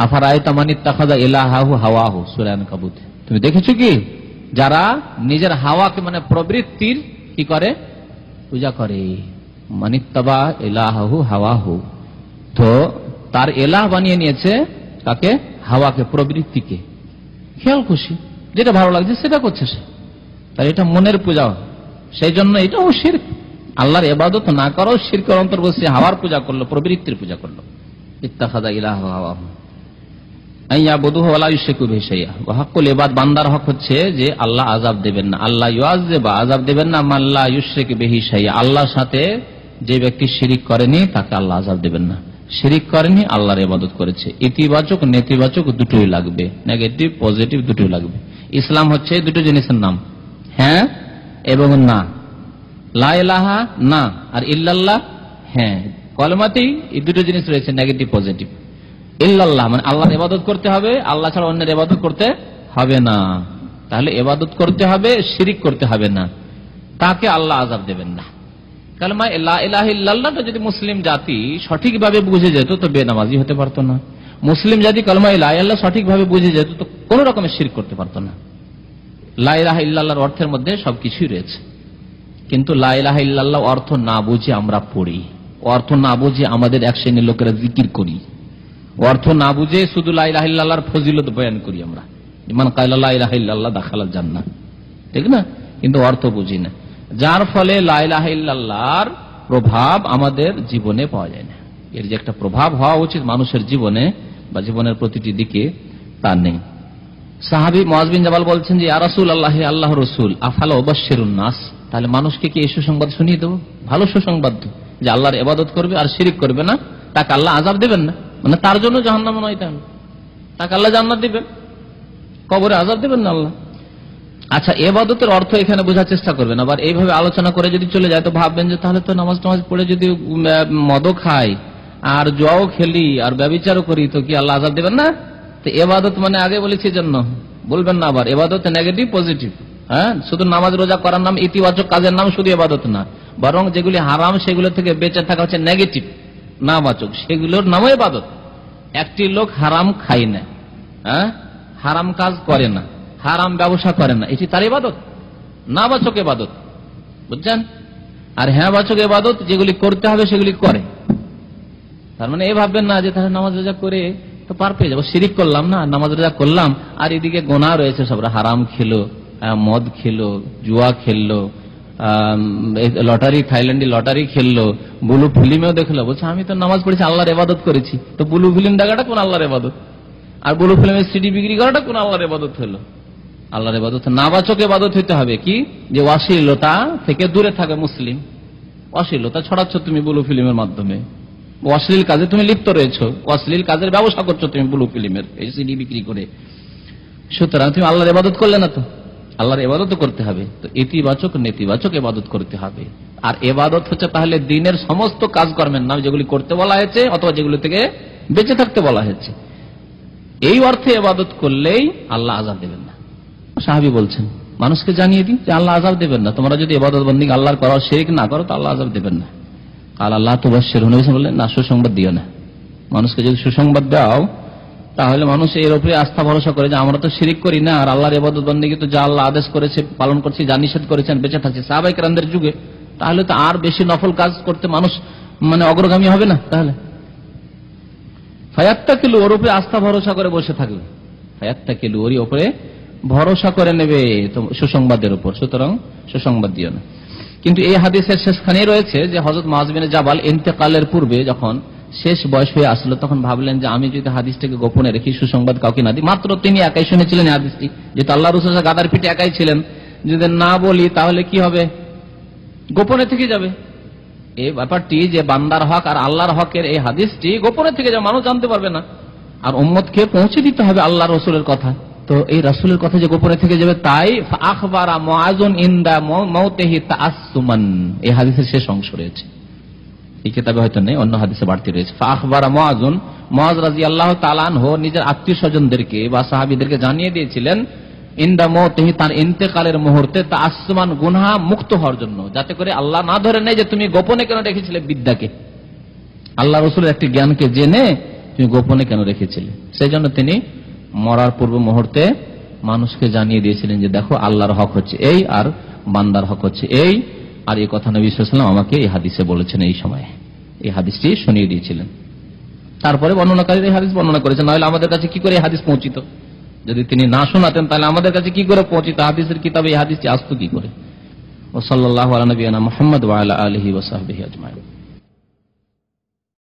আফারাআইতা মান ইত্তাখাযা ইলাহাহু হাওয়াহু, সূরা আনকাবুত। তুমি দেখেছো কি যারা নিজের হাওয়াকে মানে প্রবৃত্তির কি করে? পূজা করে। মান ইত্তাবা ইলাহাহু হাওয়াহু, তো তার ইলাহ বানিয়ে নিয়েছে কাকে? হাওয়াকে, প্রবৃত্তিকে। খেয়াল খুশি যেটা ভালো লাগছে সেটা করছে সে, তাই এটা মনের পূজা, সেই জন্য এটাও শিরক। আল্লাহর ইবাদত না করাও শিরকের অন্তর্গত, সে হাওয়ার পূজা করলো, প্রবৃত্তির পূজা করলো। ইত্তাখাযা ইলাহু হাওয়াহু আইয়াবুদুহু ওয়া লা ইউশরিকু বিহি শাইআ। ওয়া হাক্কুল ইবাদ, বান্দার হক হচ্ছে যে আল্লাহ আযাব দেবেন না, আল্লাহ ইউআযযিবা, আযাব দেবেন না, মান লা ইউশরিকু বিহি শাইআ, আল্লাহর সাথে যে ব্যক্তি শিরক করেনি তাকে আল্লাহ আযাব দেবেন না। শিরক করেনি, আল্লাহর ইবাদত করেছে, ইতিবাচক নেতিবাচক দুটোই লাগবে, নেগেটিভ পজিটিভ দুটোই লাগবে। ইসলাম হচ্ছে দুটো জিনিসের নাম, হ্যাঁ এবং না, লা ইলাহা না, আর ইল্লাল্লাহ হ্যাঁ। কলমাতেই এই দুটো জিনিস রয়েছে, নেগেটিভ পজিটিভ। ইল্লাল্লাহ মানে আল্লাহর ইবাদত করতে হবে, আল্লাহ ছাড়া অন্যের ইবাদত করতে হবে না, তাহলে ইবাদত করতে হবে, শিরক করতে হবে না, তাকে আল্লাহ আযাব দেবেন না। কালেমা লা ইলাহা ইল্লাল্লাহটা যদি মুসলিম জাতি সঠিকভাবে বুঝে যেত তো বেনামাজি হতে পারতো না। মুসলিম জাতি কালেমা লা ইলাহা ইল্লাল্লাহ সঠিকভাবে বুঝে যেত তো কোন রকমের শিরক করতে পারতো না। লা ইলাহা ইল্লাল্লাহর অর্থের মধ্যে সবকিছুই রয়েছে, কিন্তু লা ইলাহা ইল্লাল্লাহ অর্থ না বুঝে আমরা পড়ি, অর্থ না বুঝে আমাদের এক শ্রেণীর লোকেরা জিকির করি, অর্থ না বুঝে শুধু লা ইলাহা ইল্লাল্লাহর ফজিলত বয়ান করি আমরা, মান ক্বালা লা ইলাহা ইল্লাল্লাহ দাখালাল জান্নাহ, ঠিক না? কিন্তু অর্থ বুঝি না, যার ফলে লা ইলাহা ইল্লাল্লাহর প্রভাব আমাদের জীবনে পাওয়া যায় না। এর যে একটা প্রভাব হওয়া উচিত মানুষের জীবনে বা জীবনের প্রতিটি দিকে, তা নেই। সাহাবী মুআয বিন জাবাল বলছেন যে ইয়া রাসূলুল্লাহ, আল্লাহ রাসূল, আফালা উবাশশিরুন নাস, তাহলে মানুষকে কি এই সুসংবাদ শুনিয়ে দেবো? ভালো সুসংবাদ যে আল্লাহর ইবাদত করবে আর শিরিক করবে না, তাকে আল্লাহ আযাব দেবেন না, মানে তার জন্য জাহান্নাম নয়, তাকে আল্লাহ জান্নাত দিবেন, কবরে আযাব দেবেন না আল্লাহ। আচ্ছা, ইবাদতের অর্থ এখানে বোঝার চেষ্টা করবেন। আবার এইভাবে আলোচনা করে যদি চলে যায় তো ভাববেন যে তাহলে তো নামাজ টামাজ পড়ে যদি মদও খাই আর জুয়াও খেলি আর ব্যভিচারও করি তো কি আল্লাহ আযাব দেবেন না? তো ইবাদত মানে আগে বলেছি জন্য বলবেন না আবার ইবাদত নেগেটিভ পজিটিভ। হ্যাঁ, শুধু নামাজ রোজা করার নাম, ইতিবাচক কাজের নাম শুধু ইবাদত না, বরং যেগুলি হারাম সেগুলো থেকে বেঁচে থাকা হচ্ছে নেগেটিভ, নাবাচক, সেগুলোর নামও ইবাদত। একটি লোক হারাম খায় না, হ্যাঁ, হারাম কাজ করে না, হারাম ব্যবসা করে না, এটি তার ইবাদত, নাবাচক ইবাদত, বুঝছেন? আর হ্যাঁ বাচক ইবাদত যেগুলি করতে হবে সেগুলি করে। তার মানে এই ভাববেন না যে তাহলে নামাজ রোজা করে তো পার পেয়ে যাবো, শিরিক করলাম না, নামাজ রোজা করলাম আর এদিকে গোনাহ রয়েছে, সব হারাম খেলো, মদ খেলো, জুয়া খেললো, লটারি, থাইল্যান্ডে লটারি খেললো, ব্লু ফিল্মেও দেখলো, বলছে আমি তো নামাজ পড়েছি, আল্লাহর ইবাদত করেছি। তো ব্লু ফিল্ম দেখাটা কোন আল্লাহর ইবাদত? আর ব্লু ফিল্মের সিডি বিক্রি করাটা কোন আল্লাহর ইবাদত হলো? আল্লাহর ইবাদত নাবাচক ইবাদত হইতে হবে কি, যে অশ্লীলতা থেকে দূরে থাকে মুসলিম। অশ্লীলতা ছড়াচ্ছ তুমি ব্লু ফিল্মের মাধ্যমে, অশ্লীল কাজে তুমি লিপ্ত রয়েছো, অশ্লীল কাজের ব্যবসা করছো তুমি ব্লু ফিল্মের এই সিডি বিক্রি করে। সুতরাং তুমি আল্লাহর ইবাদত করলে না, তো আল্লাহর ইবাদত করতে হবে। তো ইতিবাচক নেতিবাচক ইবাদত করতে হবে। আর ইবাদত হচ্ছে তাহলে দ্বীনের সমস্ত কাজকর্মের নাম, যেগুলি করতে বলা হয়েছে অথবা যেগুলি থেকে বেঁচে থাকতে বলা হয়েছে। এই অর্থে ইবাদত করলেই আল্লাহ আযাব দেবেন না। সাহাবী বলছেন মানুষকে জানিয়ে দিন যে আল্লাহ আযাব দেবেন না, তোমরা যদি ইবাদত বন্দেগী আল্লাহর করো, শিরক না করো, তো আল্লাহ আযাব দেবেন না। আল্লাহ তুবাশশিরুন, বললেন না, সুসংবাদ দিও না। মানুষকে যদি সুসংবাদ দাও তাহলে মানুষ এর উপরে আস্থা ভরসা করে যে আমরা তো শিরিক করি না, আর আল্লাহর ইবাদত বন্দেগী তো যা আল্লাহ আদেশ করেছে পালন করছি, যা নিষেধ করেছেন বেঁচে থাকছে সাহাবায়ে কেরামদের যুগে, তাহলে তো আর বেশি নফল কাজ করতে মানুষ মানে অগ্রগামী হবে না। তাহলে ফায়াত্তাকিলু, ওর উপরে আস্থা ভরসা করে বসে থাকবে, ফায়াত্তাকিলু, ওর উপরে ভরসা করে নেবে সুসংবাদের উপর। সুতরাং সুসংবাদ দিও না। কিন্তু এই হাদিসের শেষখানে রয়েছে যে হযরত মুআয বিন জাবাল ইন্তেকালের পূর্বে যখন শেষ বয়স হয়ে আসলো তখন ভাবলেন যে আমি যদি হাদিসটাকে গোপনে রেখি, সুসংবাদ কাউকে না দিই, মাত্র তিনি একাই শুনেছিলেন এই হাদিসটি, যেহেতু আল্লাহ রাসূল গাদার পিঠে একাই ছিলেন, যদি না বলি তাহলে কি হবে, গোপনে থেকে যাবে। এই ব্যাপারটি যে বান্দার হক আর আল্লাহর হকের, এই হাদিসটি গোপনে থেকে যাবে, মানুষ জানতে পারবে না, আর উম্মতকে পৌঁছে দিতে হবে আল্লাহ রাসূলের কথা। তো এই রাসূলের কথা যে গোপনে থেকে যাবে, তাই আখবারা মুআযুন ইনদা মাউতিহি তাআসসুমান, এই হাদিসের শেষ অংশ রয়েছে, এই কিতাবে হয়তো নেই, অন্য হাদিসে বাড়তি রয়েছে। আখবারা মুআযুন, মুআয রাদিয়াল্লাহু তাআলা আনহু নিজের আত্মীয়স্বজনদেরকে বা সাহাবীদেরকে জানিয়ে দিয়েছিলেন ইনদা মাউতিহি, তার ইন্তেকালের মুহূর্তে, তাআসসুমান, গুনাহ মুক্ত হওয়ার জন্য, যাতে করে আল্লাহ না ধরে নেয় যে তুমি গোপনে কেন রেখেছিলে বিদ্যাকে, আল্লাহ রাসূলের একটি জ্ঞানকে জেনে তুমি গোপনে কেন রেখেছিলে। সেই জন্য তিনি মরার পূর্ব মুহূর্তে মানুষকে জানিয়ে দিয়েছিলেন যে দেখো আল্লাহর হক হচ্ছে এই আর বান্দার হক হচ্ছে এই, আর এই কথা নবী সাল্লাল্লাহু আলাইহি ওয়াসাল্লাম আমাকে এই হাদিসে বলেছেন, এই সময়ে এই হাদিসটি শুনিয়ে দিয়েছিলেন। তারপরে বর্ণনাকারী এই হাদিস বর্ণনা করেছেন, নাহলে আমাদের কাছে কি করে এই হাদিস পৌঁছিত? যদি তিনি না শোনাতেন তাহলে আমাদের কাছে কি করে পৌঁছিত? হাদিসের কিতাবে এই হাদিসটি আসতো কি করে? ওয়া সাল্লাল্লাহু আলা নবিয়িনা মুহাম্মদ ওয়া আলা আলিহি ওয়া সাহবিহি আজমাইন।